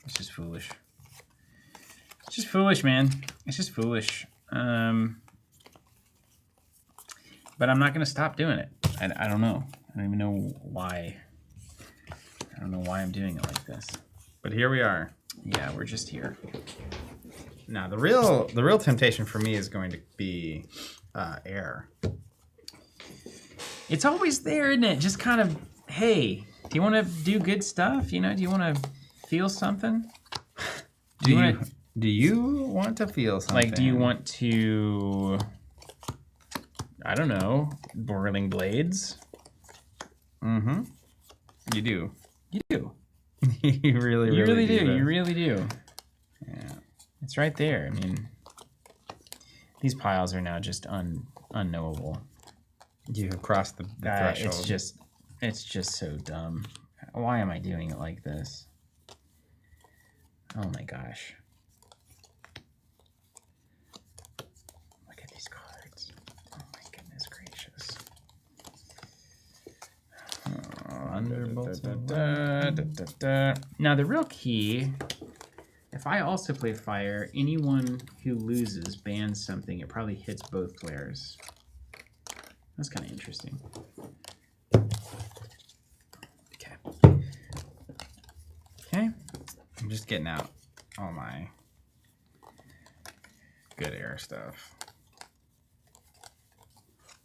It's just foolish. It's just foolish, man. It's just foolish. But I'm not going to stop doing it. I don't know. I don't even know why. I don't know why I'm doing it like this. But here we are. Yeah, we're just here. Now, the real temptation for me is going to be air. It's always there, isn't it? Just kind of, hey, do you want to do good stuff? You know, do you want to feel something? Do you want to feel something? Like, do you want to, I don't know, Boiling Blades? Mm-hmm. You do. You do. You really do. You really do. Yeah. It's right there. I mean, these piles are now just unknowable. You have crossed the threshold. It's just so dumb. Why am I doing it like this? Oh my gosh. Look at these cards. Oh my goodness gracious. Thunderbolts. Now the real key If I also play fire, anyone who loses bans something. It probably hits both players. That's kind of interesting. Okay. Okay. I'm just getting out all my good air stuff.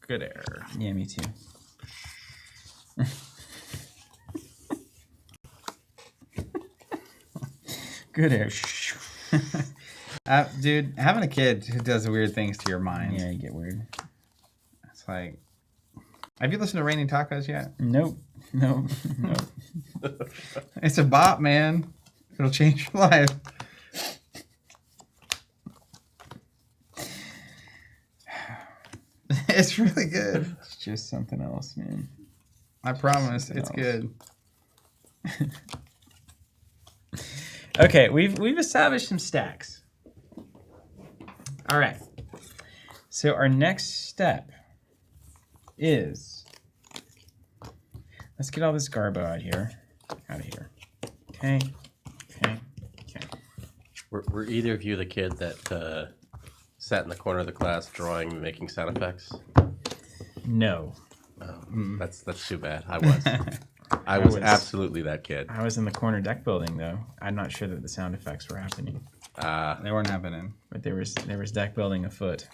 Good air. Yeah, me too. Good air. Dude, having a kid who does weird things to your mind. Yeah, you get weird. It's like, have you listened to Raining Tacos yet? Nope. Nope. It's a bop, man. It'll change your life. It's really good. It's just something else, man. I promise, Something it's else. good. Okay, we've established some stacks. All right. So our next step is, let's get all this garbo out of here. Okay. Okay. Okay. Were either of you the kid that sat in the corner of the class drawing, making sound effects? No. That's too bad. I was. I was absolutely that kid. I was in the corner deck building though. I'm not sure that the sound effects were happening, They weren't happening. but there was deck building afoot.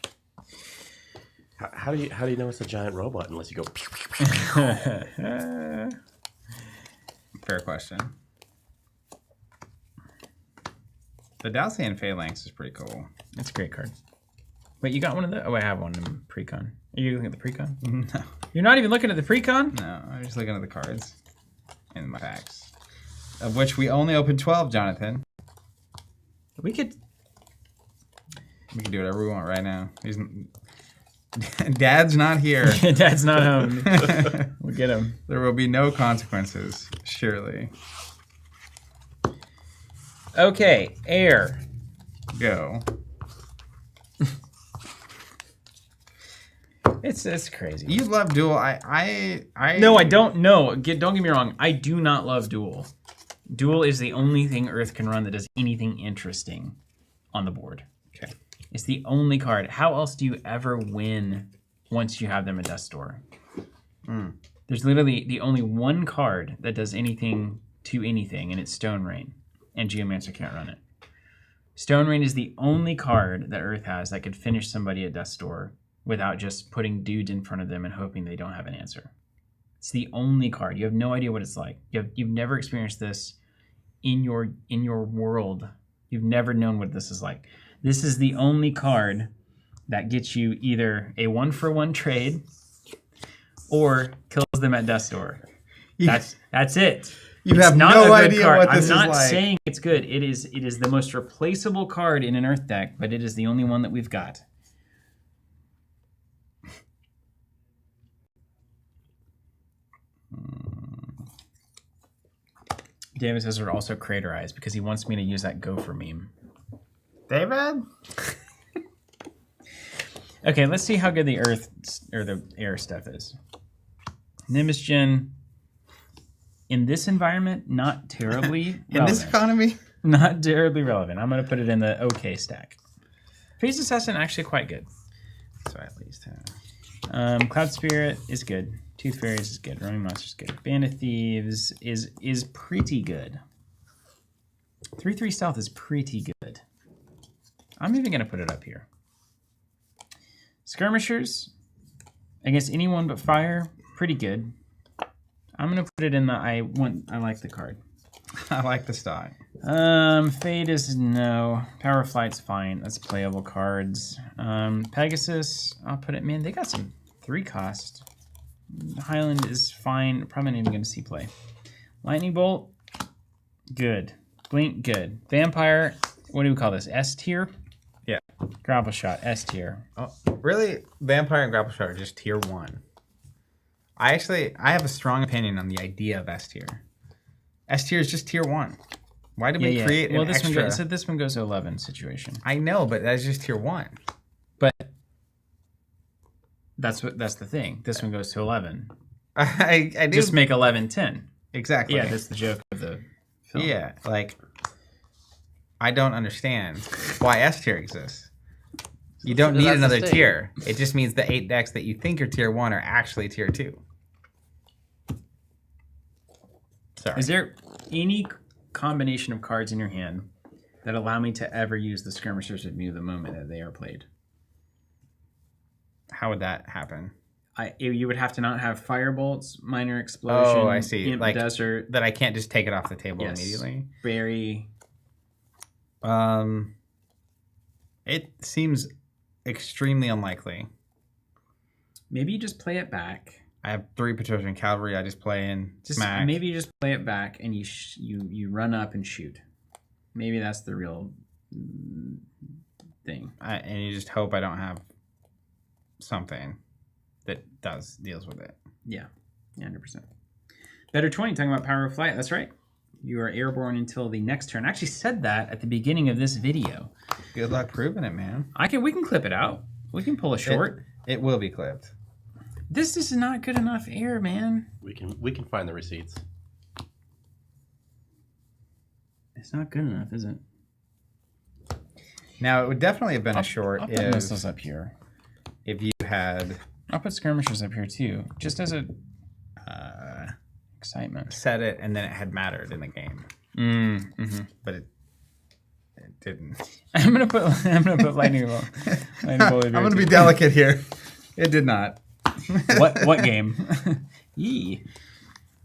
How do you know it's a giant robot unless you go? Pew, pew, pew. Fair question. The Dalcian Phalanx is pretty cool. That's a great card. Wait, you got one of the? Oh, I have one in precon. Are you looking at the precon? No, You're not even looking at the precon? no, I'm just looking at the cards in my packs, of which we only opened 12, Jonathan. We could. We can do whatever we want right now. Dad's not here. Dad's not home. We'll get him. There will be no consequences, surely. Okay, air. Go. It's crazy. You love Duel. I No, I don't. No, don't get me wrong. I do not love Duel. Duel is the only thing Earth can run that does anything interesting on the board. Okay. It's the only card. How else do you ever win once you have them at Death Store? There's literally the only one card that does anything to anything, and it's Stone Rain. And Geomancer can't run it. Stone Rain is the only card that Earth has that could finish somebody at Death Store without just putting dudes in front of them and hoping they don't have an answer. It's the only card. You have no idea what it's like. You've never experienced this in your world. You've never known what this is like. This is the only card that gets you either a 1-for-1 trade or kills them at Death Store. That's it. You It's have not no a good idea card. what this is I'm not like. saying it's good. It is the most replaceable card in an Earth deck, but it is the only one that we've got. David says we're also craterized because he wants me to use that gopher meme. David? Okay, let's see how good the Earth or the air stuff is. Nimbus Gen, in this environment, not terribly In this relevant. economy? Not terribly relevant. I'm going to put it in the okay stack. Phase Assassin, actually quite good. That's right, at least. Cloud Spirit is good. Tooth Fairies is good. Roaming Monster is good. Band of Thieves is pretty good. 3/3 Stealth is pretty good. I'm even going to put it up here. Skirmishers, against anyone but fire, pretty good. I'm going to put it in the I like the card. I like the stock. Fade is no. Power of Flight's fine. That's playable cards. Pegasus, I'll put it. Man, they got some 3-cost. Highland is fine. Probably not even going to see play. Lightning Bolt, good. Blink, good. Vampire, what do we call this? S tier? Yeah. Grapple Shot, S tier. Oh, really? Vampire and Grapple Shot are just tier 1. I have a strong opinion on the idea of S tier. S tier is just tier 1. Why did we create an this extra? one goes, so this one goes to 11 situation. I know, but that's just tier 1. But that's the thing. This one goes to 11. I do. Just make 11 10. Exactly. Yeah, that's the joke of the film. Yeah, like I don't understand why S tier exists. You don't That's need the another state. tier. It just means the 8 decks that you think are tier 1 are actually tier 2. Sorry. Is there any combination of cards in your hand that allow me to ever use the Skirmishers of Mu the moment that they are played? How would that happen? You would have to not have Firebolts, Minor Explosion, Oh, I see. Imp Like Desert, that I can't just take it off the table Yes. immediately. Berry. It seems extremely unlikely. Maybe you just play it back. I have 3 Patrician Cavalry. I just play in Just smack. maybe you just play it back and you run up and shoot. Maybe that's the real thing. And you just hope I don't have something that deals with it. Yeah, 100%. Better 20, talking about Power of Flight. That's right. You are airborne until the next turn. I actually said that at the beginning of this video. Good luck proving it, man. We can clip it out. We can pull a short. It will be clipped. This is not good enough air, man. We can find the receipts. It's not good enough, is it? Now, it would definitely have been a short I'll put missiles up here. if you had I'll put skirmishers up here too, just as a excitement. set it and then it had mattered in the game. Mm-hmm. But it didn't. I'm gonna put lightning bolt. I'm going to be delicate here. It did not. What game? Yee.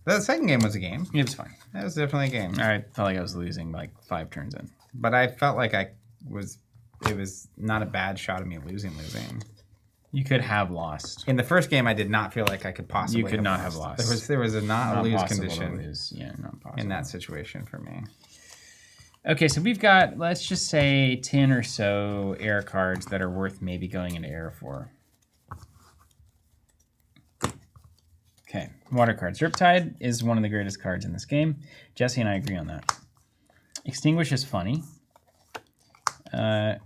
The second game was a game. It was fine. That was definitely a game. I felt like I was losing like 5 turns in. But I felt like it was not a bad shot of me losing. You could have lost. In the first game, I did not feel like I could possibly You could not have lost. There was a not lose possible to condition lose. Yeah, not possible. in that situation for me. Okay, so we've got, let's just say 10 or so air cards that are worth maybe going into air for. Okay, water cards. Riptide is one of the greatest cards in this game. Jesse and I agree on that. Extinguish is funny. You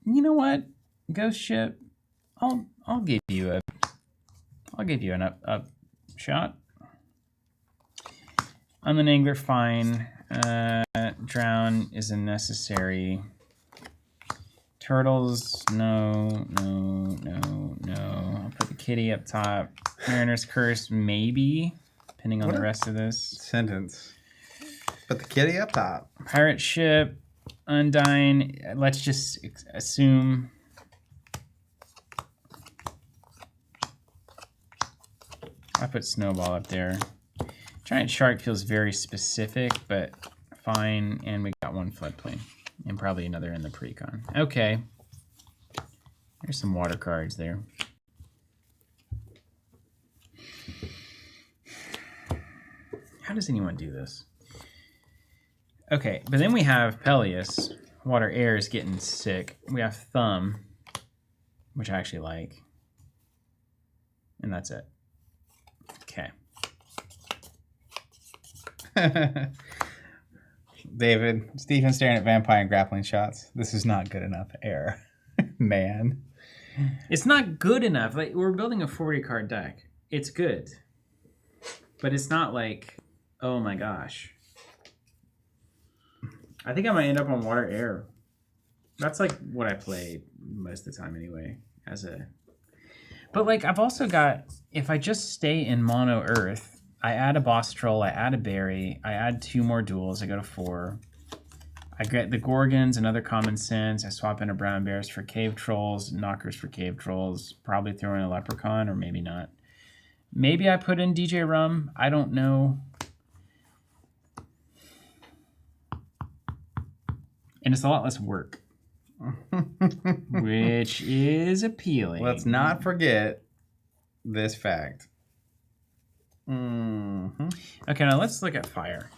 know what? Ghost Ship, I'll give you an up shot. I'm an angler, fine. Drown is a necessary. Turtles, no. I'll put the kitty up top. Mariner's Curse, maybe, depending on the rest of this. Sentence. Put the kitty up top. Pirate Ship, Undying, let's just assume. I put Snowball up there. Giant Shark feels very specific, but fine. And we got 1 floodplain. And probably another in the precon. Okay. There's some water cards there. How does anyone do this? Okay, but then we have Peleus. Water Air is getting sick. We have Thumb, which I actually like. And that's it. Okay. David, Stephen's staring at vampire and grappling shots. This is not good enough air. Man. It's not good enough. Like, we're building a 40 card deck. It's good. But it's not like, oh my gosh. I think I might end up on Water Air. That's like what I play most of the time anyway. But like, I've also got, if I just stay in mono Earth, I add a boss troll, I add a berry, I add 2 more duels, I go to 4. I get the Gorgons, another common sense. I swap in a brown bears for cave trolls, knockers for cave trolls, probably throw in a leprechaun, or maybe not. Maybe I put in DJ Rum, I don't know. And it's a lot less work, which is appealing. Let's not forget this fact. Mm-hmm. Okay, now let's look at fire.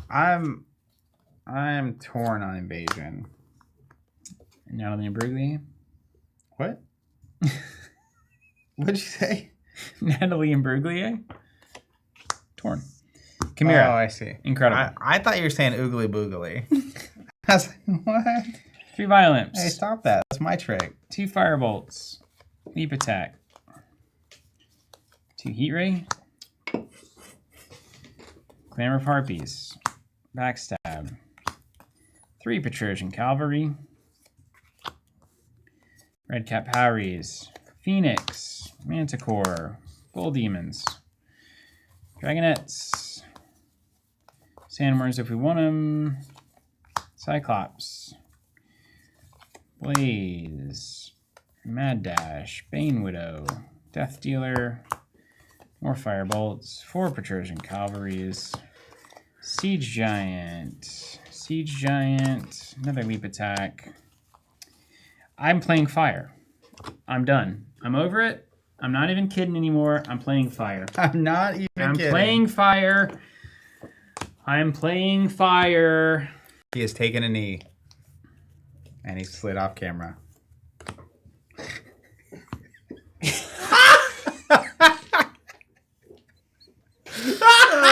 I'm torn on invasion. Natalie Imbruglia. What? What'd you say? Natalie Imbruglia. Torn. Chimera. Oh, I see. Incredible. I thought you were saying oogly boogly. I was like, what? 3 violence. Hey, stop that. That's my trick. 2 firebolts. Leap attack. 2 heat ray. Clamor of Harpies. Backstab. 3 Patrician Cavalry. Redcap Howries. Phoenix. Manticore. Bull Demons. Dragonettes. Sandworms if we want them. Cyclops. Blaze. Mad Dash. Bane Widow. Death Dealer. More Firebolts. 4 Patrician Cavalries. Siege Giant. Siege Giant. Another Leap Attack. I'm playing fire. I'm done. I'm over it. I'm not even kidding anymore. I'm playing fire. I'm not even kidding. Playing fire. I'm playing fire. He has taken a knee. And he slid off camera.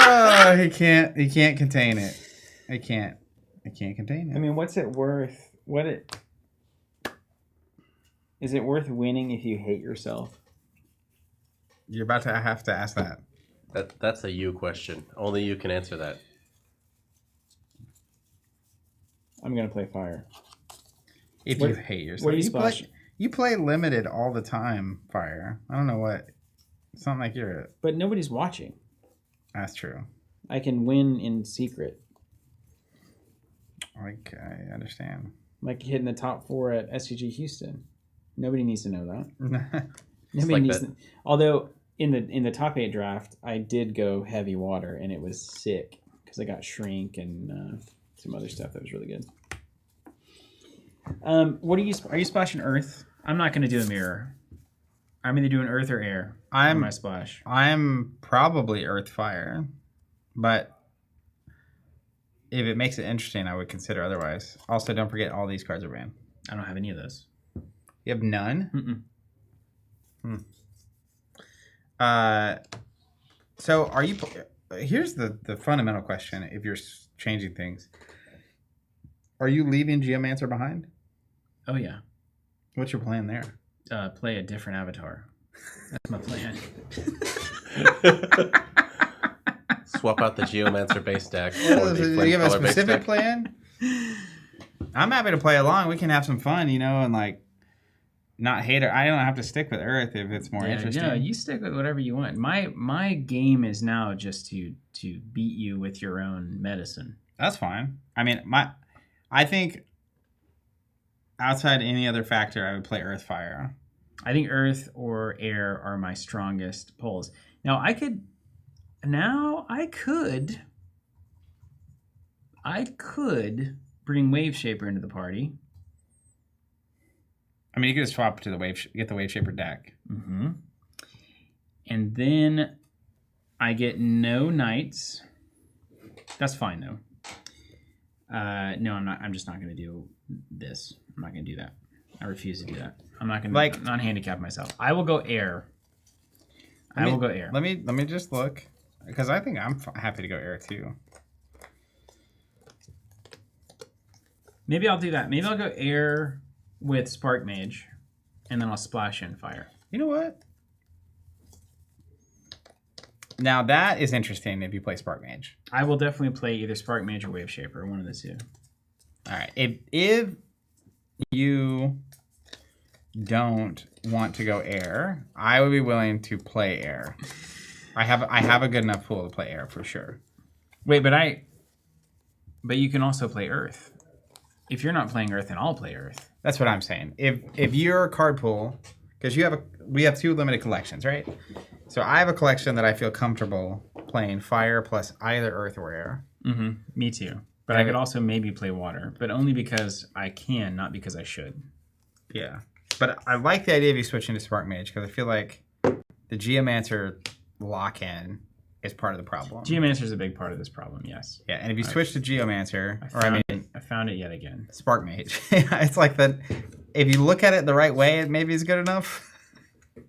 Oh, he can't contain it. I can't contain it. I mean, what's it worth? Is it worth winning if you hate yourself? You're about to have to ask that. That's a you question. Only you can answer that. I'm gonna play fire. If you hate yourself. What do you splash? You play limited all the time, Fire. I don't know what. It's not like you're. But nobody's watching. That's true. I can win in secret. Like, I understand. Like hitting the top 4 at SCG Houston. Nobody needs to know that. It's Nobody like needs that. to. Although in the top 8 draft, I did go heavy water, and it was sick because I got shrink and some other stuff that was really good. What are you splashing earth? I'm not going to do a mirror. I'm either doing earth or air. I'm my splash. I'm probably Earth Fire, but if it makes it interesting, I would consider otherwise. Also, don't forget all these cards are banned. I don't have any of those. You have none? So are you... Here's the fundamental question, if you're changing things. Are you leaving Geomancer behind? Oh, yeah. What's your plan there? Play a different avatar. That's my plan. Swap out the Geomancer base deck. Do you have a specific plan? I'm happy to play along. We can have some fun, and like not hate it. I don't have to stick with Earth if it's more interesting. Yeah, you stick with whatever you want. My game is now just to beat you with your own medicine. That's fine. I mean, I think outside any other factor, I would play Earth Fire. I think Earth or Air are my strongest pulls. Now I could bring Wave Shaper into the party. I mean, you could just swap to get the Wave Shaper deck. Mm-hmm. And then I get no Knights. That's fine though. No, I'm not. I'm just not going to do this. I'm not going to do that. I refuse to do that. I'm not going to not handicap myself. I will go air. I will go air. Let me just look, because I think I'm happy to go air too. Maybe I'll do that. Maybe I'll go air with Spark Mage, and then I'll splash in fire. You know what? Now that is interesting if you play Spark Mage. I will definitely play either Spark Mage or Wave Shaper, one of the two. All right. If you don't want to go air, I would be willing to play air. I have a good enough pool to play air for sure. Wait, but you can also play Earth. If you're not playing Earth, then I'll play Earth. That's what I'm saying. If your card pool, because we have 2 limited collections, right? So I have a collection that I feel comfortable playing fire plus either Earth or air. Mm-hmm. Me too. But I could also maybe play water, but only because I can, not because I should. Yeah. But I like the idea of you switching to Spark Mage, because I feel like the Geomancer lock-in is part of the problem. Geomancer is a big part of this problem, yes. Yeah, and if you switch to Geomancer, I found it yet again. Spark Mage. It's like that. If you look at it the right way, it maybe is good enough.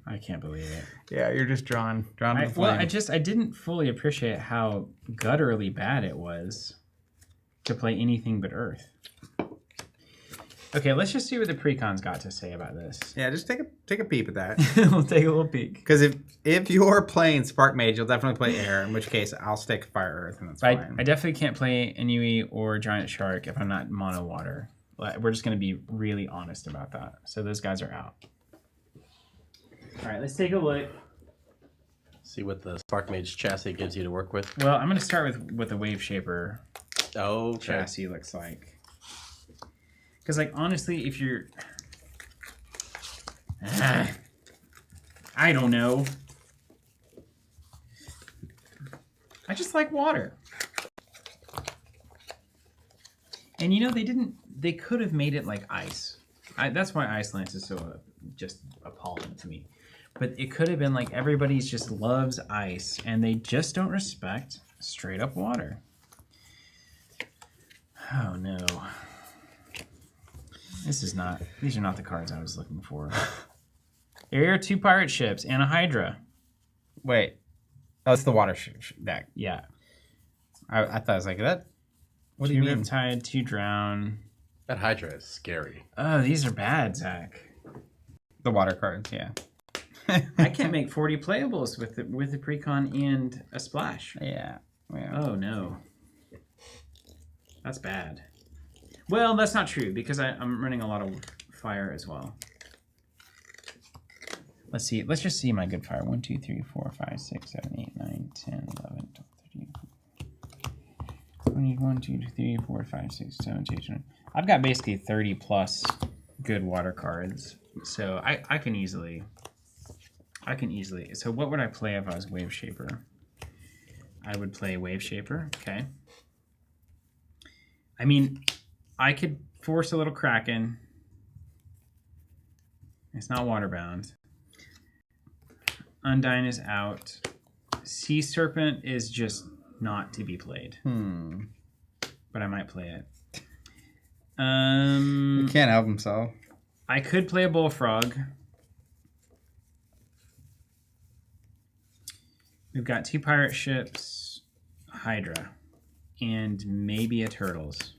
I can't believe it. Yeah, you're just drawn to the flame. Well, I didn't fully appreciate how gutturally bad it was to play anything but Earth. Okay, let's just see what the precon's got to say about this. Yeah, just take a peep at that. We'll take a little peek. Because if you're playing Spark Mage, you'll definitely play Air. In which case, I'll stick Fire Earth, and that's fine. I definitely can't play Inui or Giant Shark if I'm not mono water. We're just going to be really honest about that. So those guys are out. All right, let's take a look. See what the Spark Mage chassis gives you to work with. Well, I'm going to start with what the Wave Shaper Okay. chassis looks like. Because, like, honestly, if you're... I don't know. I just like water. And, you know, they could have made it like ice. That's why Ice Lance is so just appalling to me. But it could have been like everybody's just loves ice, and they just don't respect straight up water. Oh, no. These are not the cards I was looking for. Here are 2 pirate ships and a Hydra. Wait. Oh, it's the water deck. Yeah. I thought I was like, that? What do you mean? 2 Riptide, 2 Drown. That Hydra is scary. Oh, these are bad, Zach. The water cards, yeah. I can't make 40 playables with the precon and a splash. Yeah. Oh, no. That's bad. Well, that's not true, because I'm running a lot of fire as well. Let's see. Let's just see my good fire. 1, 2, 3, 4, 5, 6, 7, 8, 9, 10, 11, 12, 13, 14. 1, 2, 3, 4, 5, 6, 7, 8, 9. I've got basically 30 plus good water cards. So I can easily. So what would I play if I was Wave Shaper? I would play Wave Shaper. Okay. I mean, I could force a little Kraken. It's not waterbound. Undyne is out. Sea Serpent is just not to be played. But I might play it. He can't help himself. I could play a Bullfrog. We've got 2 pirate ships, Hydra, and maybe a Turtles.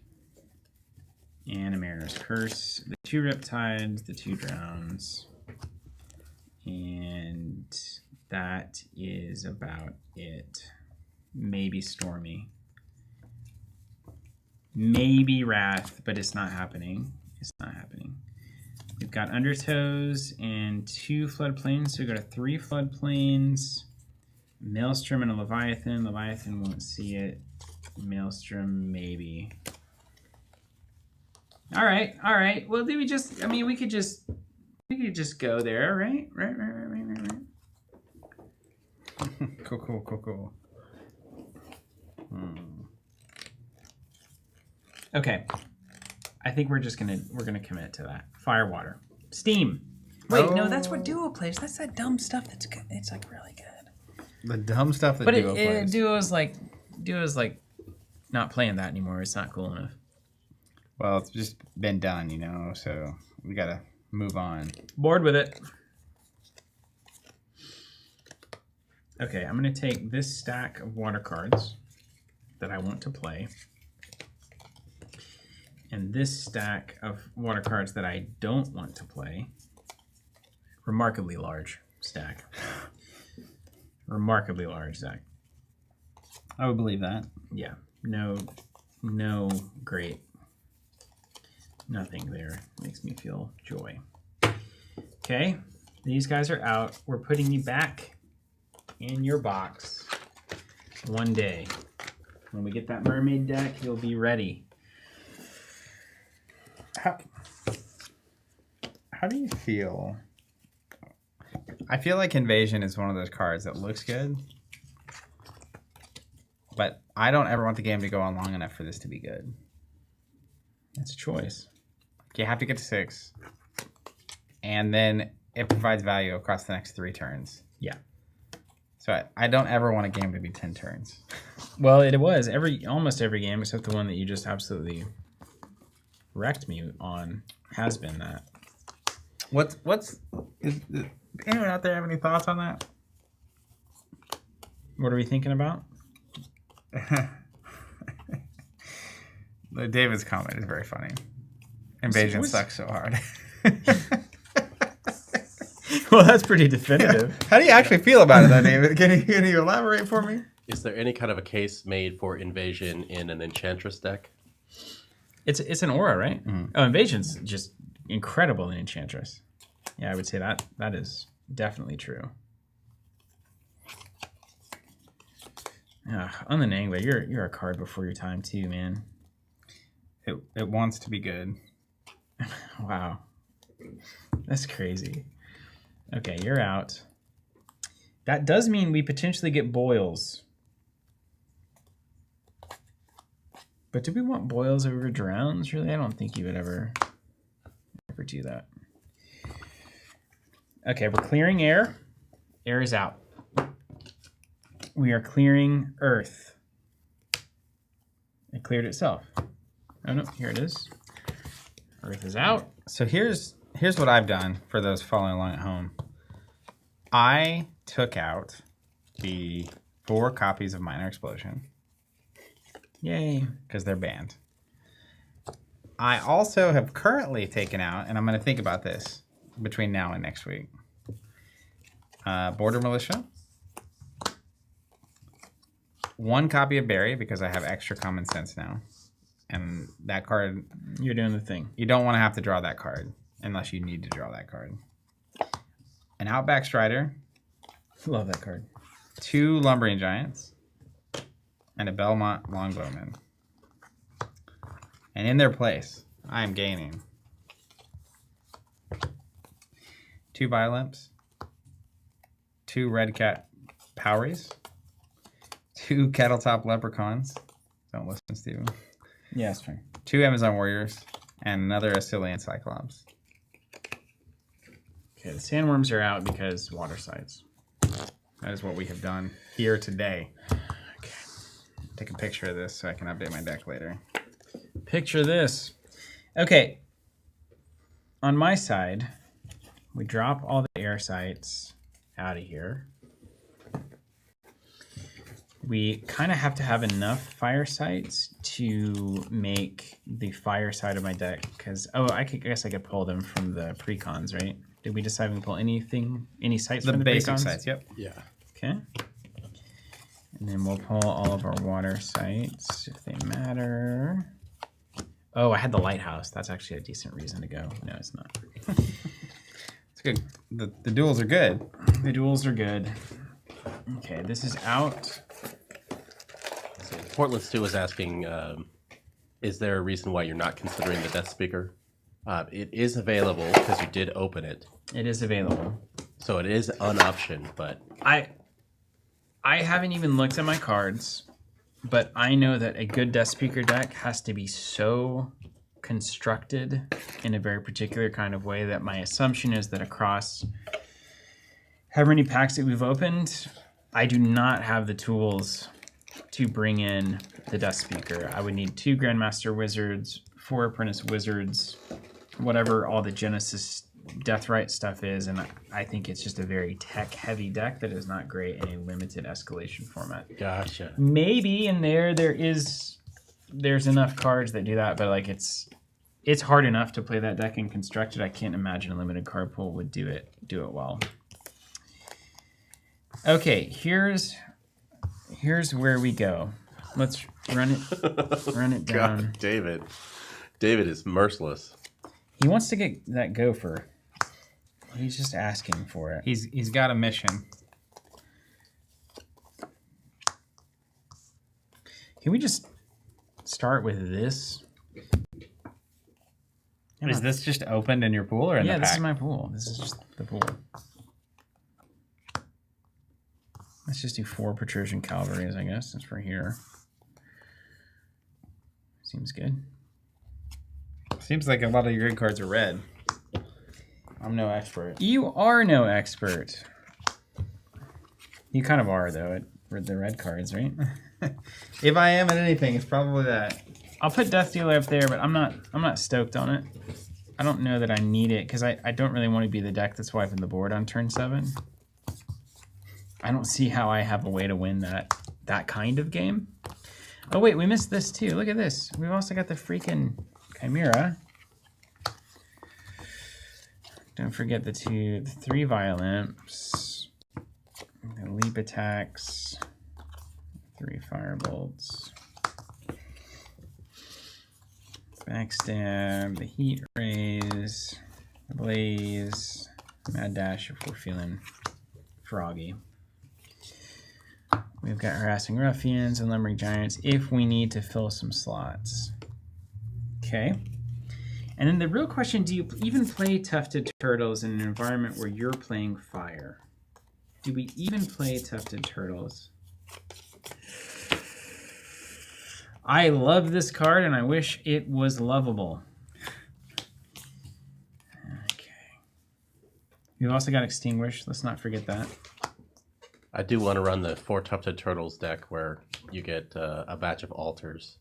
And a Mariner's Curse, the 2 Riptides, the 2 Drowns, and that is about it. Maybe Stormy. Maybe Wrath, but it's not happening. It's not happening. We've got Undertows and 2 Floodplains, so we've got 3 Floodplains, Maelstrom and a Leviathan. Leviathan won't see it. Maelstrom, maybe. All right. Well, do we just? I mean, we could just go there, right? Right. Cool. Okay. I think we're gonna commit to that. Firewater, Steam. Wait, no, that's what Duo plays. That's that dumb stuff. That's good. It's like really good. The dumb stuff that But Duo plays. Duo's like not playing that anymore. It's not cool enough. Well, it's just been done, you know, so we gotta move on. Bored with it. Okay, I'm going to take this stack of water cards that I want to play, and this stack of water cards that I don't want to play. Remarkably large stack. Remarkably large, Zach. I would believe that. Yeah. No great. Nothing there makes me feel joy. Okay, these guys are out. We're putting you back in your box one day. When we get that mermaid deck, you'll be ready. How do you feel? I feel like Invasion is one of those cards that looks good, but I don't ever want the game to go on long enough for this to be good. That's a choice. You have to get to 6, and then it provides value across the next 3 turns. Yeah. So I don't ever want a game to be 10 turns. Well, it was almost every game except the one that you just absolutely wrecked me on has been that. Is anyone out there have any thoughts on that? What are we thinking about? David's comment is very funny. Invasion What's- sucks so hard. Well, that's pretty definitive. How do you actually feel about it, though, David? Can you elaborate for me? Is there any kind of a case made for invasion in an Enchantress deck? It's an aura, right? Oh, Invasion's just incredible in Enchantress. Yeah, I would say that is definitely true. On the Nangler, you're a card before your time too, man. It wants to be good. Wow. That's crazy. Okay, you're out. That does mean we potentially get boils. But do we want boils over drowns? Really? I don't think you would ever do that. Okay, we're clearing air. Air is out. We are clearing earth. It cleared itself. Oh no, here it is. Earth is out. So here's what I've done for those following along at home. I took out the 4 copies of Minor Explosion. Yay. Because they're banned. I also have currently taken out, and I'm going to think about this between now and next week, Border Militia. 1 copy of Barry, because I have extra common sense now. And that card... You're doing the thing. You don't want to have to draw that card, unless you need to draw that card. An Outback Strider. Love that card. 2 Lumbering Giants. And a Belmont Longbowman. And in their place, I am gaining 2 Biolimps, 2 Red Cat Poweries, 2 Kettletop Leprechauns. Don't listen, Steven. Yeah, it's fine. 2 Amazon Warriors, and another Assylian Cyclops. Okay, the sandworms are out because water sides. That is what we have done here today. Okay. Take a picture of this so I can update my deck later. Picture this. Okay. On my side, we drop all the air sites out of here. We kind of have to have enough fire sites to make the fire side of my deck. Because, I guess I could pull them from the precons, right? Did we decide we can pull any sites from the basic precons? sites, yep. Yeah. Okay. And then we'll pull all of our water sites if they matter. Oh, I had the lighthouse. That's actually a decent reason to go. No, it's not. It's good. The duels are good. The duels are good. Okay, this is out. So Portland Stu was asking, is there a reason why you're not considering the Death Speaker? It is available because you did open it. It is available. So it is an option, but... I haven't even looked at my cards, but I know that a good Death Speaker deck has to be so constructed in a very particular kind of way that my assumption is that across however many packs that we've opened, I do not have the tools to bring in the Death Speaker. I would need 2 Grandmaster Wizards, 4 Apprentice Wizards, whatever all the Genesis Deathrite stuff is, and I think it's just a very tech-heavy deck that is not great in a limited escalation format. Gotcha. Maybe in there's enough cards that do that, but like it's hard enough to play that deck and construct it. I can't imagine a limited card pool would do it well. Okay, here's where we go. Let's run it down. God, David is merciless. He wants to get that gopher. He's just asking for it. He's got a mission. Can we just start with this? Is this just opened in your pool or in the pack? Yeah, this is my pool. This is just the pool. Let's just do 4 Patrician Cavalries, I guess, since we're here. Seems good. Seems like a lot of your good cards are red. I'm no expert. You are no expert. You kind of are, though, at the red cards, right? If I am at anything, it's probably that. I'll put Death Dealer up there, but I'm not stoked on it. I don't know that I need it, because I don't really want to be the deck that's wiping the board on turn 7. I don't see how I have a way to win that kind of game. Oh, wait, we missed this, too. Look at this. We've also got the freaking Chimera. Don't forget the 3 Violamps, the leap attacks, 3 Firebolts, backstab, the heat raise, the blaze, mad dash if we're feeling froggy. We've got harassing ruffians and lumbering giants if we need to fill some slots. Okay. And then the real question, do you even play tufted turtles in an environment where you're playing fire? Do we even play tufted turtles? I love this card and I wish it was lovable. Okay. We've also got Extinguish. Let's not forget that. I do want to run the 4 Tufted Turtles deck where you get a batch of altars.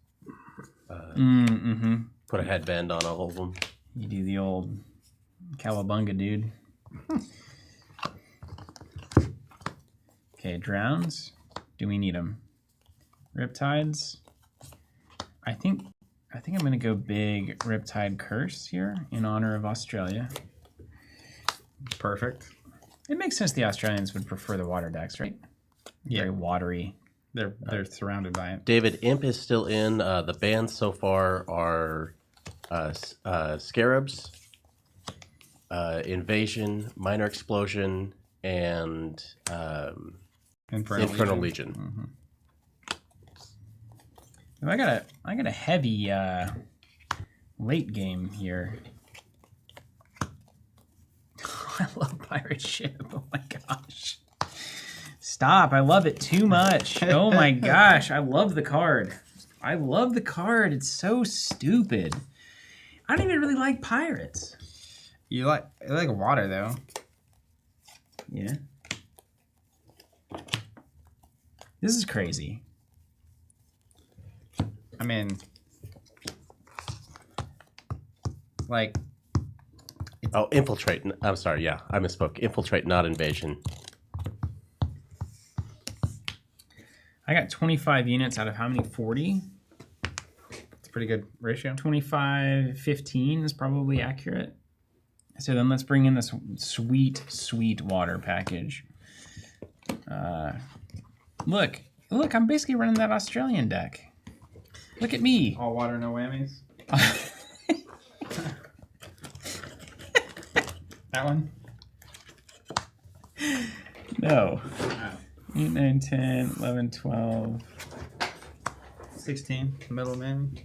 Put a headband on all of them. You do the old cowabunga, dude. Okay, drowns. Do we need them? Riptides. I think I'm gonna go big Riptide Curse here in honor of Australia. Perfect. It makes sense the Australians would prefer the water decks, right? Yeah. Very watery. They're surrounded by it. David, Imp is still in. The bans so far are Scarabs, Invasion, Minor Explosion, and Infernal Legion. Mm-hmm. I got a heavy late game here. I love Pirate Ship. Oh my gosh. Stop. I love it too much. Oh my gosh. I love the card. I love the card. It's so stupid. I don't even really like pirates. You like water though. Yeah. This is crazy. I mean, like. Oh, Infiltrate. I'm sorry. Yeah, I misspoke. Infiltrate, not Invasion. I got 25 units out of how many? 40? It's a pretty good ratio. 25, 15 is probably accurate. So then let's bring in this sweet, sweet water package. Look, I'm basically running that Australian deck. Look at me. All water, no whammies. That one? No. 8, 9, 10, 11, 12. 16, middleman.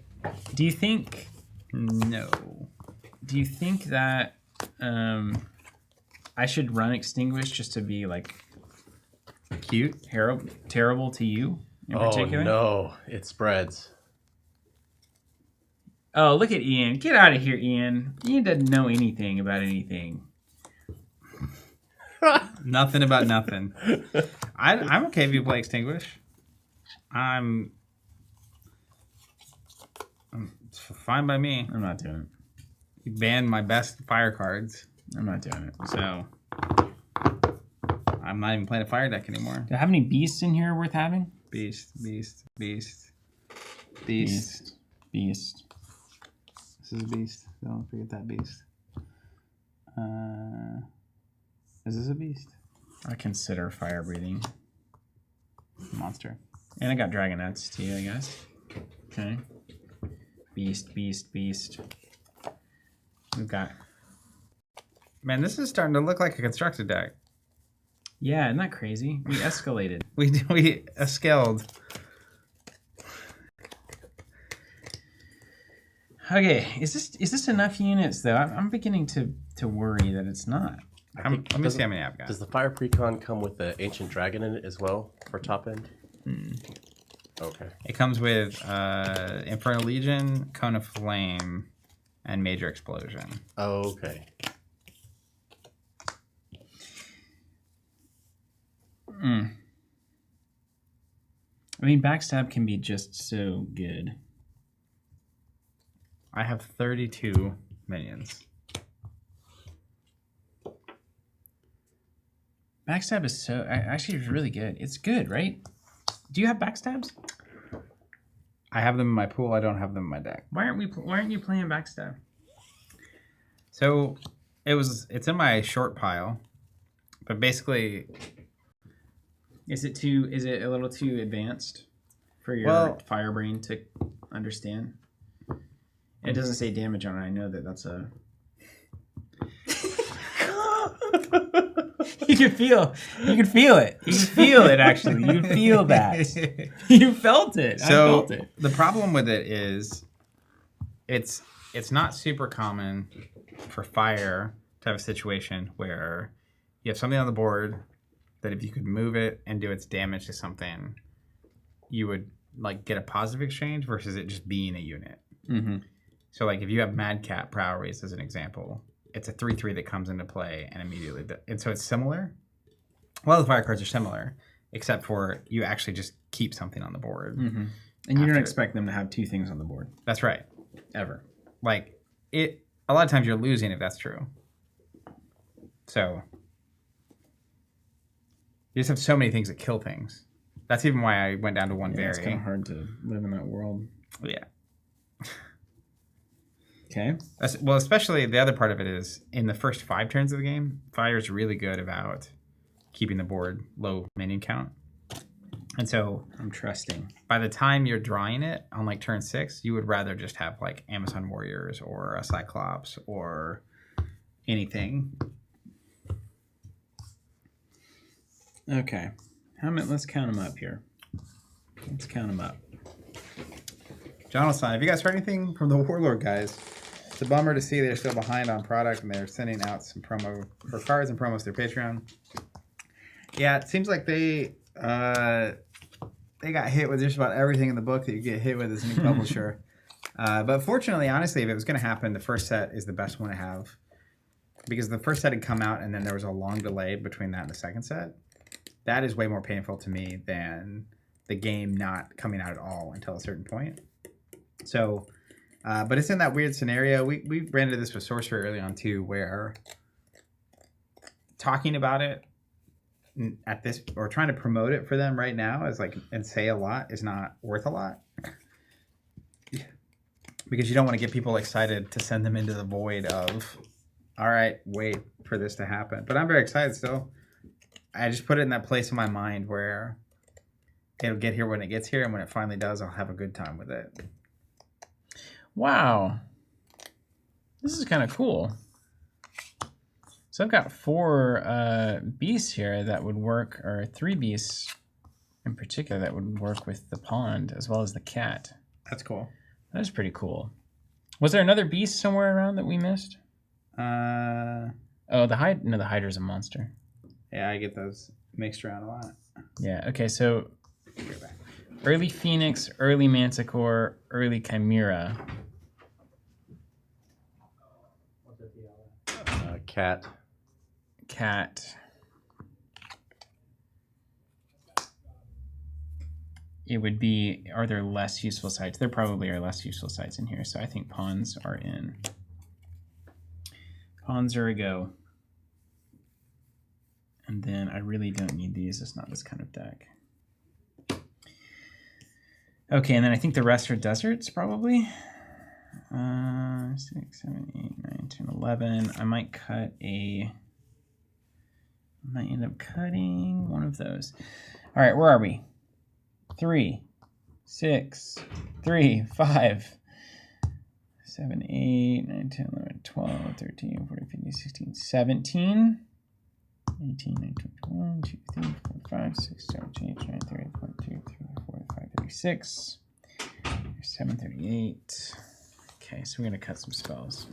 Do you think... No. Do you think that I should run Extinguish just to be, like... Cute? Terrible to you in particular? Oh, no. It spreads. Oh, look at Ian. Get out of here, Ian. Ian doesn't know anything about anything. Nothing about nothing. I'm okay if you play Extinguish. It's fine by me. I'm not doing it. You banned my best fire cards, I'm not doing it. so I'm not even playing a fire deck anymore. Do I have any beasts in here worth having? Beast. Beast. This is a beast. Don't forget that beast. Is this a beast? I consider fire breathing. Monster. And I got dragonettes too, I guess. Okay. Beast. We've got... Man, this is starting to look like a constructed deck. Yeah, isn't that crazy? We escalated. We scaled. Okay, is this enough units though? I'm beginning to worry that it's not. Let me see how many I've got. Does the Fire Precon come with the Ancient Dragon in it as well for top end? Okay. It comes with Infernal Legion, Cone of Flame, and Major Explosion. Okay. I mean, backstab can be just so good. I have 32 minions. Backstab is so actually it's really good. It's good, right? Do you have backstabs? I have them in my pool. I don't have them in my deck. Why aren't you playing backstab? So It's in my short pile, but basically, Is it a little too advanced for your fire brain to understand? It doesn't say damage on it. I know that's a. You can feel it. You can feel it. Actually, you can feel that. You felt it. So I felt it. the problem with it is, it's not super common for fire to have a situation where you have something on the board that if you could move it and do its damage to something, you would like get a positive exchange versus it just being a unit. Mm-hmm. So like if you have Madcap Prowess as an example, it's a 3/3 that comes into play and immediately. And so it's similar. Well, the fire cards are similar, except for you actually just keep something on the board. Mm-hmm. And you don't expect them to have two things on the board. That's right. Ever. Like it. A lot of times you're losing if that's true. So you just have so many things that kill things. That's even why I went down to one berry. It's kind of hard to live in that world. Yeah. Okay. Well, especially the other part of it is in the first 5 turns of the game, fire is really good about keeping the board low minion count. And so I'm trusting. by the time you're drawing it on like turn 6, you would rather just have like Amazon Warriors or a Cyclops or anything. Okay. Let's count them up here. Let's count them up. John Olson, have you guys heard anything from the Warlord guys? It's a bummer to see they're still behind on product and they're sending out some promo for cards and promos through Patreon. Yeah, it seems like they got hit with just about everything in the book that you get hit with as a new publisher. But fortunately, honestly, if it was going to happen, the first set is the best one to have. Because the first set had come out and then there was a long delay between that and the second set. That is way more painful to me than the game not coming out at all until a certain point. So, but it's in that weird scenario. We ran into this with Sorcery early on too, where talking about it at this or trying to promote it for them right now is like and say a lot is not worth a lot because you don't want to get people excited to send them into the void of, all right, wait for this to happen. But I'm very excited still. I just put it in that place in my mind where it'll get here when it gets here, and when it finally does, I'll have a good time with it. Wow. This is kind of cool. So I've got 4 beasts here that would work, or 3 beasts in particular that would work with the pond as well as the cat. That's cool. That is pretty cool. Was there another beast somewhere around that we missed? Oh, the Hydra's a monster. Yeah, I get those mixed around a lot. Yeah, okay, so early Phoenix, early Manticore, early Chimera. Cat. It would be, are there less useful sites? There probably are less useful sites in here, so I think pawns are in. Pawns are a go. And then I really don't need these. It's not this kind of deck. Okay, and then I think the rest are deserts, probably. 6, 7, 8, 9, 10, 11. I might end up cutting one of those. All right, where are we? 3, 6, 3, 5, 7, 8, 9, 10, 11, 12, 13, 14, 15, 16, 17. 18, 19, 21, 2, 3, 4, 5, 6, 7, 8, 9, 30, 1, 2, 3, 4, 5, 36, 7, 38. Okay, so we're going to cut some spells.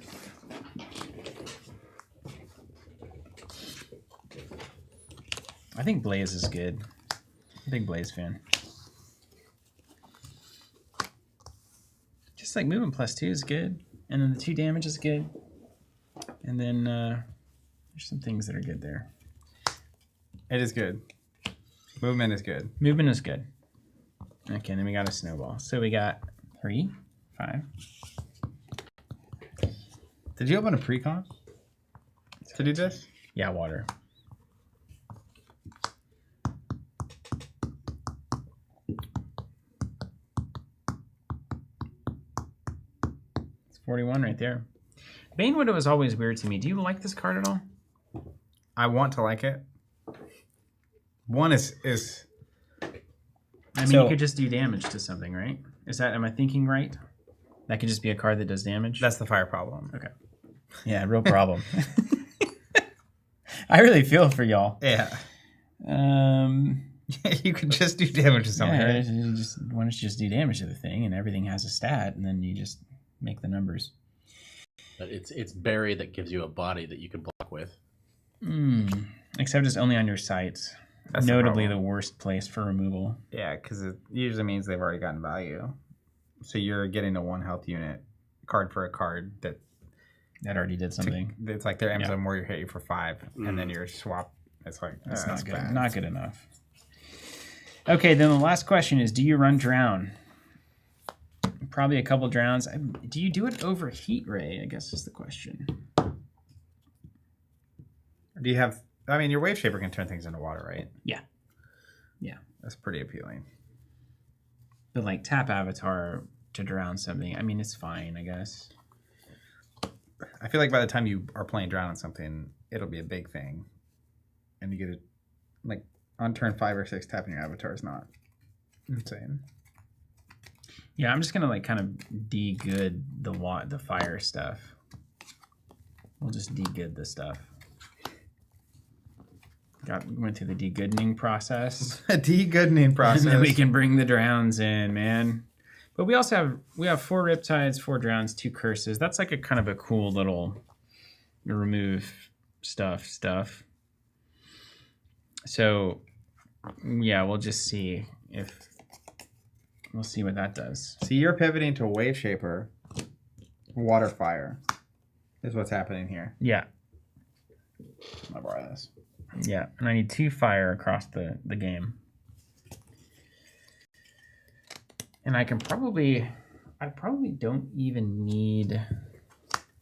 I think Blaze is good. I'm a big Blaze fan. Just like movement +2 is good. And then the 2 damage is good. And then there's some things that are good there. It is good. Movement is good. Movement is good. Okay, and then we got a snowball. So we got 3, 5. Did you open a precon to do this? Yeah, water. It's 41 right there. Bane Widow is always weird to me. Do you like this card at all? I want to like it. One is I mean, you could just do damage to something, right? Am I thinking right? That could just be a card that does damage? that's the fire problem. Okay. Yeah, real problem. I really feel for y'all. Yeah. You could just do damage to something. Yeah, Right? why don't you just do damage to the thing, and everything has a stat, and then you just make the numbers. But it's berry that gives you a body that you can block with. Except it's only on your sites. That's the Notably the problem. worst place for removal. Yeah, because it usually means they've already gotten value. So you're getting a 1 health unit card for a card that That already did something. it's like their Amazon Warrior hit you for 5, and then your swap. It's like That's that's not good. bad. Not good enough. Okay, then the last question is, do you run Drown? Probably a couple Drowns. Do you do it over Heat Ray, I guess is the question. Do you have? I mean, your Wave Shaper can turn things into water, right? Yeah. Yeah. That's pretty appealing. But like tap Avatar to drown something, I mean, it's fine, I guess. I feel like by the time you are playing Drown on something, it'll be a big thing, and you get it like on turn 5 or 6, tapping your Avatar is not insane. Yeah, I'm just gonna like kind of de-good the fire stuff. We'll just de-good the stuff. Went through the de-goodening process. A de-goodening process. And then we can bring the Drowns in, man. But we also have 4 Riptides, 4 Drowns, 2 Curses. That's like a kind of a cool little remove stuff. So yeah, we'll just see we'll see what that does. See, you're pivoting to Wave Shaper, Water Fire, is what's happening here. Yeah. I'll borrow this. Yeah, and I need 2 fire across the game. And I probably don't even need,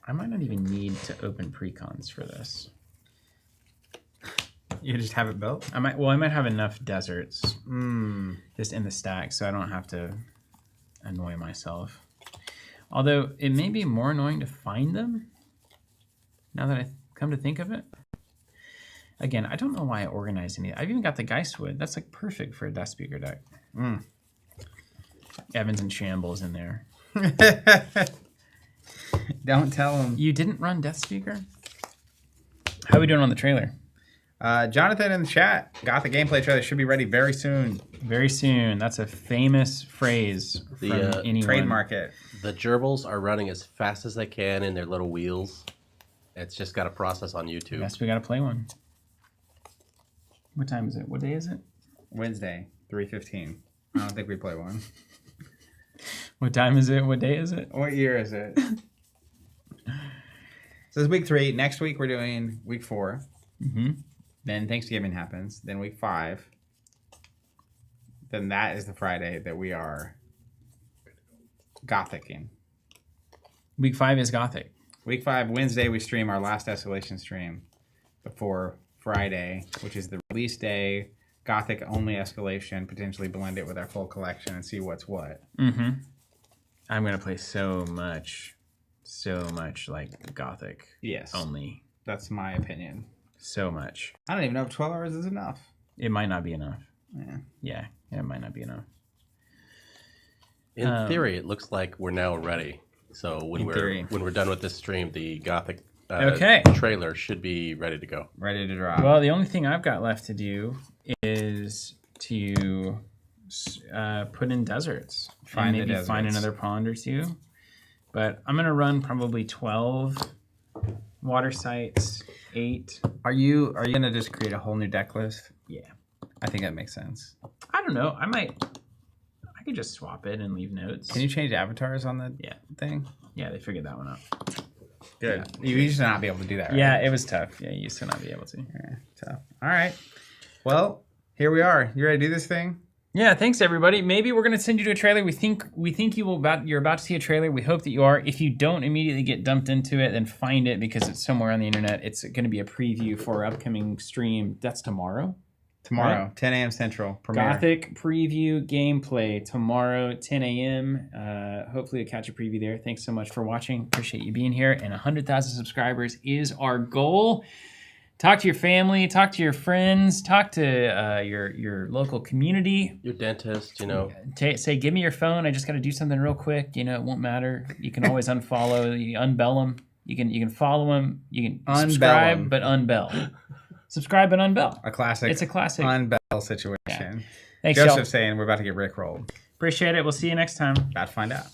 I might not even need to open precons for this. You just have it built? I might have enough deserts just in the stack so I don't have to annoy myself. Although it may be more annoying to find them now that I come to think of it. Again, I don't know why I organized any. I've even got the Geistwood. That's like perfect for a Death Speaker deck. Evans and Shambles in there. Don't tell him. You didn't run Death Speaker? How are we doing on the trailer? Jonathan in the chat got the gameplay trailer. Should be ready very soon. Very soon. That's a famous phrase from anyone. Trademark it. The gerbils are running as fast as they can in their little wheels. It's just got a process on YouTube. Guess we got to play one. What time is it? What day is it? Wednesday, 3:15. I don't think we play one. What time is it? What day is it? What year is it? So it's week 3. Next week we're doing week 4. Mm-hmm. Then Thanksgiving happens. Then week 5. Then that is the Friday that we are Gothicing. Week 5 is Gothic. Week 5, Wednesday, we stream our last Escalation stream before Friday, which is the release day. Gothic only Escalation, potentially blend it with our full collection and see what's what. Mm-hmm. I'm going to play so much like Gothic. Yes. Only. That's my opinion. So much. I don't even know if 12 hours is enough. It might not be enough. Yeah. Yeah, it might not be enough. In theory, it looks like we're now ready. So when theory. we're done with this stream, the Gothic Okay. trailer should be ready to go. Ready to drop. Well, the only thing I've got left to do is to put in deserts. Find the and maybe find deserts. another pond or 2. But I'm going to run probably 12 water sites, 8. Are you gonna just create a whole new deck list? Yeah. I think that makes sense. I don't know. I could just swap it and leave notes. Can you change avatars on the thing? Yeah, they figured that one out. Good. You used to not be able to do that, right? Yeah, it was tough. Yeah, you used to not be able to. Yeah, tough. All right. Well, here we are. You ready to do this thing? Yeah, thanks everybody. Maybe we're gonna send you to a trailer. We think you're about to see a trailer. We hope that you are. If you don't immediately get dumped into it, then find it because it's somewhere on the internet. It's gonna be a preview for our upcoming stream. That's tomorrow. Tomorrow, Right. 10 a.m. Central. Premiere. Gothic preview gameplay tomorrow, 10 a.m. Hopefully, you'll catch a preview there. Thanks so much for watching. Appreciate you being here. And 100,000 subscribers is our goal. Talk to your family, talk to your friends, talk to your local community. Your dentist, you know. Say, give me your phone. I just got to do something real quick. You know, it won't matter. You can always unfollow. You unbell them. You can follow them. You can Unbell subscribe, 'em. but unbell. Subscribe and unbell. A classic. It's a classic. Unbell situation. Yeah. Thanks, Joseph y'all. saying we're about to get rickrolled. Appreciate it. We'll see you next time. About to find out.